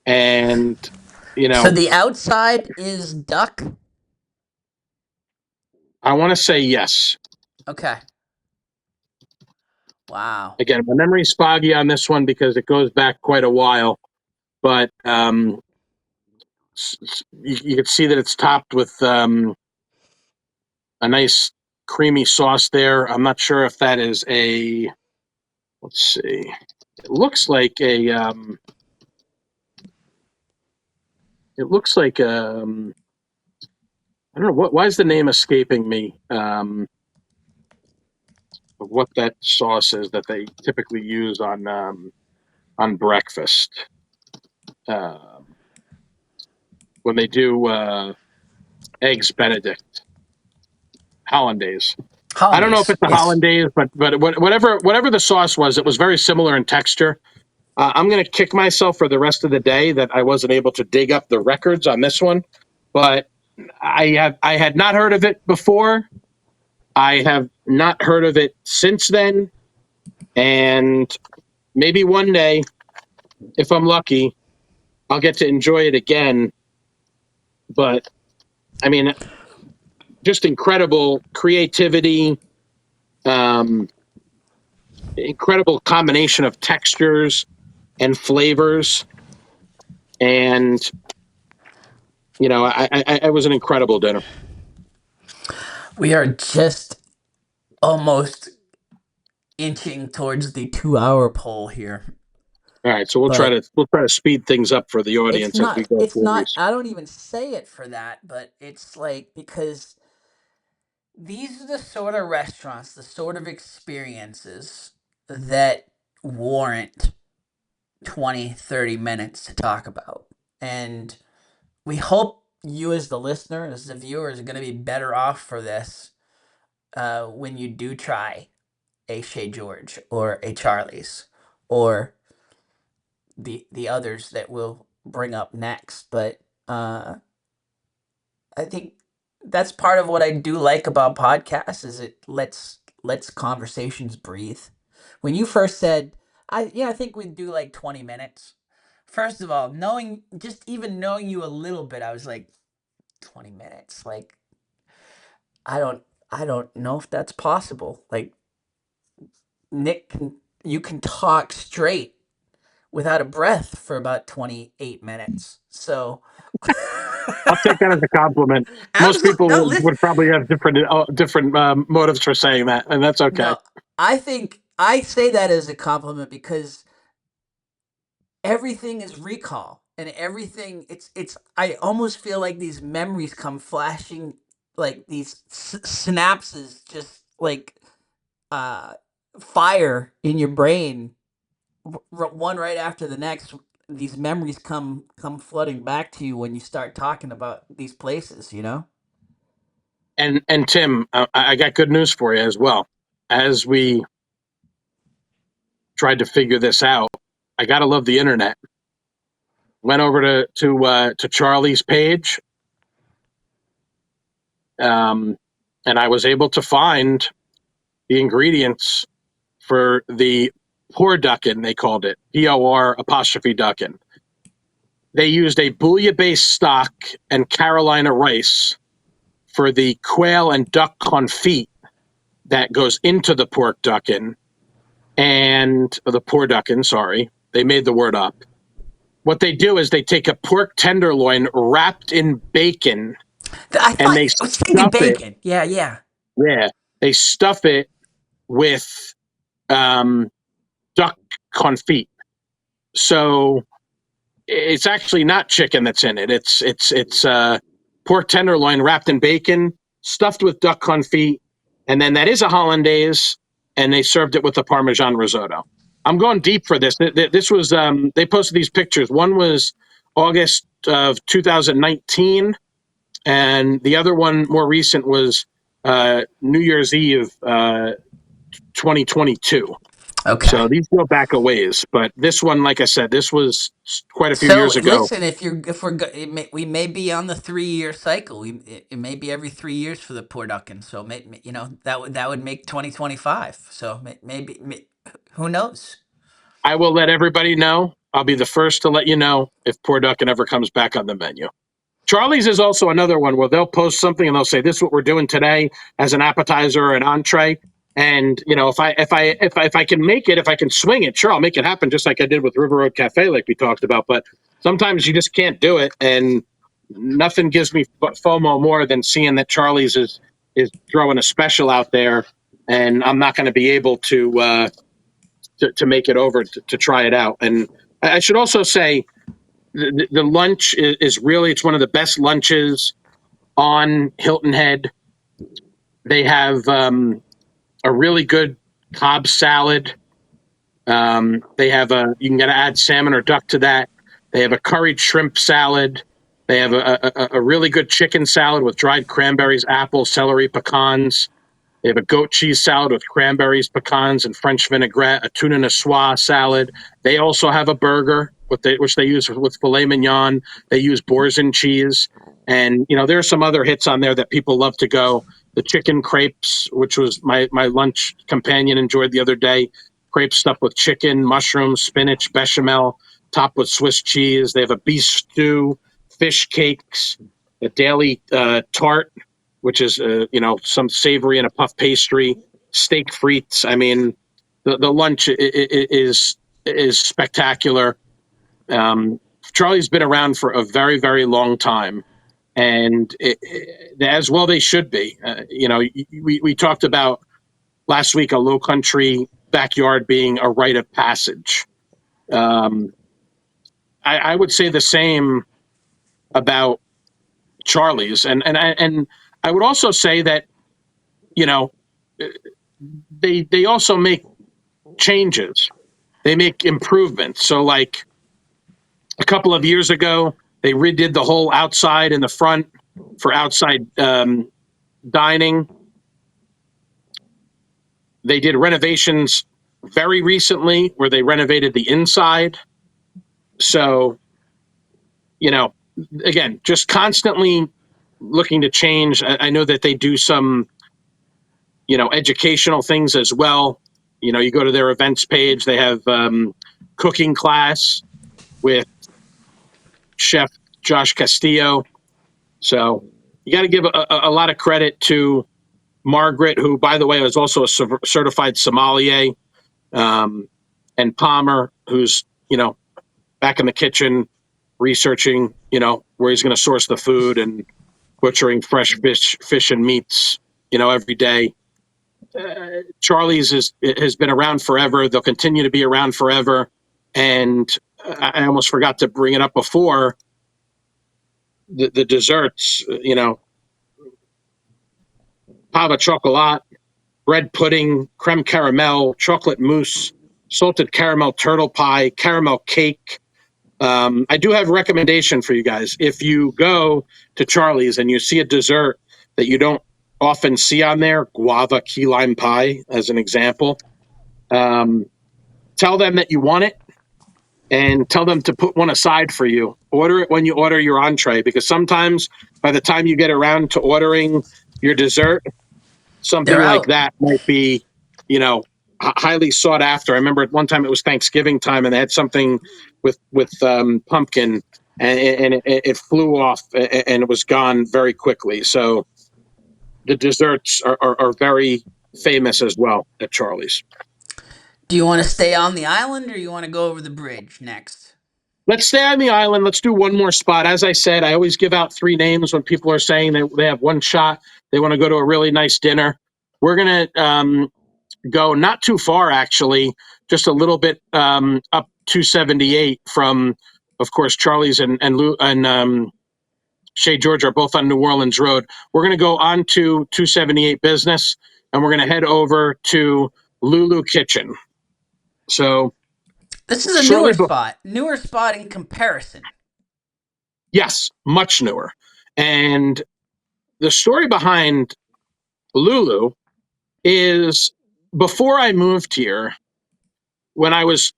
Speaker 2: And,
Speaker 1: So the outside is duck.
Speaker 2: I want to say yes.
Speaker 1: Okay. Wow.
Speaker 2: Again, my memory's foggy on this one because it goes back quite a while, but you can see that it's topped with a nice creamy sauce there. I'm not sure if that is let's see, it looks like I don't know why is the name escaping me. Of what that sauce is that they typically use on breakfast um, when they do eggs Benedict hollandaise. I don't know if
Speaker 1: Hollandaise.
Speaker 2: it's the
Speaker 1: Yes.
Speaker 2: hollandaise, but whatever the sauce was, it was very similar in texture. I'm going to kick myself for the rest of the day that I wasn't able to dig up the records on this one, but I had not heard of it before. I have not heard of it since then, and maybe one day, if I'm lucky, I'll get to enjoy it again. But I mean, just incredible creativity, um, incredible combination of textures and flavors, and it was an incredible dinner.
Speaker 1: We are just almost inching towards the 2 hour poll here.
Speaker 2: All right, so
Speaker 1: But
Speaker 2: we'll try to speed things up for the
Speaker 1: it's
Speaker 2: audience as we
Speaker 1: not
Speaker 2: go
Speaker 1: it's
Speaker 2: through
Speaker 1: not
Speaker 2: these.
Speaker 1: I don't even say it for that, but it's like because these are the sort of restaurants, the sort of experiences that warrant 20, 30 minutes to talk about. And we hope you as the listener, as the viewer, is going to be better off for this when you do try a Chez George or a Charlie's or the others that we'll bring up next. But I think that's part of what I do like about podcasts is it lets conversations breathe. When you first said, I think we'd do like 20 minutes. First of all, knowing just even knowing you a little bit, I was like 20 minutes. Like I don't I don't know if that's possible. Like Nick can you can talk straight without a breath for about 28 minutes. So
Speaker 2: I'll take that as a compliment. Most
Speaker 1: absolutely
Speaker 2: people
Speaker 1: no listen
Speaker 2: would probably have different motives for saying that, and that's okay.
Speaker 1: no I think I say that as a compliment because everything is recall and everything it's I almost feel like these memories come flashing like these synapses just like uh fire in your brain one right after the next. These memories come flooding back to you when you start talking about these places, you know.
Speaker 2: And Tim, I got good news for you as well. As we tried to figure this out, I gotta love the internet. Went over to Charlie's page, um, and I was able to find the ingredients for the porducken. They called it POR apostrophe ducken. They used a bouillabaisse stock and Carolina rice for the quail and duck confit that goes into the pork ducken and the porducken. Sorry, they made the word up. What they do is they take a pork tenderloin wrapped in bacon
Speaker 1: I
Speaker 2: and
Speaker 1: thought
Speaker 2: they
Speaker 1: I was thinking
Speaker 2: stuff it.
Speaker 1: bacon. Yeah, yeah.
Speaker 2: Yeah, they stuff it with um, duck confit. So it's actually not chicken that's in it. It's pork tenderloin wrapped in bacon, stuffed with duck confit, and then that is a hollandaise, and they served it with a Parmesan risotto. I'm going deep for this. This was they posted these pictures. One was August of 2019, and the other one more recent was New Year's Eve 2022.
Speaker 1: Okay.
Speaker 2: So these go back a ways, but this one, like I said, this was quite a few
Speaker 1: So
Speaker 2: years ago.
Speaker 1: listen, if we're we may be on the 3 year cycle. It may be every 3 years for the Portucan. So you know that would make 2025. So maybe who knows?
Speaker 2: I will let everybody know. I'll be the first to let you know if porducken ever comes back on the menu. Charlie's is also another one where they'll post something and they'll say, "This is what we're doing today as an appetizer or an entree." And you know, if I can make it, if I can swing it, sure, I'll make it happen, just like I did with River Road Cafe, like we talked about. But sometimes you just can't do it, and nothing gives me FOMO more than seeing that Charlie's is throwing a special out there, and I'm not going to be able to make it over to try it out. And I should also say the lunch is really it's one of the best lunches on Hilton Head. They have a really good Cobb salad. They have a you can get to add salmon or duck to that. They have a curried shrimp salad. They have a really good chicken salad with dried cranberries, apples, celery, pecans. They have a goat cheese salad with cranberries, pecans, and French vinaigrette, a tuna niçoise salad. They also have a burger, which they use with filet mignon. They use boursin cheese. And, you know, there are some other hits on there that people love to go. The chicken crepes, which was my lunch companion enjoyed the other day. Crepes stuffed with chicken, mushrooms, spinach, bechamel, topped with Swiss cheese. They have a beef stew, fish cakes, a daily tart, which is some savory and a puff pastry, steak frites. I mean, the lunch is spectacular. Um, Charlie's been around for a very very long time, and as well they should be. We talked about last week a low country backyard being a rite of passage. Um, I would say the same about Charlie's, and I would also say that you know they also make changes, they make improvements. So like a couple of years ago, they redid the whole outside in the front for outside dining. They did renovations very recently where they renovated the inside. So, you know, again, just constantly looking to change. I know that they do some, educational things as well. You go to their events page, they have cooking class with Chef Josh Castillo. So you got to give a lot of credit to Margaret, who, by the way, is also a certified sommelier, um, and Palmer, who's back in the kitchen researching, where he's going to source the food and butchering fresh fish and meats, every day. Charlie's has been around forever. They'll continue to be around forever. And I almost forgot to bring it up before. The desserts, pava chocolate, bread pudding, creme caramel, chocolate mousse, salted caramel turtle pie, caramel cake. I do have a recommendation for you guys. If you go to Charlie's and you see a dessert that you don't often see on there, guava key lime pie, as an example, um, tell them that you want it and tell them to put one aside for you. Order it when you order your entree, because sometimes by the time you get around to ordering your dessert, something
Speaker 1: They're
Speaker 2: like
Speaker 1: out.
Speaker 2: that might be, you know, highly sought after. I remember at one time it was Thanksgiving time, and they had something with pumpkin, and it flew off, and it was gone very quickly. So the desserts are very famous as well at Charlie's.
Speaker 1: Do you want to stay on the island or you want to go over the bridge next?
Speaker 2: Let's stay on the island. Let's do one more spot. As I said, I always give out three names when people are saying they have one shot. They want to go to a really nice dinner. We're gonna go not too far, actually, just a little bit up 278 from, of course, Charlie's and Shea George are both on New Orleans Road. We're going to go on to 278 Business, and we're going to head over to Lulu Kitchen. So
Speaker 1: This is a
Speaker 2: shortly,
Speaker 1: newer spot in comparison.
Speaker 2: yes, much newer. And the story behind Lulu is, before I moved here, when I was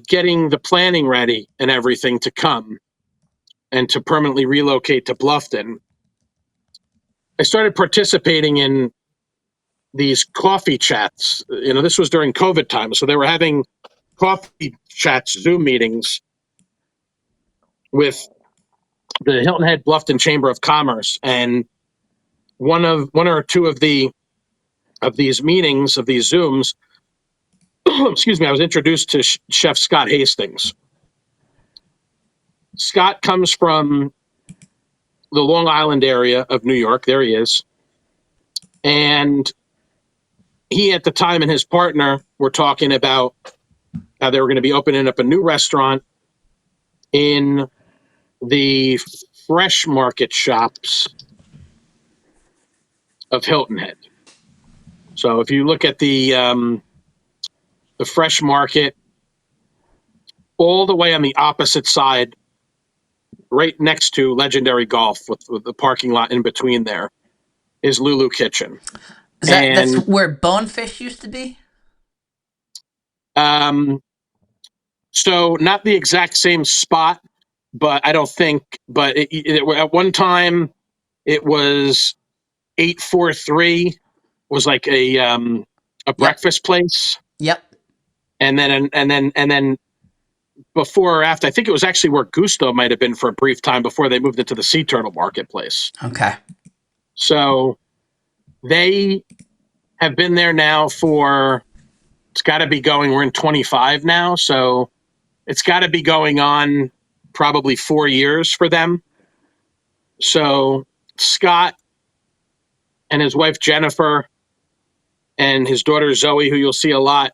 Speaker 2: getting the planning ready and everything to come and to permanently relocate to Bluffton, I started participating in these coffee chats. This was during COVID time. So they were having coffee chats, Zoom meetings with the Hilton Head Bluffton Chamber of Commerce. And one or two of these meetings, of these Zooms, excuse me, I was introduced to Chef Scott Hastings. Scott comes from the Long Island area of New York. There he is. And he, at the time, and his partner were talking about how they were going to be opening up a new restaurant in the fresh market shops of Hilton Head. So if you look at the fresh market, all the way on the opposite side, right next to Legendary Golf, with the parking lot in between there, is Lulu Kitchen.
Speaker 1: That's
Speaker 2: And
Speaker 1: where Bonefish used to be?
Speaker 2: um, so not the exact same spot, but I don't think. But at one time, it was 843 was like a
Speaker 1: Yep.
Speaker 2: breakfast place,
Speaker 1: Yep.
Speaker 2: and then before or after, I think it was actually where Gusto might have been for a brief time before they moved into the Sea Turtle Marketplace.
Speaker 1: Okay.
Speaker 2: So they have been there now for, it's got to be going, we're in 25 now, so it's got to be going on probably 4 years for them. So Scott and his wife Jennifer and his daughter Zoe, who you'll see a lot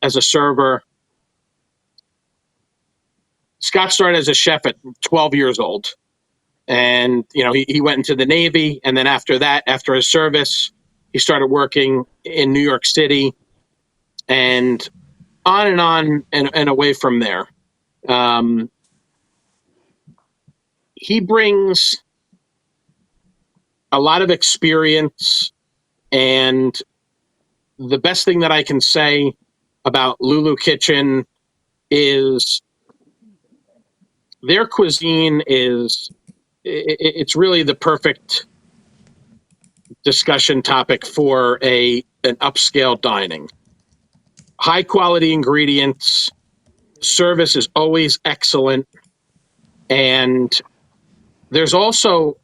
Speaker 2: as a server. Scott started as a chef at 12 years old. And, he went into the Navy. And then after that, after his service, he started working in New York City and on and away from there. Um, he brings a lot of experience. And the best thing that I can say about Lulu Kitchen is their cuisine it's really the perfect discussion topic for an upscale dining. High quality ingredients, service is always excellent, and there's also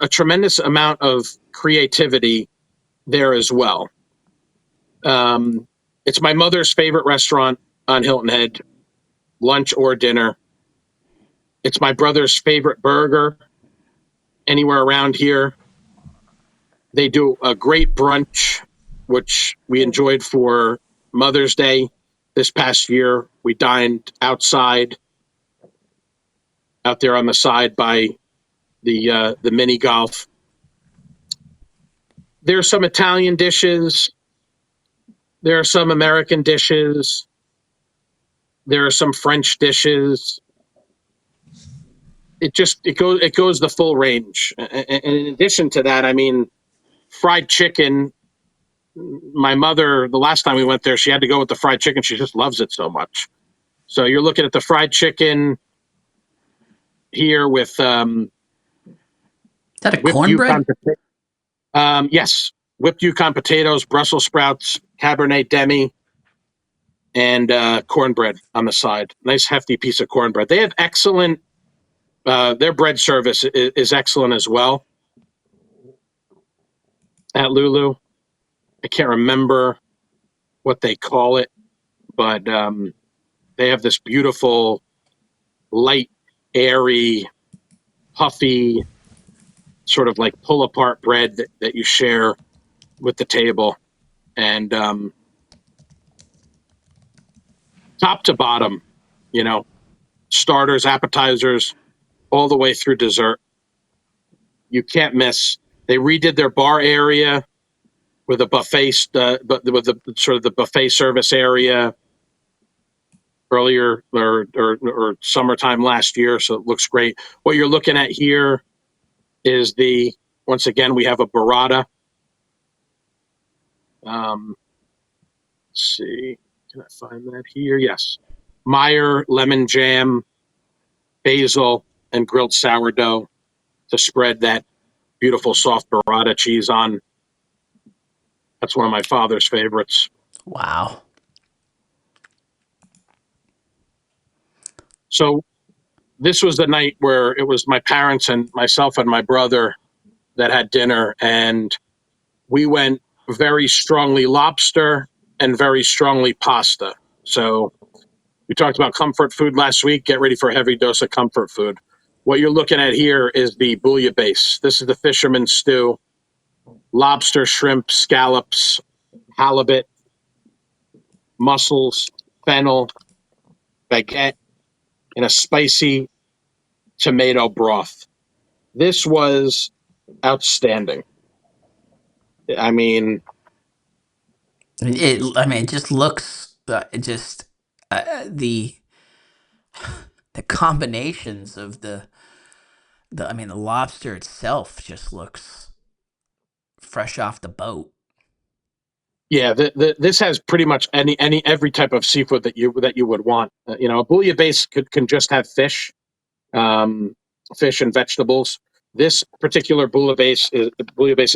Speaker 2: a tremendous amount of creativity there as well. It's my mother's favorite restaurant on Hilton Head, lunch or dinner. It's my brother's favorite burger anywhere around here. They do a great brunch, which we enjoyed for Mother's Day this past year. We dined outside, out there on the side by the mini golf. There are some Italian dishes. There are some American dishes. There are some French dishes. It goes the full range. And in addition to that, I mean, fried chicken. My mother, the last time we went there, she had to go with the fried chicken. She just loves it so much. So you're looking at the fried chicken here with
Speaker 1: Is that a
Speaker 2: whipped Yukon
Speaker 1: cornbread?
Speaker 2: potatoes. Yes, whipped Yukon potatoes, Brussels sprouts, Cabernet Demi, and cornbread on the side. Nice hefty piece of cornbread. They have excellent. Their bread service is excellent as well at Lulu. I can't remember what they call it, but they have this beautiful, light, airy, puffy, sort of like pull apart bread that you share with the table. And top to bottom, you know, starters, appetizers, all the way through dessert. You can't miss. They redid their bar area with a buffet, with the sort of the buffet service area earlier or summertime last year. So it looks great. What you're looking at here is once again, we have a burrata. Let's see, can I find that here? Yes. Meyer, lemon jam, basil, and grilled sourdough to spread that beautiful soft burrata cheese on. That's one of my father's favorites.
Speaker 1: Wow.
Speaker 2: So this was the night where it was my parents and myself and my brother that had dinner, and we went very strongly lobster and very strongly pasta. So we talked about comfort food last week. Get ready for a heavy dose of comfort food. What you're looking at here is the bouillabaisse. This is the fisherman's stew. Lobster, shrimp, scallops, halibut, mussels, fennel, baguette, and a spicy tomato broth. This was outstanding. I mean,
Speaker 1: It just looks. It just the the combinations of the. I mean, the lobster itself just looks fresh off the boat.
Speaker 2: yeah, this has pretty much every type of seafood that you would want. A bouillabaisse can just have um, fish and vegetables. This particular bouillabaisse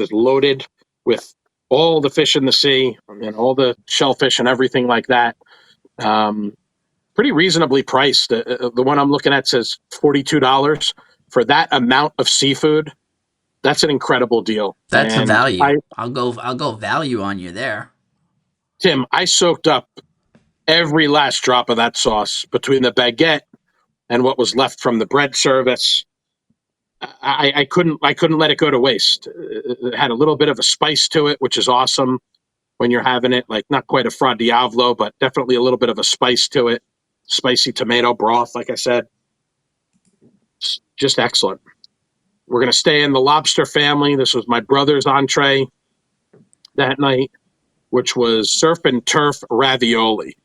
Speaker 2: is loaded with all the fish in the sea and all the shellfish and everything like that. Um, Pretty reasonably priced. The one I'm looking at says $42 for that amount of seafood. That's an incredible deal.
Speaker 1: That's a
Speaker 2: And
Speaker 1: value. I'll go value on you there.
Speaker 2: Tim, I soaked up every last drop of that sauce between the baguette and what was left from the bread service. I couldn't let it go to waste. It had a little bit of a spice to it, which is awesome when you're having it. Like not quite a Fra Diavolo, but definitely a little bit of a spice to it. Spicy tomato broth, like I said, it's just excellent. We're gonna stay in the lobster family. This was my brother's entree that night, which was surf and turf ravioli.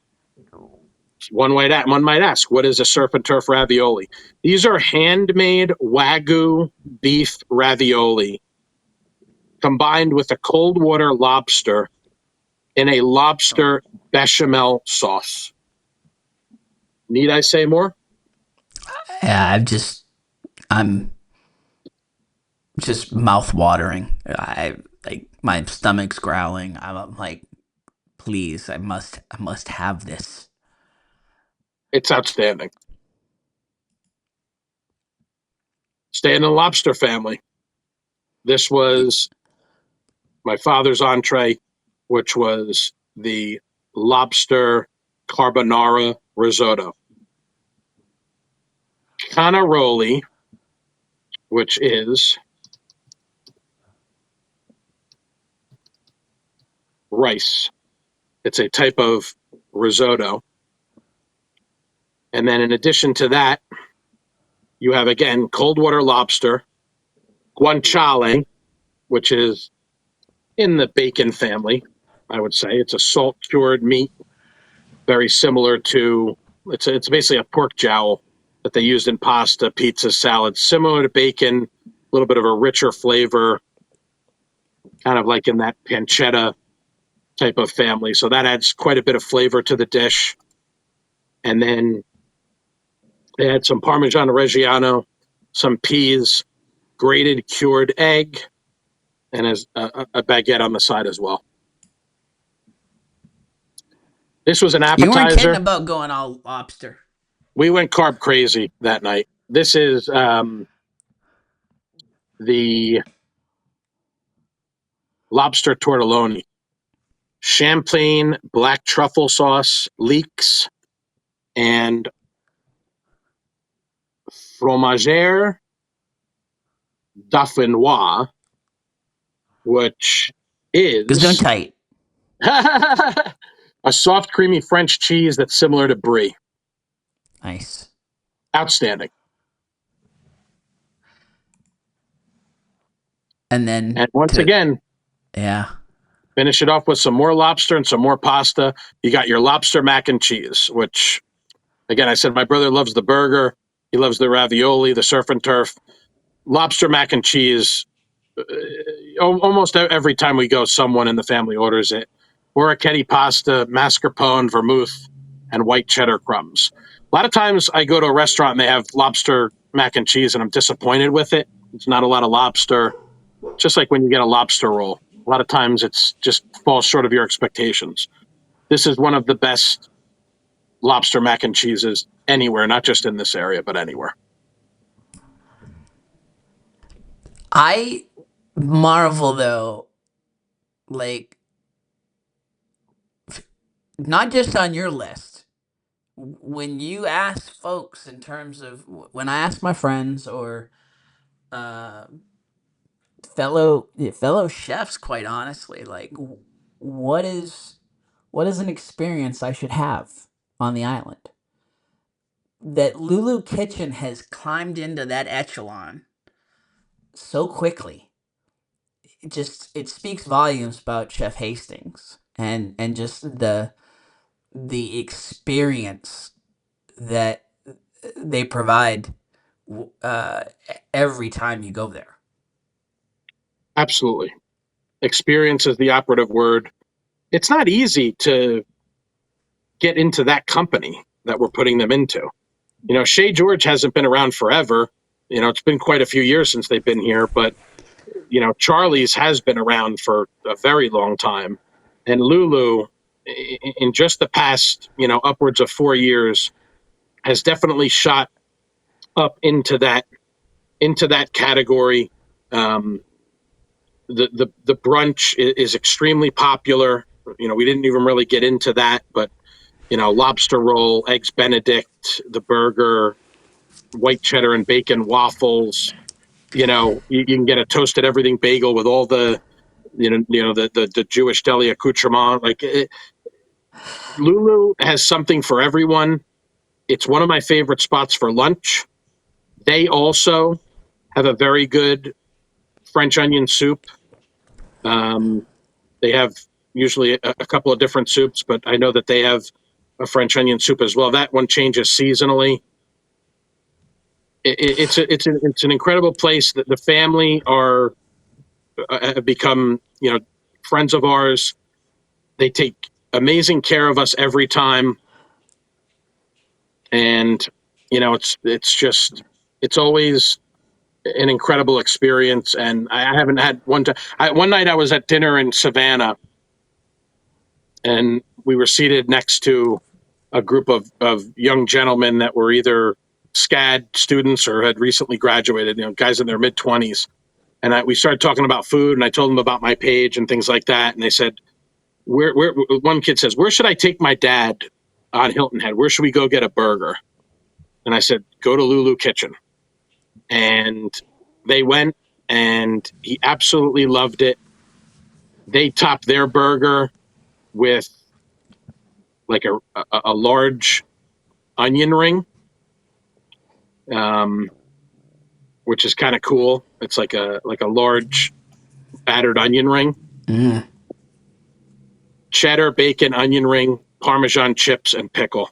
Speaker 2: One might ask, what is a surf and turf ravioli? These are handmade Wagyu beef ravioli combined with a cold water lobster in a lobster bechamel sauce. Need I say more?
Speaker 1: Yeah, I'm just mouth watering. I like my stomach's growling. I'm like, please, I must have this.
Speaker 2: It's outstanding. Stay in the lobster family. This was my father's entree, which was the lobster carbonara risotto. Canaroli, which is rice. It's a type of risotto. And then in addition to that, you have again cold water lobster, guanciale, which is in the bacon family, I would say. It's a salt cured meat, very similar to it's basically a pork jowl that they used in pasta, pizza, salads, similar to bacon, a little bit of a richer flavor, kind of like in that pancetta type of family. So that adds quite a bit of flavor to the dish. And then they had some Parmesan Reggiano, some peas, grated cured egg, and as a baguette on the side as well. This was an
Speaker 1: You weren't kidding
Speaker 2: appetizer.
Speaker 1: about going all lobster.
Speaker 2: We went carb crazy that night. This is the lobster tortelloni, champagne black truffle sauce, leeks, and fromagère dauphinois, which is
Speaker 1: Gesundheit.
Speaker 2: a soft, creamy French cheese that's similar to brie.
Speaker 1: Nice.
Speaker 2: Outstanding.
Speaker 1: And then
Speaker 2: And once
Speaker 1: to
Speaker 2: again,
Speaker 1: yeah.
Speaker 2: finish it off with some more lobster and some more pasta. You got your lobster mac and cheese, which, again, I said my brother loves the burger. He loves the ravioli, the surf and turf. Lobster mac and cheese, almost every time we go, someone in the family orders it. Orecchiette pasta, mascarpone, vermouth, and white cheddar crumbs. A lot of times I go to a restaurant and they have lobster mac and cheese and I'm disappointed with it. It's not a lot of lobster. Just like when you get a lobster roll, a lot of times it's just falls short of your expectations. This is one of the best lobster mac and cheeses anywhere, not just in this area, but anywhere.
Speaker 1: I marvel though, like not just on your list. When you ask folks in terms of when I ask my friends or uh, fellow chefs, quite honestly, like what is what is an experience I should have on the island? That Lulu Kitchen has climbed into that echelon so quickly. It speaks volumes about Chef Hastings and just the experience that they provide uh, every time you go there.
Speaker 2: Absolutely. Experience is the operative word. It's not easy to get into that company that we're putting them into. You know, Shea George hasn't been around forever. You know, it's been quite a few years since they've been here, but you know, Charlie's has been around for a very long time. And Lulu, in just the past, you know, upwards of 4 years, has definitely shot up into that category. Um, the brunch is extremely popular. You know, we didn't even really get into that, but you know, lobster roll, eggs Benedict, the burger, white cheddar and bacon waffles. You can get a toasted everything bagel with all the the Jewish deli accoutrement. Lulu has something for everyone. It's one of my favorite spots for lunch. They also have a very good French onion soup. Um, they have usually a couple of different soups, but I know that they have a French onion soup as well. That one changes seasonally. It's an incredible place. That the family are have become friends of ours. They take amazing care of us every time, and it's always an incredible experience. And I haven't had one time. One night I was at dinner in Savannah, and we were seated next to a group of young gentlemen that were either SCAD students or had recently graduated. Guys in their mid 20s. And we started talking about food, and I told them about my page and things like that. And they said, "Where?" One kid says, "Where should I take my dad on Hilton Head? Where should we go get a burger?" And I said, "Go to Lulu Kitchen." And they went, and he absolutely loved it. They topped their burger with like a large onion ring, um, which is kind of cool. It's like a large battered onion ring,
Speaker 1: Mm.
Speaker 2: cheddar, bacon, onion ring, Parmesan chips, and pickle.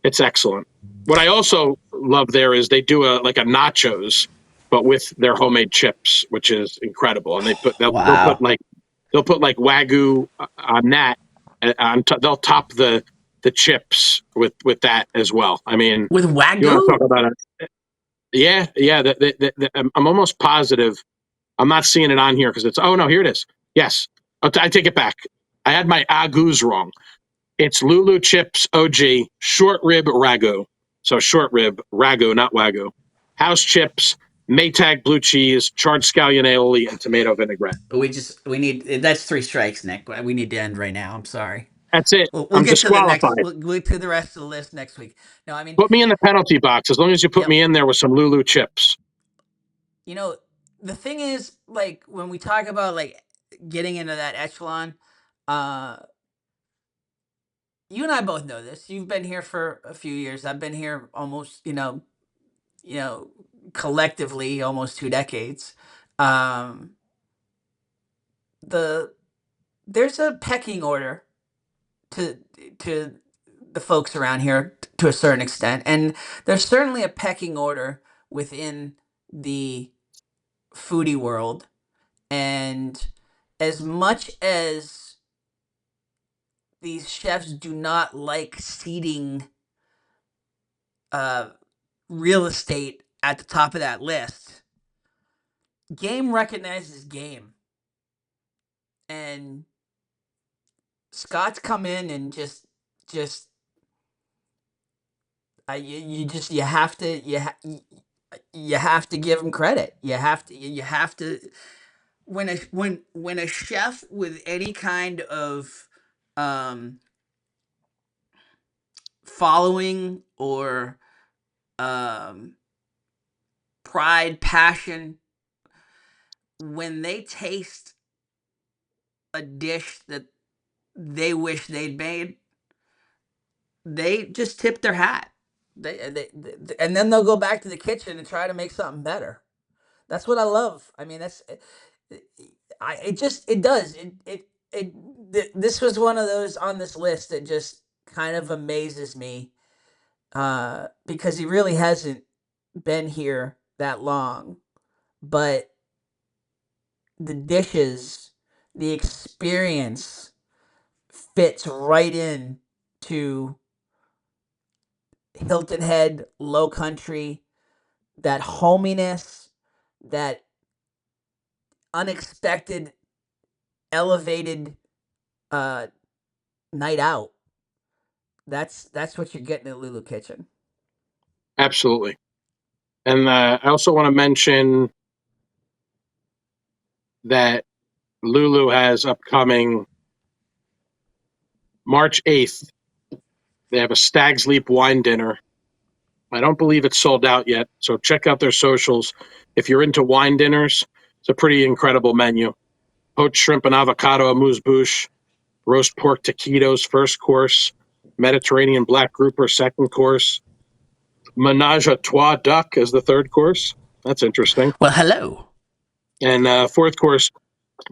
Speaker 2: It's excellent. What I also love there is they do a nachos, but with their homemade chips, which is incredible. And
Speaker 1: Wow.
Speaker 2: they'll put like wagyu on that. They'll top the chips with that as well. I mean,
Speaker 1: With
Speaker 2: you want to talk
Speaker 1: Wagyu?
Speaker 2: about it? Yeah, yeah. I'm almost positive. I'm not seeing it on here because it's. Oh no, here it is. Yes, I take it back. I had my agus wrong. It's Lulu Chips OG short rib ragu. So short rib ragu, not wagyu. House chips, Maytag blue cheese, charred scallion aioli, and tomato vinaigrette.
Speaker 1: We need that's three strikes, Nick. We need to end right now. I'm sorry.
Speaker 2: That's it.
Speaker 1: We'll
Speaker 2: I'm
Speaker 1: get to the next.
Speaker 2: disqualified.
Speaker 1: We'll get to the rest of the list next week. No, I mean,
Speaker 2: Put me in the penalty box as long as you put
Speaker 1: yep.
Speaker 2: me in there with some Lulu chips.
Speaker 1: You know, the thing is, like, when we talk about like getting into that echelon, uh, you and I both know this. You've been here for a few years. I've been here almost, you know, collectively almost 2 decades. Um, the there's a pecking order to to the folks around here to a certain extent, and there's certainly a pecking order within the foodie world. And as much as these chefs do not like ceding uh, real estate at the top of that list, game recognizes game. And Scott's come in and just you have to you have to give him credit. You have to when a chef with any kind of um following or um pride, passion, when they taste a dish that they wish they'd made, they just tip their hat. And then they'll go back to the kitchen and try to make something better. That's what I love. I mean, it just it does this was one of those on this list that just kind of amazes me, because he really hasn't been here that long, but the dishes, the experience fits right in to Hilton Head, Low Country, that hominess, that unexpected, elevated uh, night out. That's what you're getting at Lulu Kitchen.
Speaker 2: Absolutely. And I also want to mention that Lulu has upcoming March 8th. They have a Stag's Leap wine dinner I don't believe it's sold out yet. So check out their socials. If you're into wine dinners, it's a pretty incredible menu. Poached shrimp and avocado amuse bouche, roast pork taquitos first course, Mediterranean black grouper second course, menage a trois duck as the third course. That's interesting.
Speaker 1: Well, hello.
Speaker 2: And fourth course,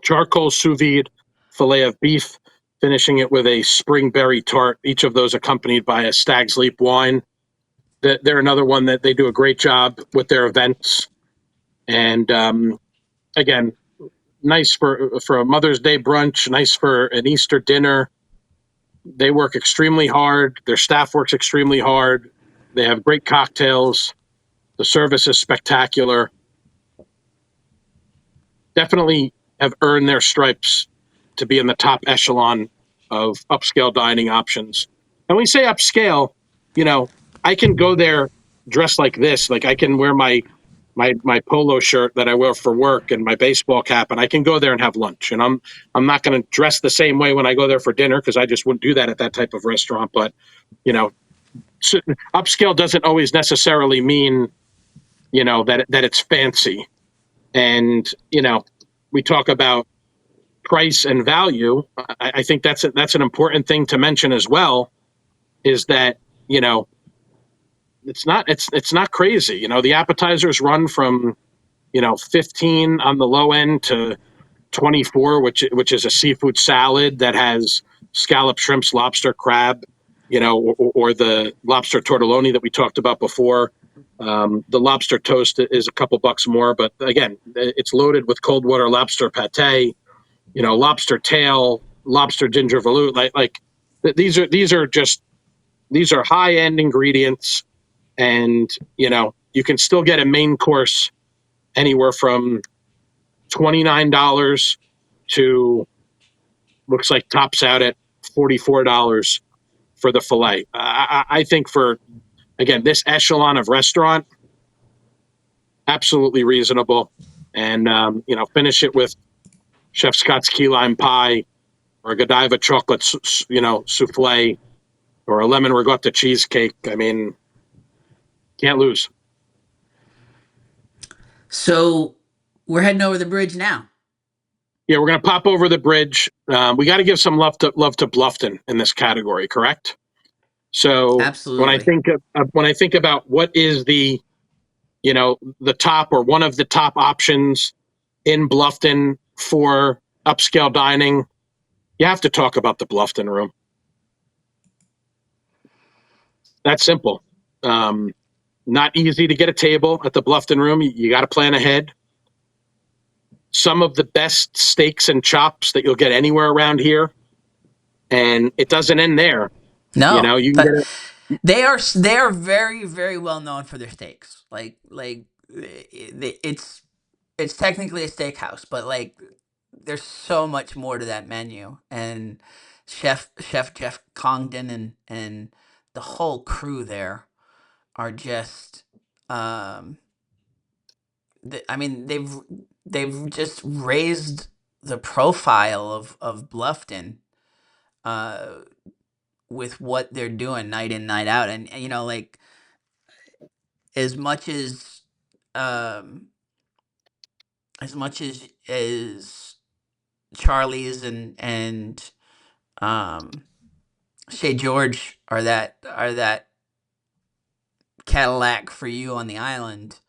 Speaker 2: charcoal sous vide filet of beef, finishing it with a spring berry tart, each of those accompanied by a Stag's Leap wine. They're another one that they do a great job with their events. And again, nice for a Mother's Day brunch, nice for an Easter dinner. They work extremely hard. Their staff works extremely hard. They have great cocktails. The service is spectacular. Definitely have earned their stripes to be in the top echelon of upscale dining options. And when we say upscale, you know, I can go there dressed like this. Like I can wear my polo shirt that I wear for work and my baseball cap, and I can go there and have lunch. And I'm not going to dress the same way when I go there for dinner because I just wouldn't do that at that type of restaurant. But you know, upscale doesn't always necessarily mean that it's fancy. And we talk about price and value. I think that's an important thing to mention as well. Is that it's not crazy. The appetizers run from 15 on the low end to 24, which is a seafood salad that has scallop, shrimps, lobster, crab, or the lobster tortelloni that we talked about before. The lobster toast is a couple bucks more, but again, it's loaded with cold water lobster pate, lobster tail, lobster ginger veloute. Like these are high end ingredients, and you can still get a main course anywhere from $29 to looks like tops out at $44 for the filet. I think for again this echelon of restaurant, absolutely reasonable, and finish it with Chef Scott's key lime pie or a Godiva chocolate souffle or a lemon ricotta cheesecake. I mean, can't lose.
Speaker 1: So we're heading over the bridge now.
Speaker 2: Yeah, we're gonna pop over the bridge. We got to give some love to Bluffton in this category, correct? So
Speaker 1: Absolutely.
Speaker 2: when I think about what is the top or one of the top options in Bluffton for upscale dining, you have to talk about the Bluffton room. That's simple. Um, Not easy to get a table at the Bluffton room. You got to plan ahead. Some of the best steaks and chops that you'll get anywhere around here, and it doesn't end there.
Speaker 1: No,
Speaker 2: You can
Speaker 1: but
Speaker 2: get
Speaker 1: they are very very well known for their steaks. It's technically a steakhouse, but like there's so much more to that menu. And Chef Jeff Congdon and the whole crew there are just um I mean they've just raised the profile of Bluffton uh with what they're doing night in night out. And like as much as um as much as Charlie's and um Shea George are that Cadillac for you on the island.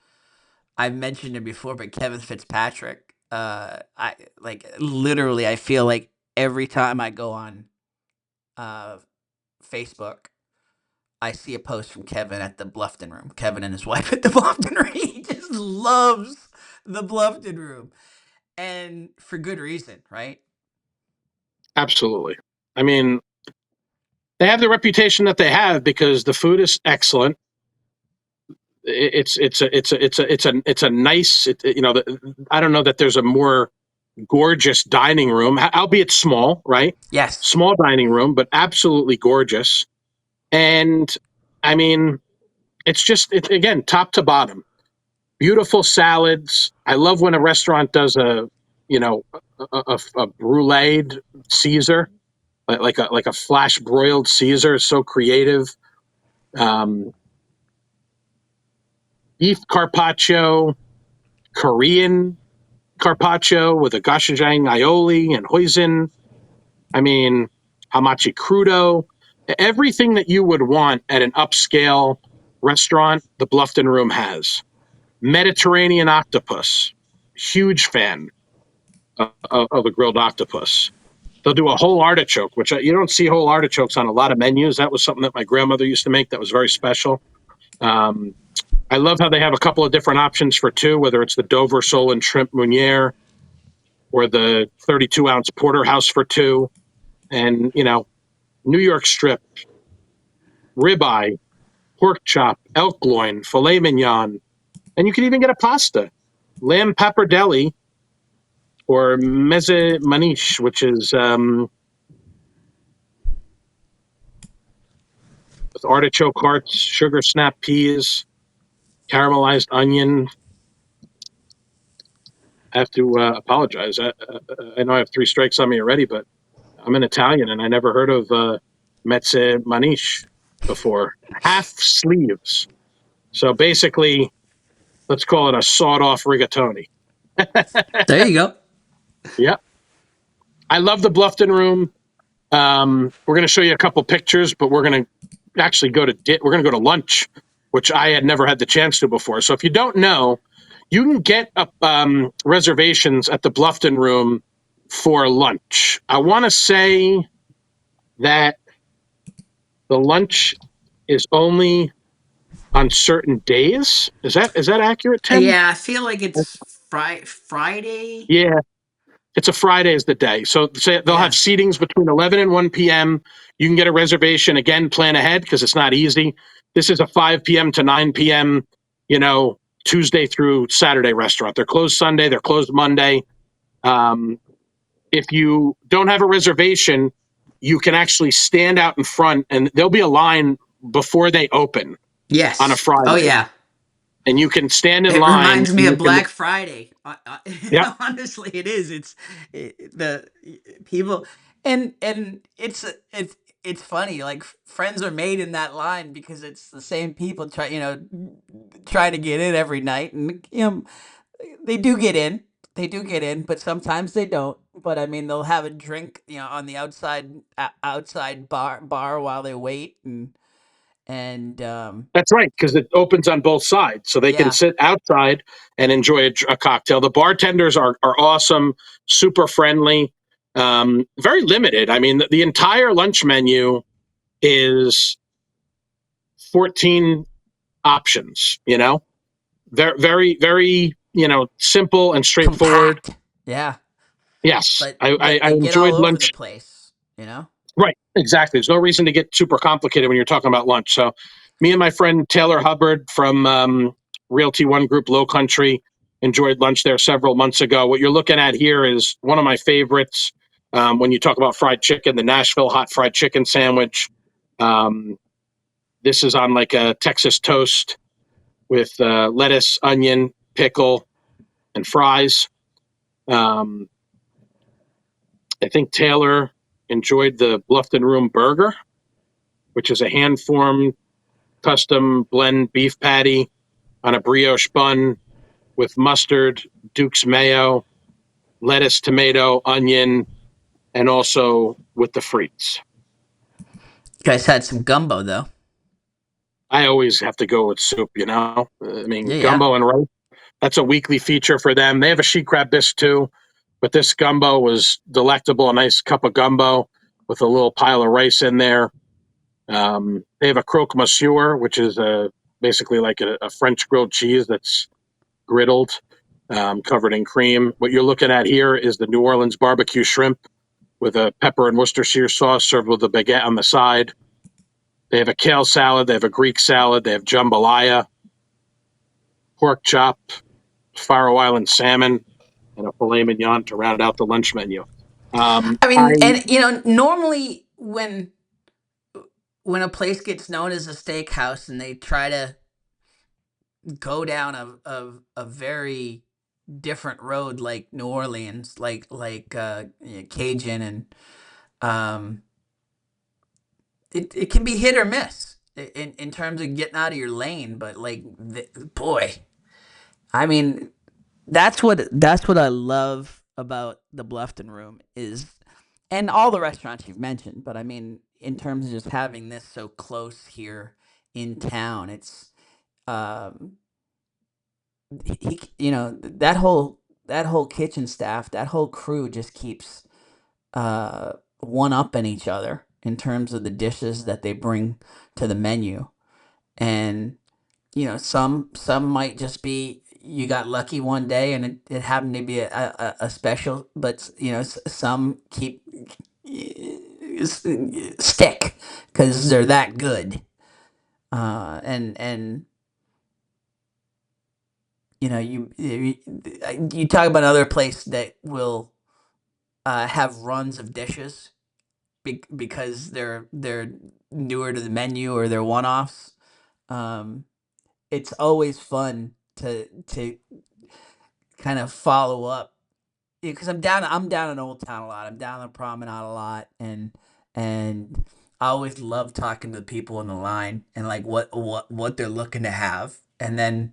Speaker 1: I've mentioned it before, but Kevin Fitzpatrick, I like literally I feel like every time I go on uh Facebook, I see a post from Kevin at the Bluffton room. Kevin and his wife at the Bluffton room. He just loves the Bluffton room. And for good reason, right?
Speaker 2: absolutely. I mean, they have the reputation that they have because the food is excellent. It's a nice. I don't know that there's a more gorgeous dining room, albeit small, right?
Speaker 1: Yes.
Speaker 2: Small dining room, but absolutely gorgeous. And I mean, it's again top to bottom. Beautiful salads. I love when a restaurant does a bruleed Caesar, like a flash broiled Caesar. It's so creative. Um, beef carpaccio, Korean carpaccio with a gochujang aioli and hoisin. I mean, hamachi crudo, everything that you would want at an upscale restaurant, the Bluffton Room has. Mediterranean octopus, huge fan of a grilled octopus. They'll do a whole artichoke, which you don't see whole artichokes on a lot of menus. That was something that my grandmother used to make that was very special. Um, I love how they have a couple of different options for two, whether it's the Dover sole and shrimp meuniere or the 32-ounce porterhouse for two. And, New York strip, ribeye, pork chop, elk loin, filet mignon, and you can even get a pasta, lamb pappardelle or meze maniche, which is with artichoke hearts, sugar snap peas, caramelized onion. I have to apologize. I know I have three strikes on me already, but I'm an Italian and I never heard of mezze maniche before. Half sleeves. So basically, let's call it a sawed-off rigatoni.
Speaker 1: There you go.
Speaker 2: Yep. I love the Bluffton Room. We're going to show you a couple pictures, but we're going to actually we're going to go to lunch, which I had never had the chance to before. So if you don't know, you can get reservations at the Bluffton Room for lunch. I want to say that the lunch is only on certain days. Is that accurate, Tim?
Speaker 1: Yeah, I feel like it's Friday.
Speaker 2: Yeah, it's a Friday is the day. So say they'll have
Speaker 1: Yeah.
Speaker 2: seatings between 11 and 1 p.m. You can get a reservation. Again, plan ahead because it's not easy. This is a 5 p.m. to 9 p.m., Tuesday through Saturday restaurant. They're closed Sunday. They're closed Monday. Um, if you don't have a reservation, you can actually stand out in front and there'll be a line before they open on a
Speaker 1: Yes. Oh
Speaker 2: Friday.
Speaker 1: yeah.
Speaker 2: And you can stand in
Speaker 1: It
Speaker 2: line
Speaker 1: reminds me
Speaker 2: and you
Speaker 1: of
Speaker 2: can,
Speaker 1: Black Friday.
Speaker 2: yeah,
Speaker 1: Honestly, it is. The people, and it's funny. Like friends are made in that line because it's the same people trying to get in every night, and they do get in. They do get in, but sometimes they don't. But I mean, they'll have a drink, on the outside bar while they wait, and
Speaker 2: that's right, because it opens on both sides, so they can
Speaker 1: yeah.
Speaker 2: sit outside and enjoy a cocktail. The bartenders are awesome, super friendly, very limited. I mean, the entire lunch menu is 14 options. Very, very, very, simple and straightforward.
Speaker 1: Compact. Yeah,
Speaker 2: Yes,
Speaker 1: but
Speaker 2: I
Speaker 1: they get all
Speaker 2: enjoyed
Speaker 1: over the
Speaker 2: lunch.
Speaker 1: place.
Speaker 2: Right, exactly. There's no reason to get super complicated when you're talking about lunch. So, me and my friend Taylor Hubbard from Realty One Group Low Country enjoyed lunch there several months ago. What you're looking at here is one of my favorites when you talk about fried chicken, the Nashville hot fried chicken sandwich. Um, this is on like a Texas toast with lettuce, onion, pickle, and fries. Um, I think Taylor enjoyed the Bluffton Room burger, which is a hand formed custom blend beef patty on a brioche bun with mustard, Duke's mayo, lettuce, tomato, onion, and also with the frites.
Speaker 1: You guys had some gumbo though.
Speaker 2: I always have to go with soup. I
Speaker 1: Yeah,
Speaker 2: mean,
Speaker 1: yeah.
Speaker 2: gumbo and rice, that's a weekly feature for them. They have a sheet crab bisque too, but this gumbo was delectable, a nice cup of gumbo with a little pile of rice in there. They have a croque monsieur, which is basically like a French grilled cheese that's griddled, covered in cream. What you're looking at here is the New Orleans barbecue shrimp with a pepper and Worcestershire sauce served with a baguette on the side. They have a kale salad. They have a Greek salad. They have jambalaya, pork chop, Faroe Island salmon, and a filet mignon to round out the lunch menu.
Speaker 1: I
Speaker 2: I
Speaker 1: mean, and normally when a place gets known as a steakhouse and they try to go down a very different road like New Orleans, Cajun, and um, it can be hit or miss. in terms of getting out of your lane, but like boy, I mean, that's what I love about the Bluffton room is, and all the restaurants you've mentioned, but I mean, in terms of just having this so close here in town, it's um that whole kitchen staff, that whole crew just keeps one upping each other in terms of the dishes that they bring to the menu. And some might just be you got lucky one day and it happened to be a special, but some keep stick because they're that good. And you talk about another place that will have runs of dishes because they're newer to the menu or they're one-offs. Um, it's always fun to kind of follow up because I'm down in Old Town a lot. I'm down on Promenade a lot, and I always love talking to the people in the line and like what they're looking to have, and then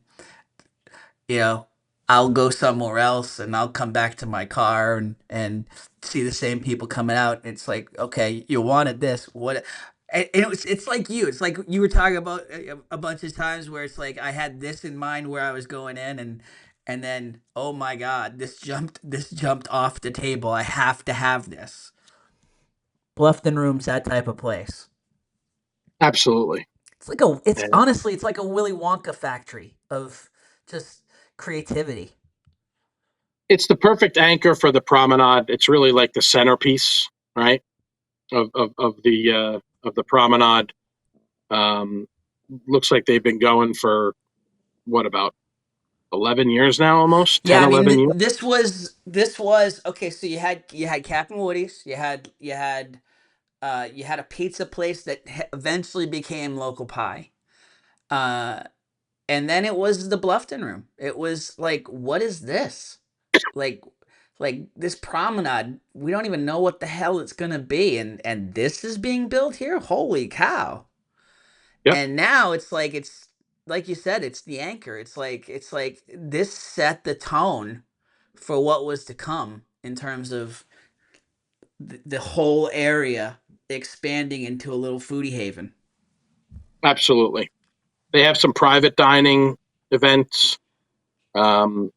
Speaker 1: you know, I'll go somewhere else and I'll come back to my car and see the same people coming out. It's like, okay, you wanted this. What? And it's like you. It's like you were talking about a bunch of times where it's like I had this in mind where I was going in and then oh my God, this jumped off the table. I have to have this. Bluffton Room's that type of place.
Speaker 2: Absolutely.
Speaker 1: It's
Speaker 2: And
Speaker 1: honestly it's like a Willy Wonka factory of just creativity.
Speaker 2: it's the perfect anchor for the promenade. It's really like the centerpiece, right, of the promenade. Um, Looks like they've been going for what, about 11 years now, almost
Speaker 1: Yeah,
Speaker 2: 10,
Speaker 1: I mean
Speaker 2: 11 years.
Speaker 1: this was okay. So you had Captain Woody's, you had a pizza place that eventually became Local Pie, uh, and then it was the Bluffton Room. It was like, what is this? Like, like this promenade. We don't even know what the hell it's gonna be, and this is being built here. Holy cow!
Speaker 2: Yep,
Speaker 1: And now it's like you said, it's the anchor. It's like this set the tone for what was to come in terms of the whole area expanding into a little foodie haven.
Speaker 2: absolutely. They have some private dining events. Um,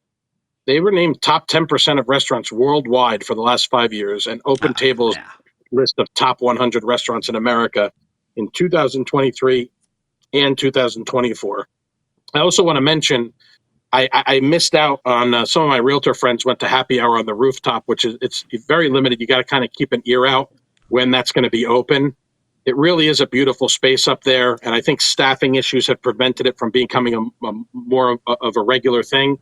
Speaker 2: they were named top 10% of restaurants worldwide for the last 5 years, and Open Table's
Speaker 1: Yeah.
Speaker 2: list of top 100 restaurants in America in 2023 and 2024. I also want to mention I missed out on some of my realtor friends went to happy hour on the rooftop, which is it's very limited. You got to kind of keep an ear out when that's going to be open. It really is a beautiful space up there, and I think staffing issues have prevented it from becoming a more of a regular thing.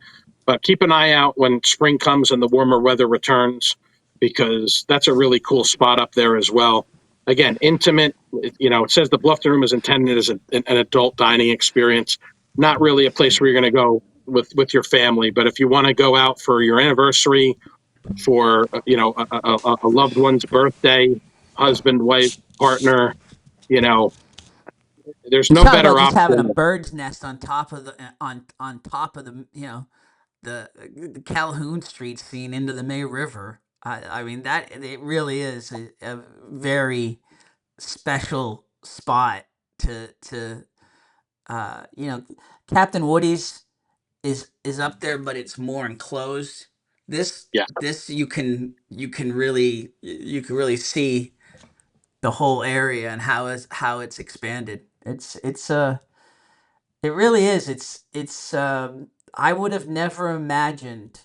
Speaker 2: But keep an eye out when spring comes and the warmer weather returns, because that's a really cool spot up there as well. Again, intimate. It says the Bluffton Room is intended as an adult dining experience, not really a place where you're going to go with your family. But if you want to go out for your anniversary, for a loved one's birthday, husband, wife, partner, you know, there's
Speaker 1: You
Speaker 2: no
Speaker 1: talk about
Speaker 2: better
Speaker 1: just having a
Speaker 2: option.
Speaker 1: bird's nest on top of the Calhoun Street scene into the May River. I mean that it really is a very special spot to Captain Woody's is up there, but it's more enclosed. This
Speaker 2: Yeah,
Speaker 1: this you can really see the whole area and how it's expanded. It really is. I would have never imagined.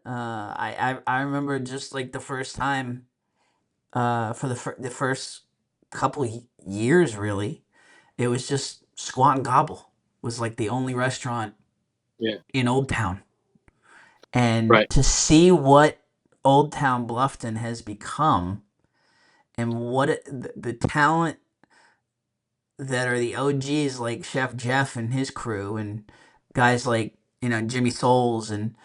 Speaker 1: I remember just like the first time for the first couple years really, it was just Squat and Gobble was like the only restaurant
Speaker 2: yeah,
Speaker 1: in Old Town. And
Speaker 2: right.
Speaker 1: to see what Old Town Bluffton has become and the talent that are the OGs like Chef Jeff and his crew and guys like, Jimmy Souls and,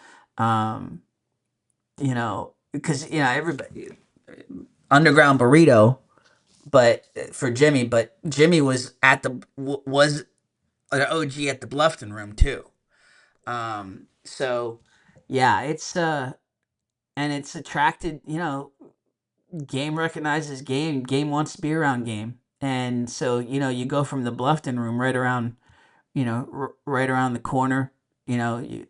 Speaker 1: because, everybody, Underground Burrito but for Jimmy, but Jimmy was at the was an OG at the Bluffton room too. So yeah, it's and it's attracted, game recognizes game, game wants to be around game. And so, you go from the Bluffton room right around, right around the corner, you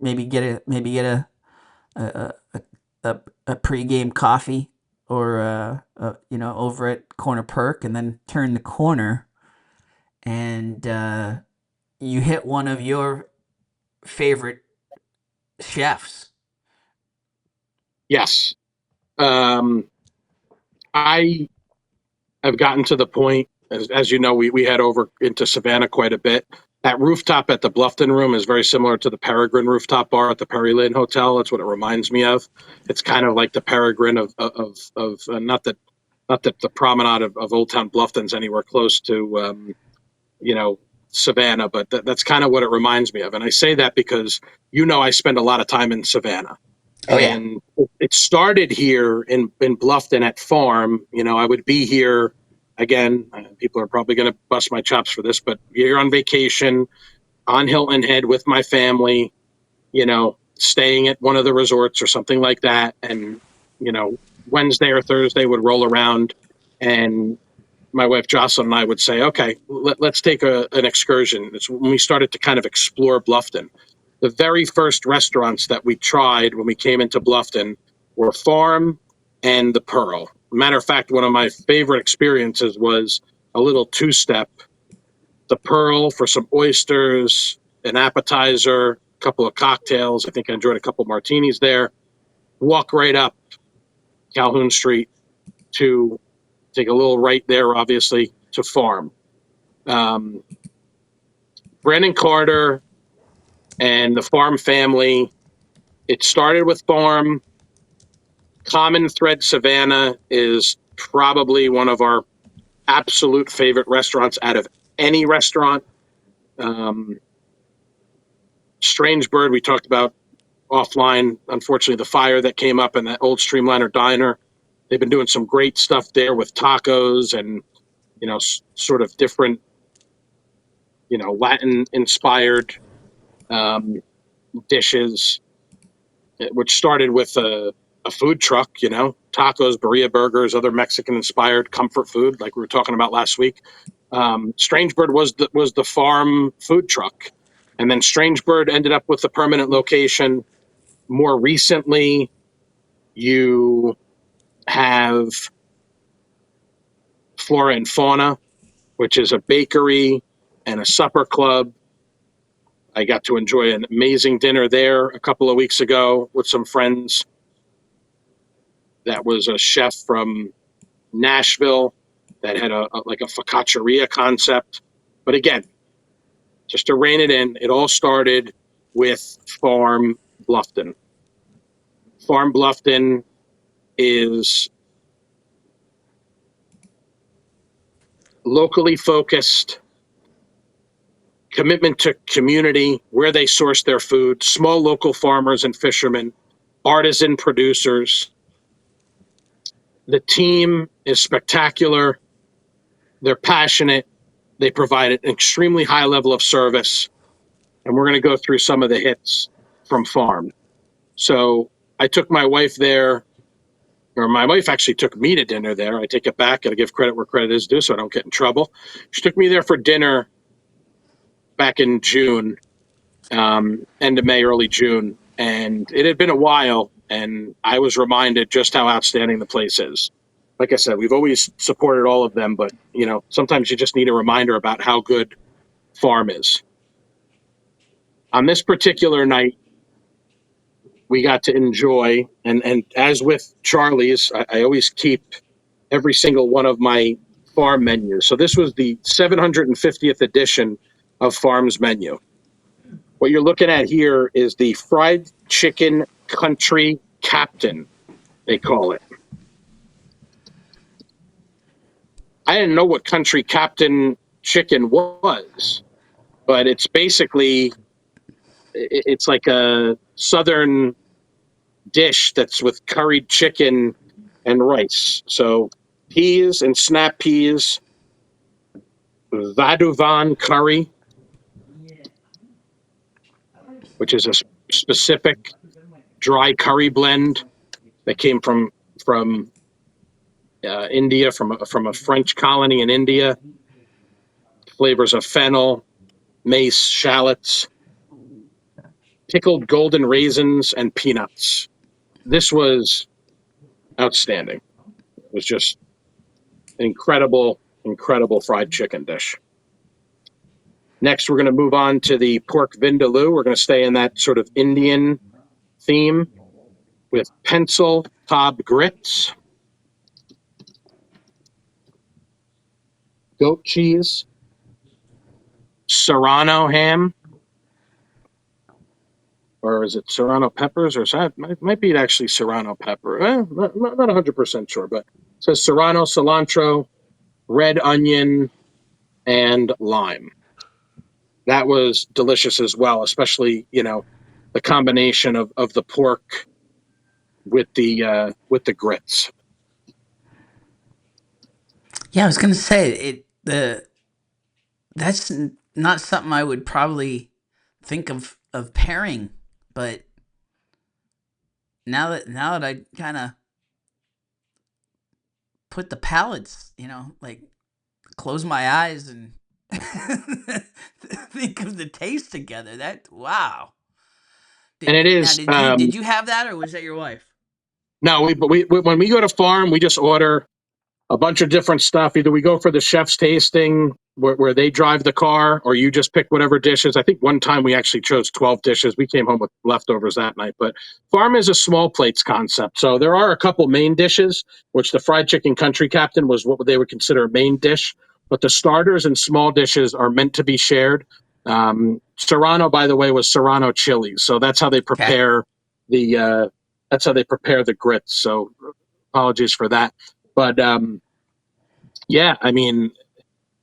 Speaker 1: maybe get a a, a pregame coffee or over at Corner Perk, and then turn the corner and you hit one of your favorite chefs.
Speaker 2: Yes. Um, I have gotten to the point, as you know, we head over into Savannah quite a bit. That rooftop at the Bluffton room is very similar to the Peregrine rooftop bar at the Perry Lynn Hotel. That's what it reminds me of. It's kind of like the Peregrine of not that the promenade of Old Town Bluffton's anywhere close to you know Savannah, but that's kind of what it reminds me of. And I say that because I spend a lot of time in Savannah,
Speaker 1: Oh yeah.
Speaker 2: and it started here in Bluffton at Farm. I would be here again. People are probably going to bust my chops for this, but here on vacation on Hilton Head with my family, staying at one of the resorts or something like that, and you know, Wednesday or Thursday would roll around, and my wife Jocelyn and I would say, okay, let's take an excursion. It's when we started to kind of explore Bluffton. The very first restaurants that we tried when we came into Bluffton were Farm and the Pearl. Matter of fact, one of my favorite experiences was a little two-step, the Pearl for some oysters, an appetizer, a couple of cocktails. I think I enjoyed a couple martinis there. Walk right up Calhoun Street to take a little right there, obviously, to Farm. Um, Brandon Carter and the Farm family. It started with Farm. Common Thread Savannah is probably one of our absolute favorite restaurants out of any restaurant. Um, Strange Bird, we talked about offline. Unfortunately, the fire that came up in that old Streamliner diner. They've been doing some great stuff there with tacos and sort of different Latin inspired um, dishes, which started with a food truck, tacos, burrito burgers, other Mexican inspired comfort food, like we were talking about last week. Strangebird was the farm food truck, and then Strangebird ended up with the permanent location. More recently, you have Flora and Fauna, which is a bakery and a supper club. I got to enjoy an amazing dinner there a couple of weeks ago with some friends. That was a chef from Nashville that had like a focacceria concept. But again, just to rein it in, it all started with Farm Bluffton. Farm Bluffton is locally focused, commitment to community, where they source their food, small local farmers and fishermen, artisan producers. The team is spectacular. They're passionate. They provide an extremely high level of service. And we're going to go through some of the hits from Farm. So I took my wife there, or my wife actually took me to dinner there. I take it back. Got to give credit where credit is due so I don't get in trouble. She took me there for dinner back in June, end of May, early June. And it had been a while, and I was reminded just how outstanding the place is. Like I said, we've always supported all of them, but sometimes you just need a reminder about how good Farm is. On this particular night, we got to enjoy, and as with Charlie's, I always keep every single one of my Farm menus. So this was the 750th edition of Farm's menu. What you're looking at here is the fried chicken country captain, they call it. I didn't know what country captain chicken was, but it's basically it's like a southern dish that's with curried chicken and rice. So peas and snap peas, Vaduvan curry, which is a specific dry curry blend that came from India, from a French colony in India. Flavors of fennel, mace, shallots, pickled golden raisins, and peanuts. This was outstanding. It was just an incredible, incredible fried chicken dish. Next, we're going to move on to the pork vindaloo. We're going to stay in that sort of Indian theme with pencil cob grits, goat cheese, serrano ham, or is it serrano peppers, or is that might be actually serrano pepper? Not 100% sure, but it says serrano, cilantro, red onion, and lime. That was delicious as well, especially the combination of the pork with the grits.
Speaker 1: Yeah, I was gonna say that's not something I would probably think of pairing, but now that I kind of put the palettes, like close my eyes and think of the taste together. That wow.
Speaker 2: And
Speaker 1: Did
Speaker 2: it
Speaker 1: now
Speaker 2: is
Speaker 1: did you have that or was that your wife?
Speaker 2: no, we when we go to farm, we just order a bunch of different stuff. Either we go for the chef's tasting where they drive the car, or you just pick whatever dishes. I think one time we actually chose 12 dishes. We came home with leftovers that night. But farm is a small plates concept. So there are a couple main dishes, which the fried chicken country captain was what they would consider a main dish. But the starters and small dishes are meant to be shared. Serrano, by the way, was Serrano chilies. So that's how they
Speaker 1: Okay.
Speaker 2: prepare the grits. So apologies for that. But yeah, I mean,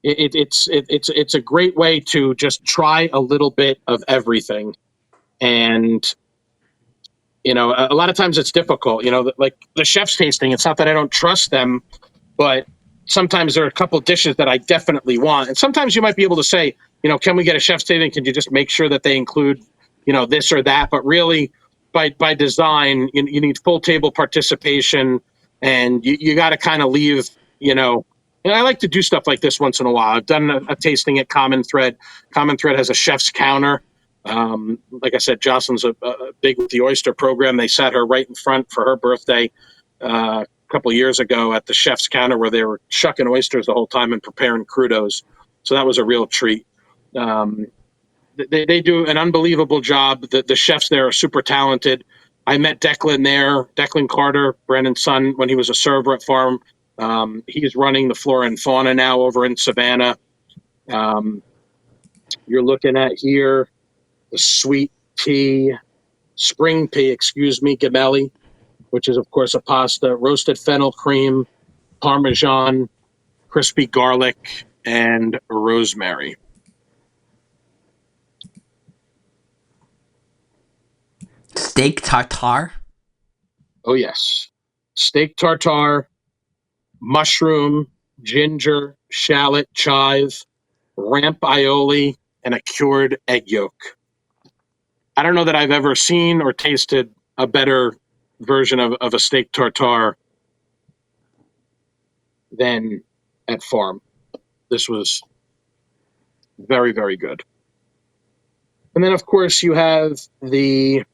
Speaker 2: it's a great way to just try a little bit of everything, and a lot of times it's difficult. Like the chef's tasting. It's not that I don't trust them, but sometimes there are a couple of dishes that I definitely want, and sometimes you might be able to say, can we get a chef's tasting? Can you just make sure that they include, this or that? But really, by design, you need full table participation, and you got to kind of leave, you know. And I like to do stuff like this once in a while. I've done a tasting at Common Thread. Common Thread has a chef's counter. Like I said, Jocelyn's a big with the oyster program. They sat her right in front for her birthday. Couple of years ago at the chef's counter where they were shucking oysters the whole time and preparing crudos. So that was a real treat. Um, they do an unbelievable job. The chefs there are super talented. I met Declan there, Declan Carter, Brandon's son, when he was a server at Farm. He's running the flora and fauna now over in Savannah. Um, you're looking at here the sweet pea, spring pea, excuse me, gemelli, which is, of course, a pasta, roasted fennel cream, Parmesan, crispy garlic, and rosemary.
Speaker 1: Steak tartare.
Speaker 2: Oh, yes. Steak tartare, mushroom, ginger, shallot, chive, ramp aioli, and a cured egg yolk. I don't know that I've ever seen or tasted a better version of a steak tartare than at Farm. This was very, very good. And then, of course, you have the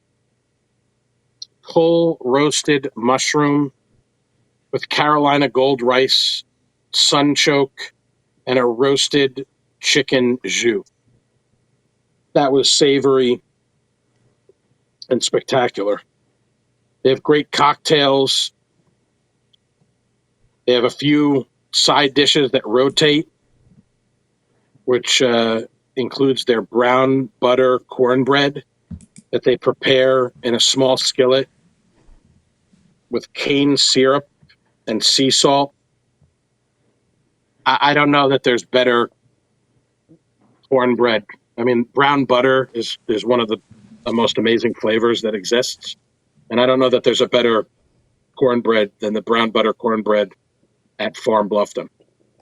Speaker 2: whole roasted mushroom with Carolina gold rice, sunchoke, and a roasted chicken jus. That was savory and spectacular. They have great cocktails. They have a few side dishes that rotate, which includes their brown butter cornbread that they prepare in a small skillet with cane syrup and sea salt. I don't know that there's better cornbread. I mean, brown butter is one of the most amazing flavors that exists, and I don't know that there's a better cornbread than the brown butter cornbread at Farm Bluffton.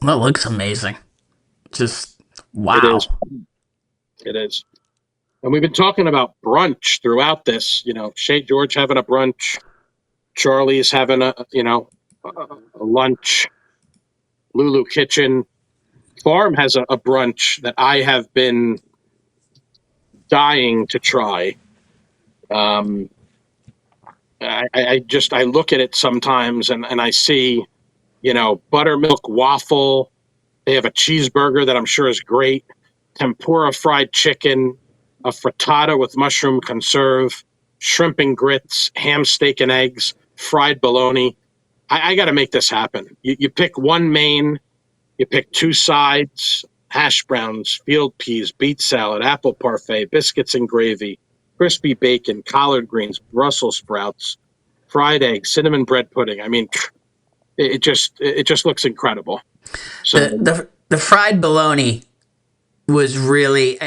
Speaker 1: That looks amazing. Just
Speaker 2: It is.
Speaker 1: wow.
Speaker 2: It is. And we've been talking about brunch throughout this. Shay George having a brunch, Charlie's having a lunch, Lulu Kitchen. Farm has a brunch that I have been dying to try. Um, I look at it sometimes and I see, buttermilk waffle. They have a cheeseburger that I'm sure is great, tempura fried chicken, a frittata with mushroom conserve, shrimp and grits, ham, steak, and eggs, fried bologna. I got to make this happen. You pick one main, you pick two sides, hash browns, field peas, beet salad, apple parfait, biscuits and gravy, crispy bacon, collard greens, Brussels sprouts, fried eggs, cinnamon bread pudding. I mean, it just looks incredible. So
Speaker 1: The fried bologna was really,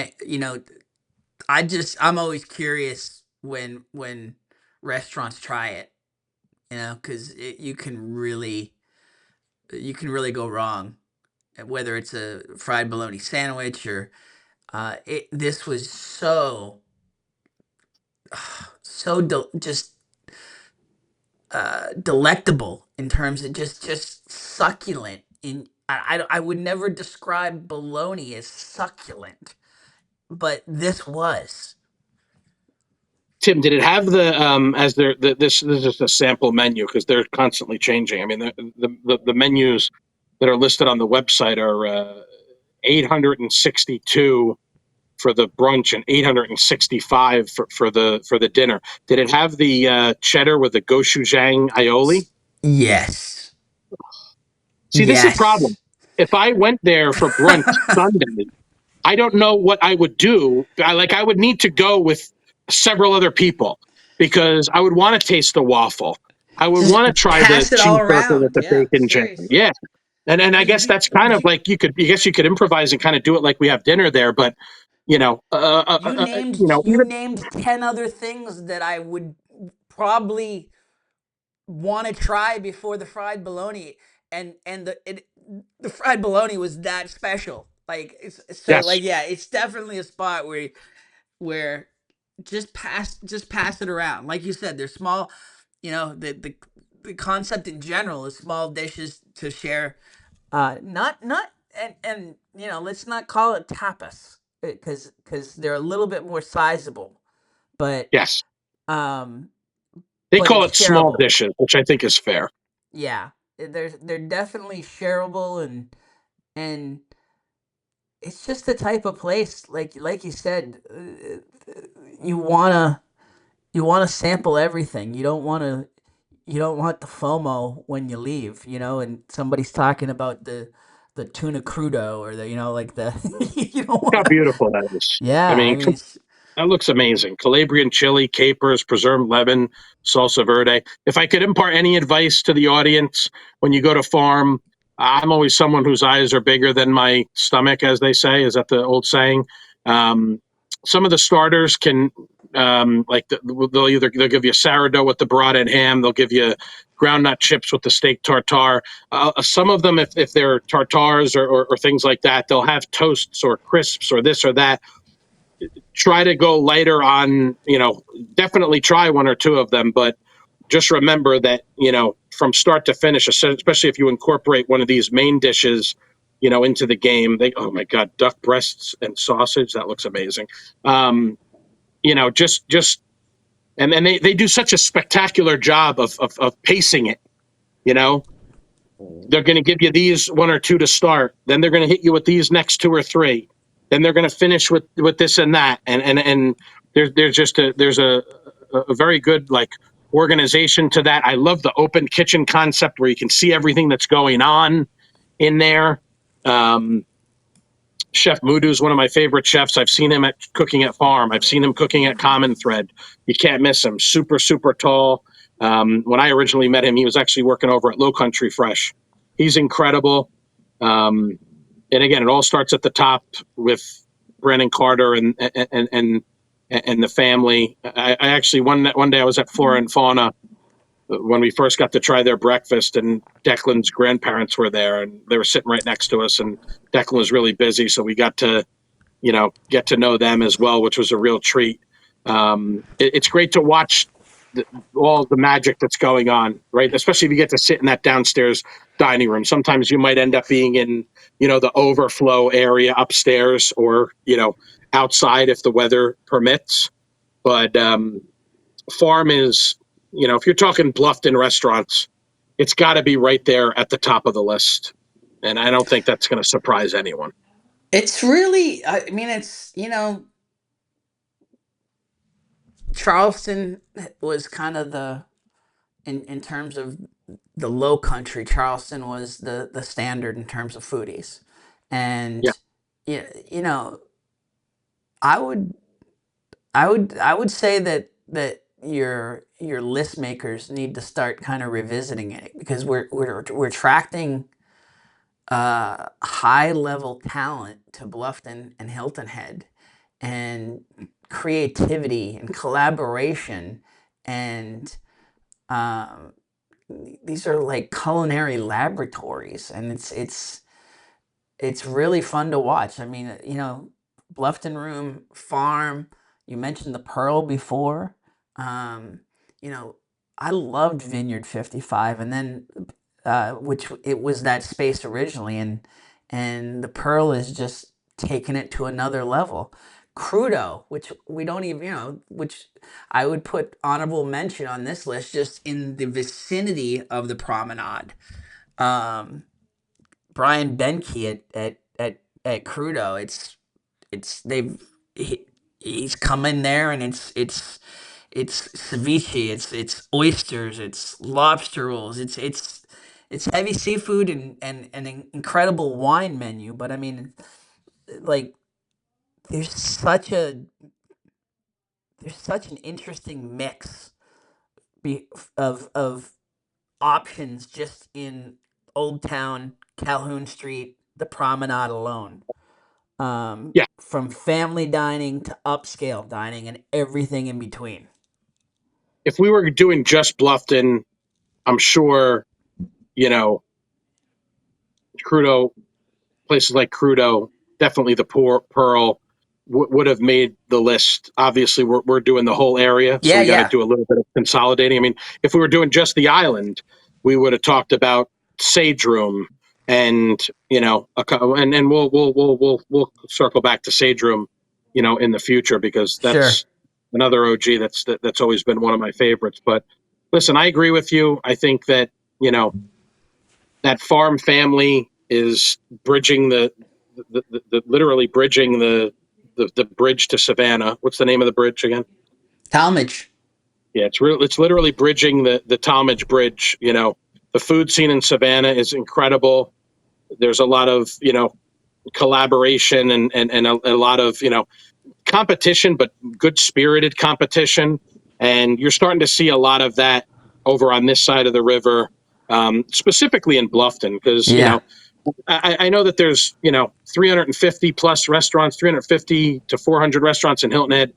Speaker 1: I'm always curious when restaurants try it, because you can really go wrong, whether it's a fried bologna sandwich or this was just delectable in terms of just succulent. I would never describe bologna as succulent, but this was.
Speaker 2: Tim, did it have the as this is a sample menu because they're constantly changing. I mean, the menus that are listed on the website are 862 for the brunch and 865 for the dinner. Did it have the cheddar with the gochujang aioli?
Speaker 1: Yes.
Speaker 2: See, this is the problem.
Speaker 1: Yes.
Speaker 2: If I went there for brunch Sunday, I don't know what I would do. I would need to go with several other people because I would want to taste the waffle. I would
Speaker 1: Just
Speaker 2: want to try the
Speaker 1: pass it all
Speaker 2: cheeseburger with
Speaker 1: around.
Speaker 2: the
Speaker 1: Yeah,
Speaker 2: bacon jam.
Speaker 1: seriously.
Speaker 2: Yeah. And I guess that's kind of like I guess you could improvise and kind of do it like we have dinner there, but
Speaker 1: You
Speaker 2: even
Speaker 1: named 10 other things that I would probably want to try before the fried bologna, and the fried bologna was that special.
Speaker 2: yes,
Speaker 1: Yeah, it's definitely a spot where just pass it around. Like you said, they're small. The concept in general is small dishes to share. Not and let's not call it tapas, because they're a little bit more sizable, but
Speaker 2: yes.
Speaker 1: um
Speaker 2: They
Speaker 1: but
Speaker 2: call
Speaker 1: it's
Speaker 2: it small
Speaker 1: shareable.
Speaker 2: dishes, which I think is fair.
Speaker 1: Yeah, they're definitely shareable, and it's just the type of place, like you said, you wanna you wanna sample everything. You don't want the FOMO when you leave, and somebody's talking about the tuna crudo, or the like the you don't
Speaker 2: Look how
Speaker 1: want to.
Speaker 2: beautiful that is. I
Speaker 1: Yeah, I
Speaker 2: mean,
Speaker 1: mean it's
Speaker 2: that looks amazing. Calabrian chili, capers, preserved lemon, salsa verde. If I could impart any advice to the audience when you go to farm, I'm always someone whose eyes are bigger than my stomach, as they say. Is that the old saying? Um, some of the starters can, they'll give you sourdough with the broadhead ham. They'll give you ground nut chips with the steak tartare. Some of them, if they're tartares or things like that, they'll have toasts or crisps or this or that. Try to go lighter on, definitely try one or two of them, but just remember that, from start to finish, especially if you incorporate one of these main dishes, into the game, oh my God, duck breasts and sausage, that looks amazing. Um, just, and then they do such a spectacular job of pacing it, you know, they're going to give you these one or two to start. Then they're going to hit you with these next two or three. Then they're going to finish with this and that. And there's a very good like organization to that. I love the open kitchen concept where you can see everything that's going on in there. Um, Chef Mudu is one of my favorite chefs. I've seen him at cooking at Farm. I've seen him cooking at Common Thread. You can't miss him. Super, super tall. When I originally met him, he was actually working over at Low Country Fresh. He's incredible. Um, and again, it all starts at the top with Brandon Carter and the family. I actually one day I was at Flora and Fauna when we first got to try their breakfast, and Declan's grandparents were there, and they were sitting right next to us, and Declan was really busy, so we got to get to know them as well, which was a real treat. It's great to watch the, all the magic that's going on, right? Especially if you get to sit in that downstairs dining room. Sometimes you might end up being in, the overflow area upstairs, or outside if the weather permits. But farm is, if you're talking Bluffton restaurants, it's got to be right there at the top of the list. And I don't think that's going to surprise anyone.
Speaker 1: It's really, I mean, it's, Charleston was kind of in terms of the low country, Charleston was the standard in terms of foodies.
Speaker 2: Yeah.
Speaker 1: And, you know, I would, I would say that your list makers need to start kind of revisiting it, because we're attracting high level talent to Bluffton and Hilton Head, and creativity and collaboration, and um, these are like culinary laboratories, and it's really fun to watch. I mean, Bluffton Room Farm. You mentioned the Pearl before. Um, you know, I loved Vineyard 55, and then which it was that space originally, and the Pearl is just taking it to another level. Crudo, which we don't even, which I would put honorable mention on this list, just in the vicinity of the promenade. Um, Brian Benke at Crudo. It's they've he's come in there, and it's ceviche, it's oysters, it's lobster rolls, it's heavy seafood, and an incredible wine menu. But I mean, like, there's such a there's such an interesting mix be, of options just in Old Town, Calhoun Street, the Promenade alone.
Speaker 2: Yeah.
Speaker 1: From family dining to upscale dining and everything in between.
Speaker 2: If we were doing just Bluffton, I'm sure, you know, Crudo, places like Crudo, definitely the poor Pearl would have made the list. Obviously, we're doing the whole area, so
Speaker 1: Yeah,
Speaker 2: we got to
Speaker 1: yeah,
Speaker 2: do a little bit of consolidating. I mean, if we were doing just the island, we would have talked about Sage Room, and and we'll circle back to Sage Room, in the future, because
Speaker 1: sure.
Speaker 2: that's another OG that's always been one of my favorites. But listen, I agree with you. I think that you know that farm family is bridging literally bridging the bridge to Savannah. What's the name of the bridge again?
Speaker 1: Talmadge.
Speaker 2: Yeah, it's literally bridging the Talmadge Bridge. The food scene in Savannah is incredible. There's a lot of collaboration, and a lot of competition, but good spirited competition. And you're starting to see a lot of that over on this side of the river, specifically in Bluffton, because
Speaker 1: Yeah.
Speaker 2: I know that there's 350 plus restaurants, 350 to 400 restaurants in Hilton Head.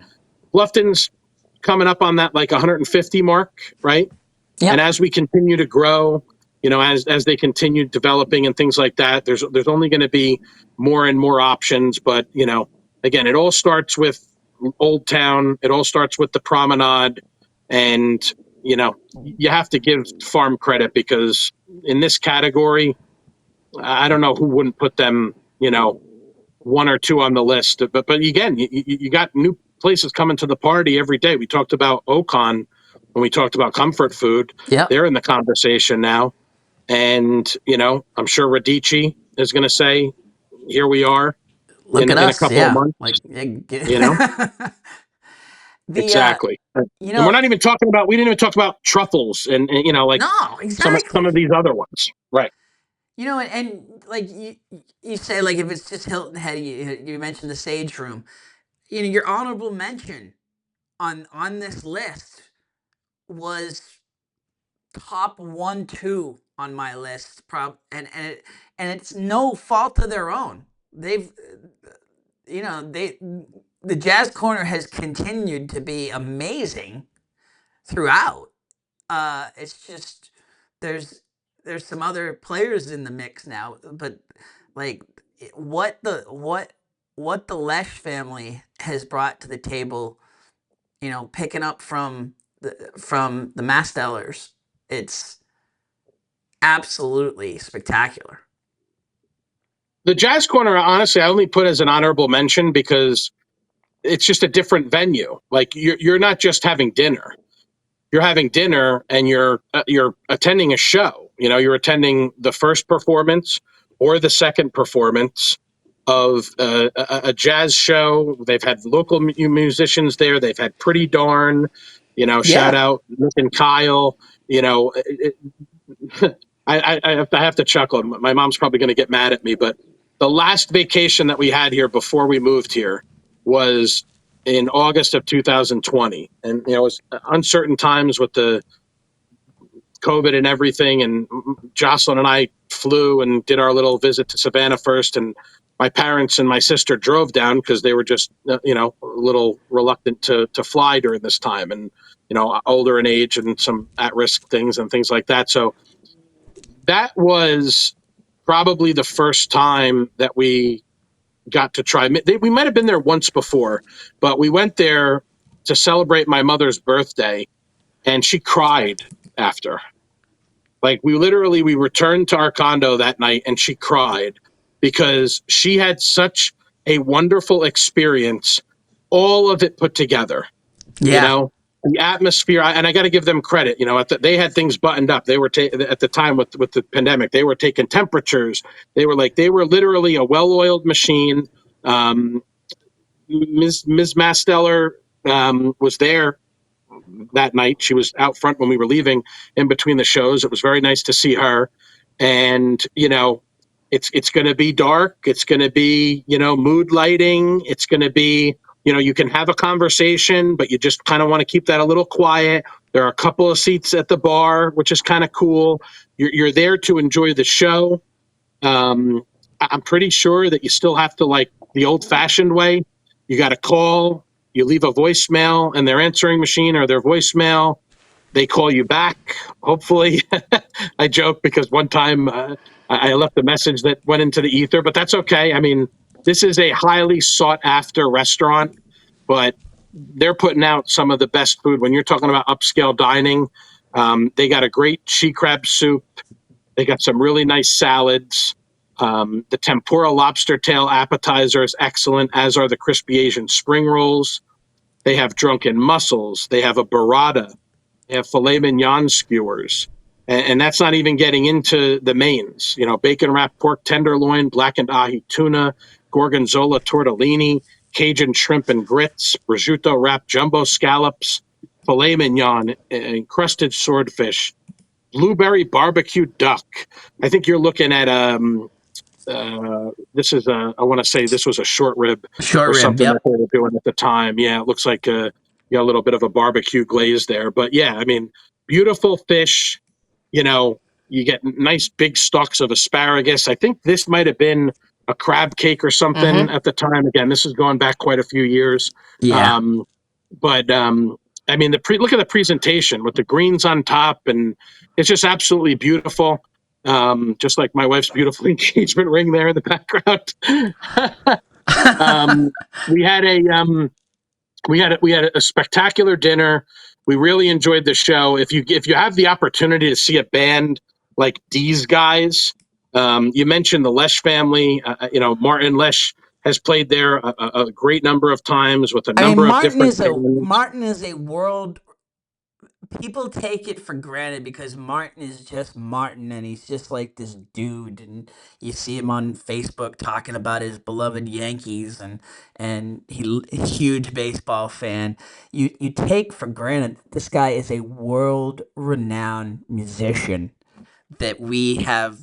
Speaker 2: Bluffton's coming up on that like 150 mark, right? And
Speaker 1: Yep.
Speaker 2: as we continue to grow, as they continue developing and things like that, there's only going to be more and more options. But again, it all starts with Old Town. It all starts with the promenade, and you have to give Farm credit, because in this category, I don't know who wouldn't put them, one or two on the list. But again, you got new places coming to the party every day. We talked about Ocon when we talked about comfort food.
Speaker 1: Yep.
Speaker 2: They're in the conversation now, and I'm sure Radici is going to say, "Here we are
Speaker 1: Look at
Speaker 2: in a
Speaker 1: us.
Speaker 2: couple of
Speaker 1: Yeah.
Speaker 2: months."
Speaker 1: Like,
Speaker 2: You know
Speaker 1: the
Speaker 2: exactly.
Speaker 1: you
Speaker 2: And we're
Speaker 1: know
Speaker 2: not even talking about. We didn't even talk about truffles, and like
Speaker 1: no,
Speaker 2: some of
Speaker 1: exactly.
Speaker 2: these other ones, right?
Speaker 1: And like you say, like, if it's just Hilton Head, you mentioned the Sage Room. Your honorable mention on this list was top 1, 2 on my list. And it's no fault of their own. They've they the Jazz Corner has continued to be amazing throughout. It's just there's there's some other players in the mix now, but like what the Lesh family has brought to the table, picking up from the Mastellers, it's absolutely spectacular.
Speaker 2: The Jazz Corner, honestly, I only put as an honorable mention because it's just a different venue. Like you're not just having dinner. You're having dinner and you're attending a show. You're attending the first performance or the second performance of a jazz show. They've had local musicians there. They've had Pretty Darn. Shout
Speaker 1: Yeah,
Speaker 2: out Nick and Kyle. You know, it, I have to chuckle. My mom's probably going to get mad at me, but the last vacation that we had here before we moved here was in August of 2020, and it was uncertain times with the COVID and everything. And Jocelyn and I flew and did our little visit to Savannah first, and my parents and my sister drove down because they were just a little reluctant to fly during this time, and older in age and some at risk things and things like that. So that was probably the first time that we got to try. We might have been there once before, but we went there to celebrate my mother's birthday, and she cried after. Like we returned to our condo that night, and she cried because she had such a wonderful experience, all of it put together. You
Speaker 1: yeah,
Speaker 2: know, the atmosphere, and I got to give them credit. They had things buttoned up. They were at the time with the pandemic. They were taking temperatures. They were literally a well-oiled machine. Um, Ms. Masteller was there that night. She was out front when we were leaving in between the shows. It was very nice to see her. And, it's going to be dark. It's going to be, mood lighting. It's going to be, you can have a conversation, but you just kind of want to keep that a little quiet. There are a couple of seats at the bar, which is kind of cool. You're there to enjoy the show. Um, I'm pretty sure that you still have to, like the old fashioned way. You got to call, you leave a voicemail, and their answering machine or their voicemail, they call you back. Hopefully, I joke because one time I left a message that went into the ether, but that's okay. I mean, this is a highly sought after restaurant, but they're putting out some of the best food. When you're talking about upscale dining, they got a great she crab soup. They got some really nice salads. The tempura lobster tail appetizer is excellent, as are the crispy Asian spring rolls. They have drunken mussels. They have a burrata. They have filet mignon skewers. And that's not even getting into the mains. Bacon wrapped pork tenderloin, blackened ahi tuna, gorgonzola tortellini, Cajun shrimp and grits, prosciutto wrapped jumbo scallops, filet mignon, encrusted swordfish, blueberry barbecue duck. I think you're looking at this is I want to say this was a short rib
Speaker 1: short
Speaker 2: or
Speaker 1: rib.
Speaker 2: something that
Speaker 1: Yep.
Speaker 2: they were doing at the time. Yeah, it looks like you got a little bit of a barbecue glaze there, but yeah, I mean, beautiful fish. You know, you get nice big stalks of asparagus. I think this might have been a crab cake or something
Speaker 1: Mm-hmm.
Speaker 2: at the time. Again, this is going back quite a few years.
Speaker 1: Yeah.
Speaker 2: Um, but I mean, look at the presentation with the greens on top, and it's just absolutely beautiful. Just like my wife's beautiful engagement ring there in the background. um, we had a we had a spectacular dinner. We really enjoyed the show. If you have the opportunity to see a band like these guys, you mentioned the Lesh family. Martin Lesh has played there a great number of times with a
Speaker 1: I mean,
Speaker 2: number of different bands.
Speaker 1: Martin is a world. People take it for granted because Martin is just Martin, and he's just like this dude, and you see him on Facebook talking about his beloved Yankees, and huge baseball fan. You take for granted this guy is a world renowned musician that we have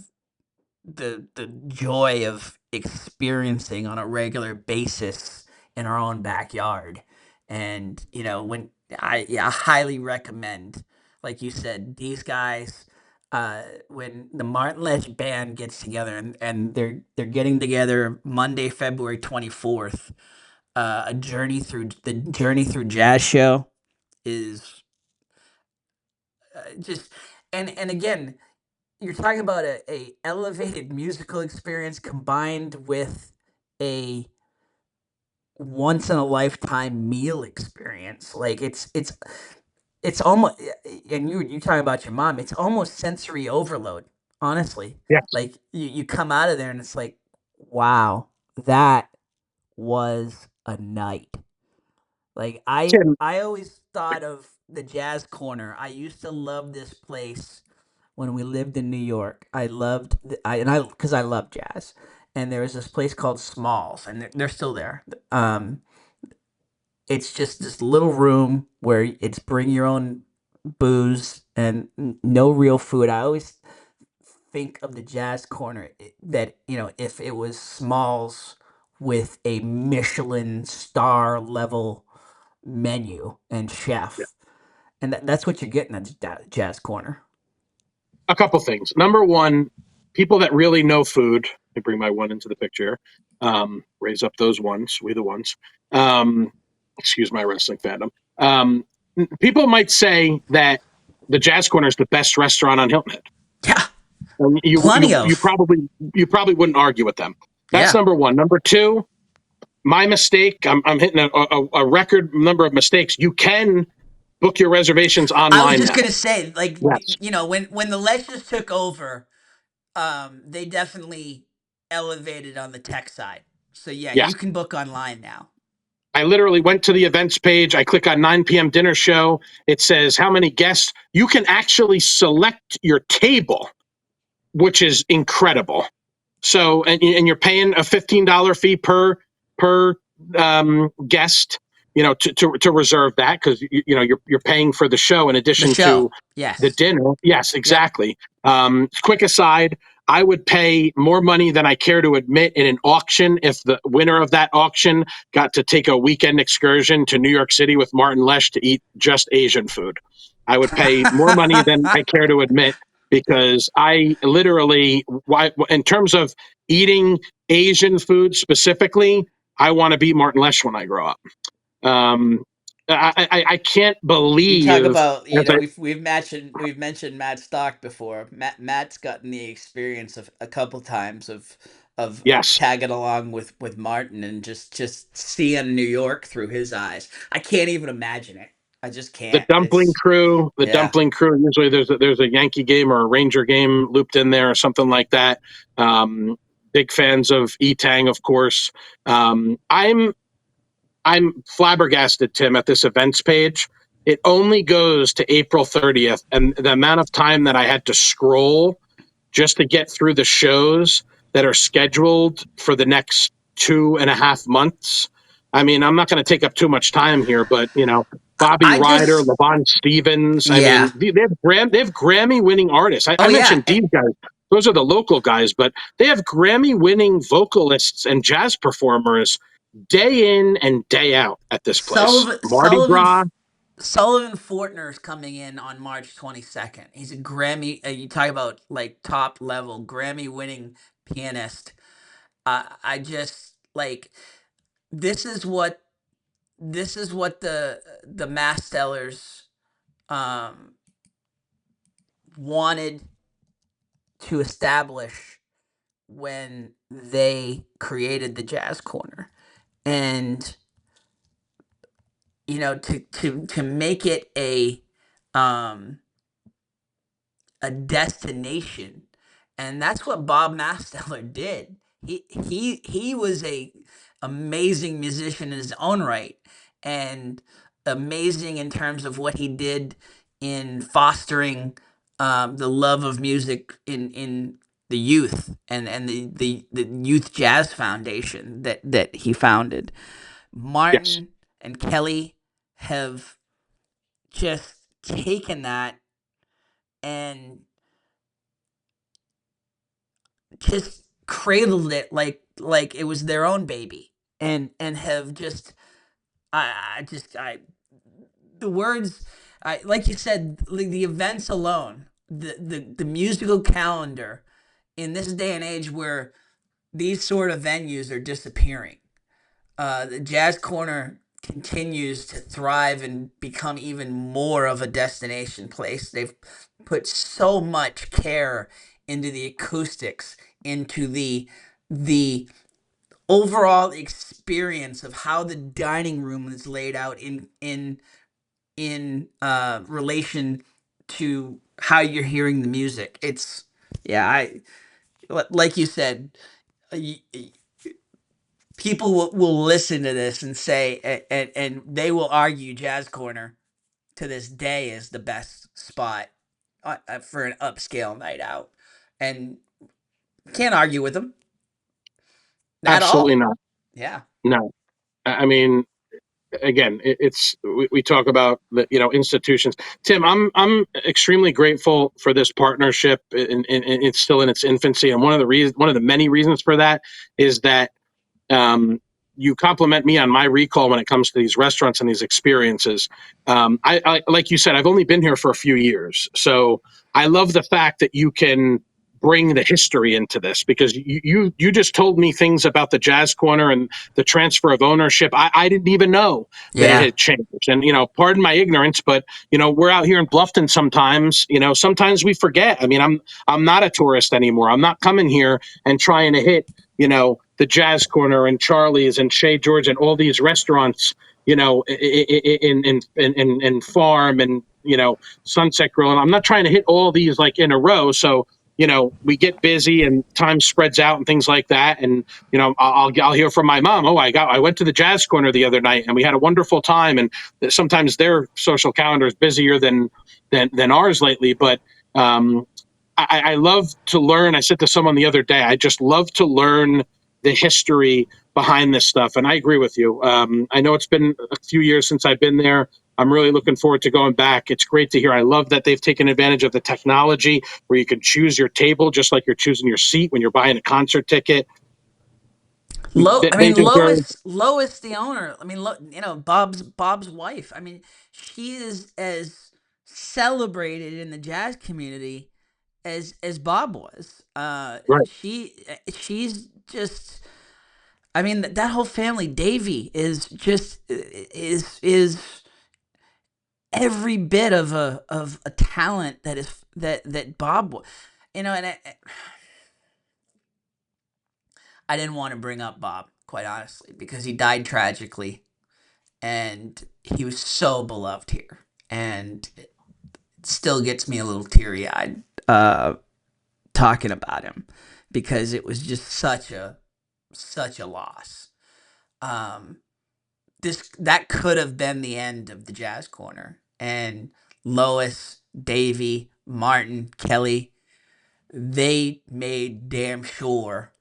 Speaker 1: the joy of experiencing on a regular basis in our own backyard. And when I highly recommend, like you said, these guys, when the Martin Lesh band gets together, and they're getting together Monday, February 24th. A journey through the journey through jazz show is just and again, you're talking about a elevated musical experience combined with a once in a lifetime meal experience. Like it's almost, and you talking about your mom, it's almost sensory overload, honestly.
Speaker 2: Yes.
Speaker 1: Like you come out of there and it's like, wow, that was a night. Like
Speaker 2: Tim,
Speaker 1: I always thought of the Jazz Corner. I used to love this place when we lived in New York. I loved I because I love jazz. And there was this place called Smalls, and they're still there. It's just this little room where it's bring your own booze and no real food. I always think of the Jazz Corner that, if it was Smalls with a Michelin star level menu and
Speaker 2: yeah.
Speaker 1: chef. And that's what you're getting at the Jazz Corner.
Speaker 2: A couple things. Number one, people that really know food. I bring my one into the picture. Raise up those ones. We the ones. Um, excuse my wrestling fandom. Um, People might say that the Jazz Corner is the best restaurant on Hilton Head.
Speaker 1: Yeah,
Speaker 2: And you
Speaker 1: plenty
Speaker 2: you you
Speaker 1: of.
Speaker 2: probably wouldn't argue with them. That's
Speaker 1: Yeah.
Speaker 2: number one. Number two, my mistake. I'm hitting a record number of mistakes. You can book your reservations
Speaker 1: I was
Speaker 2: online
Speaker 1: just
Speaker 2: now.
Speaker 1: gonna say, like,
Speaker 2: Yes,
Speaker 1: when the Ledgers took over, they definitely elevated on the tech side. So yeah,
Speaker 2: yes.
Speaker 1: you can book online now.
Speaker 2: I literally went to the events page. I click on 9 p.m. dinner show. It says how many guests. You can actually select your table, which is incredible. So, and you're paying a $15 fee per guest, to reserve that because you're paying for the show in
Speaker 1: The
Speaker 2: addition to
Speaker 1: show,
Speaker 2: the
Speaker 1: yes,
Speaker 2: dinner. Yes,
Speaker 1: yep.
Speaker 2: exactly. Quick aside, I would pay more money than I care to admit in an auction if the winner of that auction got to take a weekend excursion to New York City with Martin Lesh to eat just Asian food. I would pay more money than I care to admit because I literally, in terms of eating Asian food specifically, I want to be Martin Lesh when I grow up. Um, I can't
Speaker 1: You talk
Speaker 2: believe
Speaker 1: about,
Speaker 2: as I
Speaker 1: we've mentioned Matt Stock before. Matt's gotten the experience of a couple times of
Speaker 2: yes,
Speaker 1: tagging along with Martin and just seeing New York through his eyes. I can't even imagine it. I just
Speaker 2: the
Speaker 1: can't.
Speaker 2: dumpling
Speaker 1: It's
Speaker 2: crew, the
Speaker 1: Yeah.
Speaker 2: dumpling crew. Usually there's a Yankee game or a Ranger game looped in there or something like that. Um, Big fans of Etang, of course. I'm flabbergasted, Tim, at this events page. It only goes to April 30th, and the amount of time that I had to scroll just to get through the shows that are scheduled for the next 2.5 months. I mean, I'm not going to take up too much time here, but Bobby
Speaker 1: I
Speaker 2: Ryder,
Speaker 1: just
Speaker 2: Levon Stevens. I
Speaker 1: Yeah.
Speaker 2: mean, they have Grammy winning artists. I,
Speaker 1: Oh
Speaker 2: I
Speaker 1: yeah.
Speaker 2: mentioned these guys; those are the local guys, but they have Grammy winning vocalists and jazz performers day in and day out at this place.
Speaker 1: Sullivan
Speaker 2: Mardi
Speaker 1: Sullivan
Speaker 2: Gras.
Speaker 1: Sullivan Fortner is coming in on March 22nd. He's a Grammy. You talk about like top level Grammy winning pianist. I just like this is what the mass sellers um, wanted to establish when they created the Jazz Corner, and to make it um a destination, and that's what Bob Masteller did. He was a amazing musician in his own right, and amazing in terms of what he did in fostering the love of music in the youth, and the Youth Jazz Foundation that he founded.
Speaker 2: Yes,
Speaker 1: Martin and Kelly have just taken that and just cradled it like it was their own baby, and have just I just I the words, like you said, like the events alone, the musical calendar in this day and age where these sort of venues are disappearing. The Jazz Corner continues to thrive and become even more of a destination place. They've put so much care into the acoustics, into the overall experience of how the dining room is laid out in relation to how you're hearing the music. It's yeah, I like you said, people will listen to this and say, and they will argue Jazz Corner to this day is the best spot for an upscale night out, and can't argue with them at
Speaker 2: Absolutely
Speaker 1: all.
Speaker 2: not.
Speaker 1: Yeah,
Speaker 2: No. I mean, again, we talk about the institutions. Tim, I'm extremely grateful for this partnership, and it's still in its infancy. And one of the many reasons for that is that um, you compliment me on my recall when it comes to these restaurants and these experiences. I like you said, I've only been here for a few years, so I love the fact that you can bring the history into this because you just told me things about the Jazz Corner and the transfer of ownership. I didn't even know that it
Speaker 1: yeah,
Speaker 2: had changed. And pardon my ignorance, but we're out here in Bluffton sometimes. Sometimes we forget. I mean, I'm not a tourist anymore. I'm not coming here and trying to hit the Jazz Corner and Charlie's and Chez George and all these restaurants, in Farm and Sunset Grill. And I'm not trying to hit all these like in a row. So we get busy and time spreads out and things like that. And I'll hear from my mom. Oh, I went to the Jazz Corner the other night and we had a wonderful time. And sometimes their social calendar is busier than ours lately, but. Um, I love to learn. I said to someone the other day, I just love to learn the history behind this stuff. And I agree with you. I know it's been a few years since I've been there. I'm really looking forward to going back. It's great to hear. I love that they've taken advantage of the technology where you can choose your table just like you're choosing your seat when you're buying a concert ticket.
Speaker 1: I
Speaker 2: They
Speaker 1: mean,
Speaker 2: deserve.
Speaker 1: Lois, the owner. I mean, Bob's wife. I mean, she is as celebrated in the jazz community as Bob was.
Speaker 2: Right.
Speaker 1: She's just. I mean, that whole family. Davy is just is every bit of a talent that Bob was. And I didn't want to bring up Bob, quite honestly, because he died tragically and he was so beloved here, and it still gets me a little teary eyed talking about him because it was just such a loss. Um, this that could have been the end of the Jazz Corner, and Lois, Davy, Martin, Kelly, they made damn sure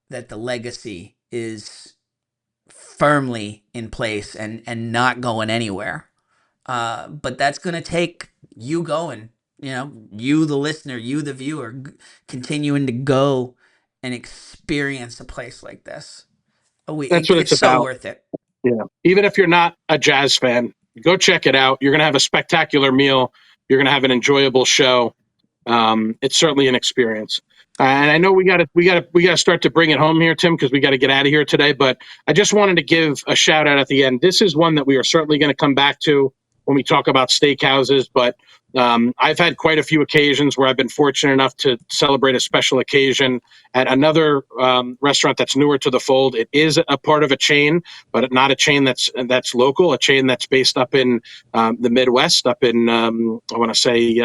Speaker 1: that the legacy is firmly in place and not going anywhere. But that's going to take you going, you, the listener, you, the viewer, continuing to go and experience a place like this.
Speaker 2: That's what it's
Speaker 1: It's so
Speaker 2: about.
Speaker 1: worth it.
Speaker 2: Even if you're not a jazz fan, go check it out. You're going to have a spectacular meal. You're going to have an enjoyable show. It's certainly an experience. And I know we got to start to bring it home here, Tim, because we got to get out of here today. But I just wanted to give a shout out at the end. This is one that we are certainly going to come back to when we talk about steakhouses. But I've had quite a few occasions where I've been fortunate enough to celebrate a special occasion at another restaurant that's newer to the fold. It is a part of a chain, but not a chain that's local. A chain that's based up in the Midwest, up in I want to say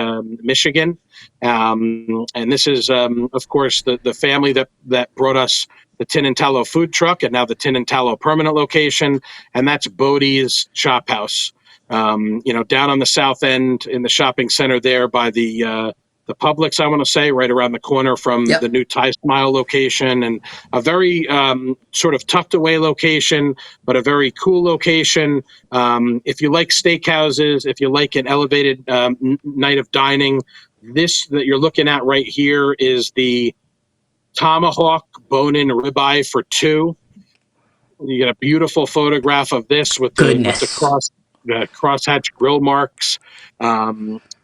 Speaker 2: Michigan. And this is, of course, the family that brought us the Tin and Tallow food truck and now the Tin and Tallow permanent location, and that's Bodie's Chop House. Down on the south end in the shopping center there by the Publix, I want to say, right around the corner from the
Speaker 1: Yep.
Speaker 2: new Thai Smile location, and a very sort of tucked away location, but a very cool location. If you like steakhouses, if you like an elevated night of dining, this that you're looking at right here is the tomahawk bone-in ribeye for two. You get a beautiful photograph of this with the
Speaker 1: Goodness.
Speaker 2: crosshatch grill marks.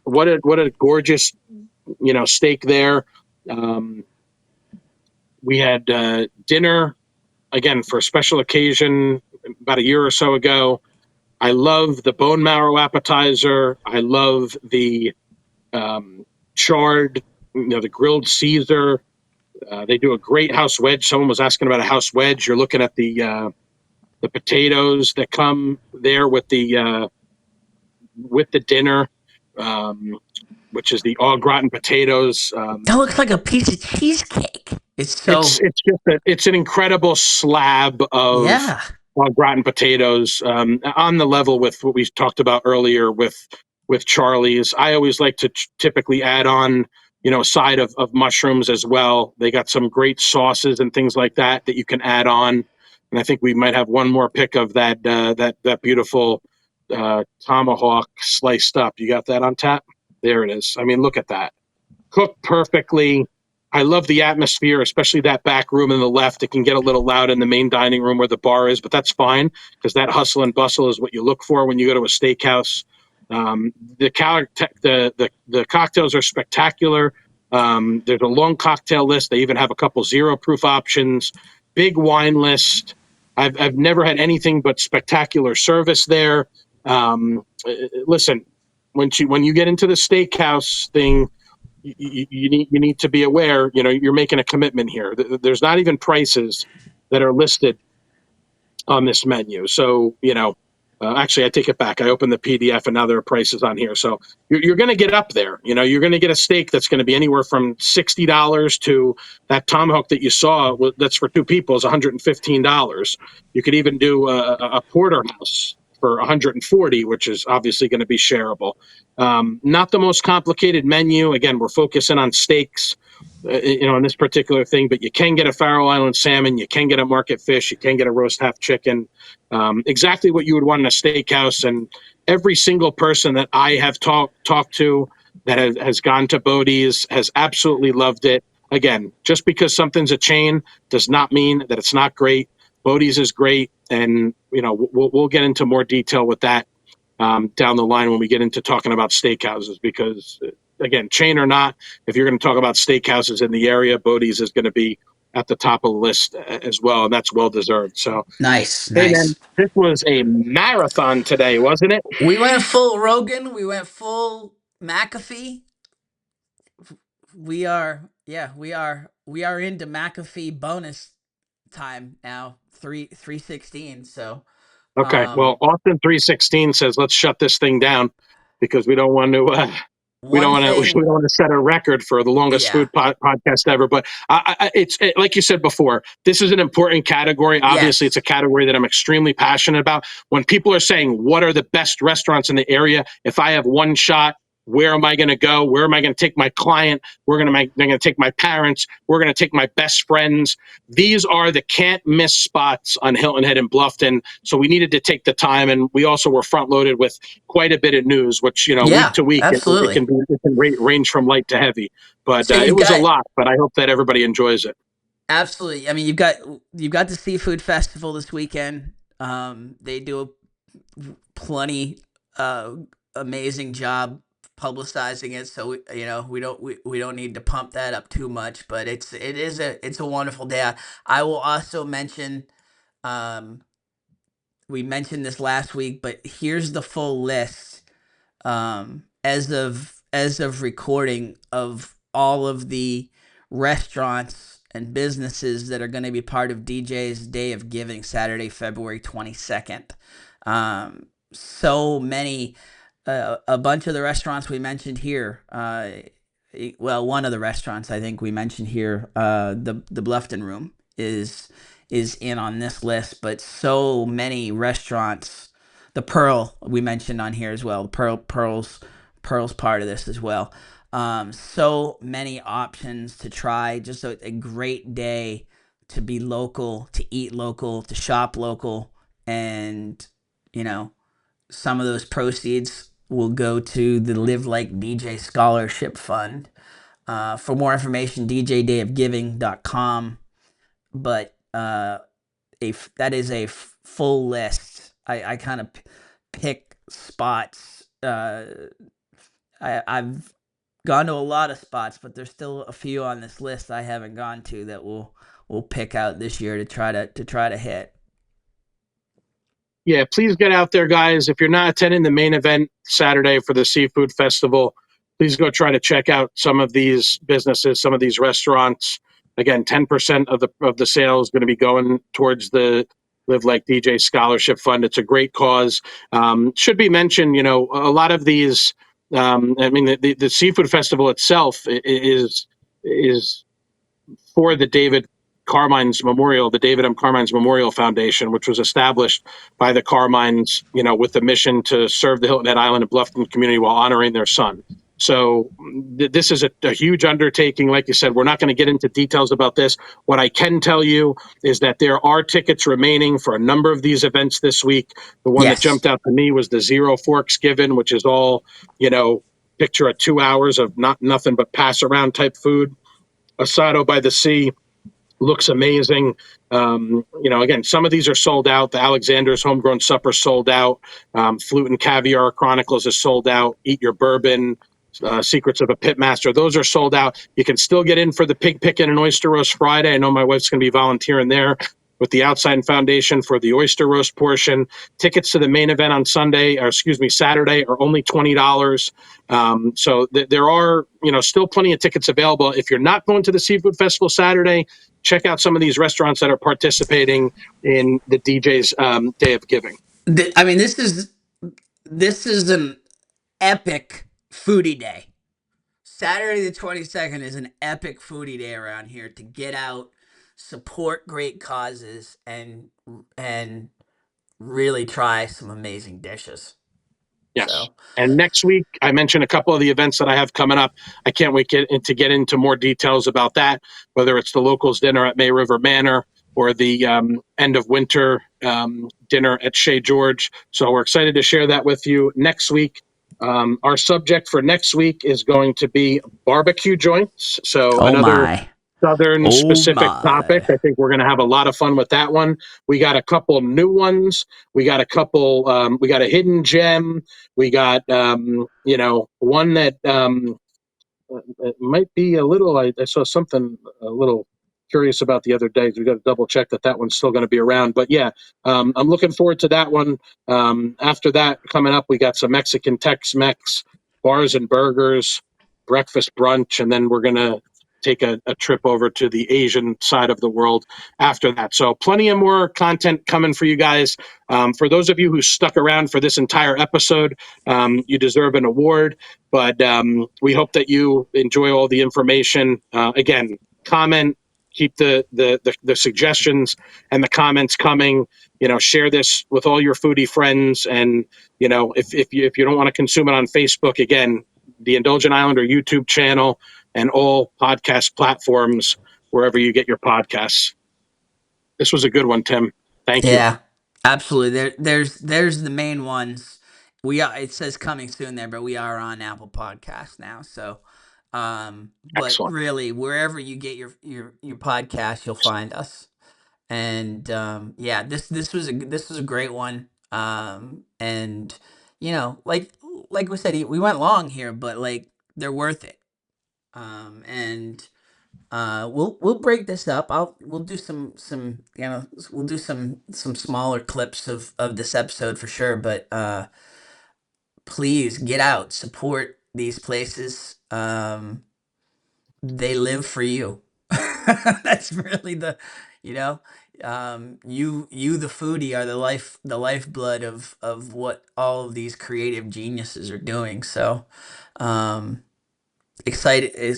Speaker 2: What a gorgeous steak there. Um, we had dinner again, for a special occasion about a year or so ago. I love the bone marrow appetizer. I love the um, charred, the grilled Caesar. They do a great house wedge. Someone was asking about a house wedge. You're looking at the potatoes that come there with the dinner, um, which is the au gratin potatoes.
Speaker 1: That looks like a piece of cheesecake. It's so
Speaker 2: It's an incredible slab of
Speaker 1: yeah.
Speaker 2: au gratin potatoes, on the level with what we talked about earlier with Charlie's. I always like to typically add on, a side of mushrooms as well. They got some great sauces and things like that you can add on. And I think we might have one more pick of that beautiful tomahawk sliced up. You got that on tap? There it is. I mean, look at that, cooked perfectly. I love the atmosphere, especially that back room in the left. It can get a little loud in the main dining room where the bar is, but that's fine because that hustle and bustle is what you look for when you go to a steakhouse. The cocktails are spectacular. There's a long cocktail list. They even have a couple zero proof options. Big wine list. I've never had anything but spectacular service there. Listen, when you get into the steakhouse thing, you need to be aware. You're making a commitment here. There's not even prices that are listed on this menu. So, actually, I take it back. I opened the PDF and now there are prices on here. So you're going to get up there. You're going to get a steak that's going to be anywhere from $60 to that tomahawk that you saw. That's for two people is $115. You could even do a porterhouse for 140, which is obviously going to be shareable. Not the most complicated menu. Again, we're focusing on steaks, on this particular thing, but you can get a Faroe Island salmon, you can get a market fish, you can get a roast half chicken, exactly what you would want in a steakhouse. And every single person that I have talked to that has gone to Bodie's has absolutely loved it. Again, just because something's a chain does not mean that it's not great. Bodie's is great, and we'll get into more detail with that down the line when we get into talking about steakhouses, because again, chain or not, if you're going to talk about steakhouses in the area, Bodie's is going to be at the top of the list as well, and that's well deserved. So,
Speaker 1: Nice,
Speaker 2: hey man,
Speaker 1: nice.
Speaker 2: this was a marathon today, wasn't it?
Speaker 1: We went full Rogan, we went full McAfee. We are into McAfee bonus time now. 316. So
Speaker 2: Okay, well,
Speaker 1: um
Speaker 2: Austin 316 says let's shut this thing down because we don't want to. We don't
Speaker 1: one
Speaker 2: want to. We
Speaker 1: thing,
Speaker 2: don't want to set a record for the longest
Speaker 1: yeah.
Speaker 2: food podcast ever. But like you said before. This is an important category. Obviously, it's
Speaker 1: Yes.
Speaker 2: a category that I'm extremely passionate about. When people are saying what are the best restaurants in the area, if I have one shot, where am I going to go? Where am I going to take my client? They're going to take my parents. We're going to take my best friends. These are the can't miss spots on Hilton Head and Bluffton. So we needed to take the time, and we also were front loaded with quite a bit of news, which week
Speaker 1: Yeah,
Speaker 2: to week
Speaker 1: absolutely.
Speaker 2: it can range from light to heavy. But
Speaker 1: So
Speaker 2: it
Speaker 1: you've
Speaker 2: was a
Speaker 1: got
Speaker 2: lot. But I hope that everybody enjoys it.
Speaker 1: absolutely. I mean, you've got the seafood festival this weekend. They do a plenty amazing job publicizing it, so we don't need to pump that up too much, but it's a wonderful day. I will also mention, um we mentioned this last week, but here's the full list, as of recording, of all of the restaurants and businesses that are going to be part of DJ's Day of Giving, Saturday, February 22nd. So many, a bunch of the restaurants we mentioned here. Well, one of the restaurants I think we mentioned here, the Bluffton Room is in on this list, but so many restaurants. The Pearl we mentioned on here as well. The Pearl's part of this as well. So many options to try. Just a great day to be local, to eat local, to shop local, and you know some of those proceeds will go to the Live Like DJ Scholarship Fund. For more information, djdayofgiving.com. But that is a full list. I kind of pick spots. I've gone to a lot of spots, but there's still a few on this list I haven't gone to that will we'll pick out this year to try to hit.
Speaker 2: Yeah, please get out there, guys. If you're not attending the main event Saturday for the Seafood Festival, please go try to check out some of these businesses, some of these restaurants. Again, 10% of the sales is going to be going towards the Live Like DJ Scholarship Fund. It's a great cause. Should be mentioned, a lot of these. I mean, the Seafood Festival itself is for the David Carmine's Memorial, the David M. Carmine's Memorial Foundation, which was established by the Carmines, with the mission to serve the Hilton Head Island and Bluffton community while honoring their son. So this is a huge undertaking. Like you said, we're not going to get into details about this. What I can tell you is that there are tickets remaining for a number of these events this week. The one that
Speaker 1: Yes.
Speaker 2: jumped out to me was the Zero Forks Given, which is all, picture of 2 hours of nothing but pass around type food. Asado by the Sea looks amazing. Again, some of these are sold out. The Alexander's Homegrown Supper sold out. Flute and Caviar Chronicles is sold out. Eat Your Bourbon, Secrets of a Pitmaster, those are sold out. You can still get in for the Pig Pickin' and Oyster Roast Friday. I know my wife's going to be volunteering there with the Outside Foundation for the oyster roast portion. Tickets to the main event on Saturday are only $20. So there are, still plenty of tickets available. If you're not going to the Seafood Festival Saturday, check out some of these restaurants that are participating in the DJ's Day of Giving.
Speaker 1: I mean, this is an epic foodie day. Saturday the 22nd is an epic foodie day around here to get out, support great causes, and really try some amazing dishes.
Speaker 2: Yes.
Speaker 1: So,
Speaker 2: And next week, I mentioned a couple of the events that I have coming up. I can't wait to get into more details about that, whether it's the locals dinner at May River Manor or the end of winter dinner at Shea George. So we're excited to share that with you next week. Our subject for next week is going to be barbecue joints. So
Speaker 1: oh
Speaker 2: another
Speaker 1: my.
Speaker 2: Southern
Speaker 1: Oh
Speaker 2: specific topic.
Speaker 1: my.
Speaker 2: I think we're going to have a lot of fun with that one. We got a couple new ones. We got a couple. We got a hidden gem. We got one that it might be a little. I saw something a little curious about the other day. We got to double check that one's still going to be around. But yeah, I'm looking forward to that one. After that, coming up, we got some Mexican Tex-Mex bars and burgers, breakfast brunch, and then we're gonna take a trip over to the Asian side of the world after that. So plenty of more content coming for you guys. For those of you who stuck around for this entire episode, you deserve an award. But we hope that you enjoy all the information. Again, comment, keep the suggestions and the comments coming. Share this with all your foodie friends. And if you don't want to consume it on Facebook, again, the Indulgent Islander YouTube channel and all podcast platforms wherever you get your podcasts. This was a good one, Tim. Thank you.
Speaker 1: Yeah, absolutely. There's the main ones. It says coming soon there, but we are on Apple Podcasts now. So, but
Speaker 2: Excellent.
Speaker 1: really, wherever you get your podcast, you'll find us. And yeah, this was a great one. And like we said, we went long here, but like they're worth it. And we'll break this up. We'll do some we'll do some smaller clips of this episode for sure. But please get out, support these places. They live for you. That's really you know, you the foodie are the lifeblood of what all of these creative geniuses are doing. So, um, excited to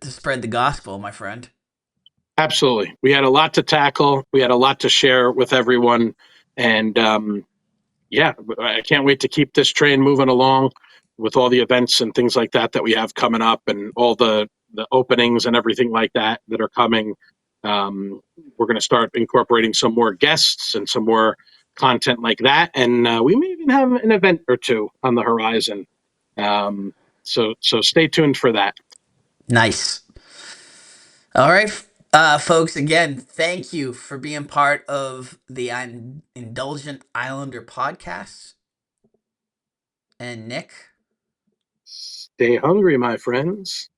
Speaker 1: spread the gospel, my friend.
Speaker 2: Absolutely. We had a lot to tackle. We had a lot to share with everyone. And yeah, I can't wait to keep this train moving along with all the events and things like that we have coming up and all the openings and everything like that are coming. We're going to start incorporating some more guests and some more content like that. And we may even have an event or two on the horizon. So stay tuned for that.
Speaker 1: Nice. All right, folks. Again, thank you for being part of the Indulgent Islander podcast. And Nick,
Speaker 2: Stay hungry, my friends.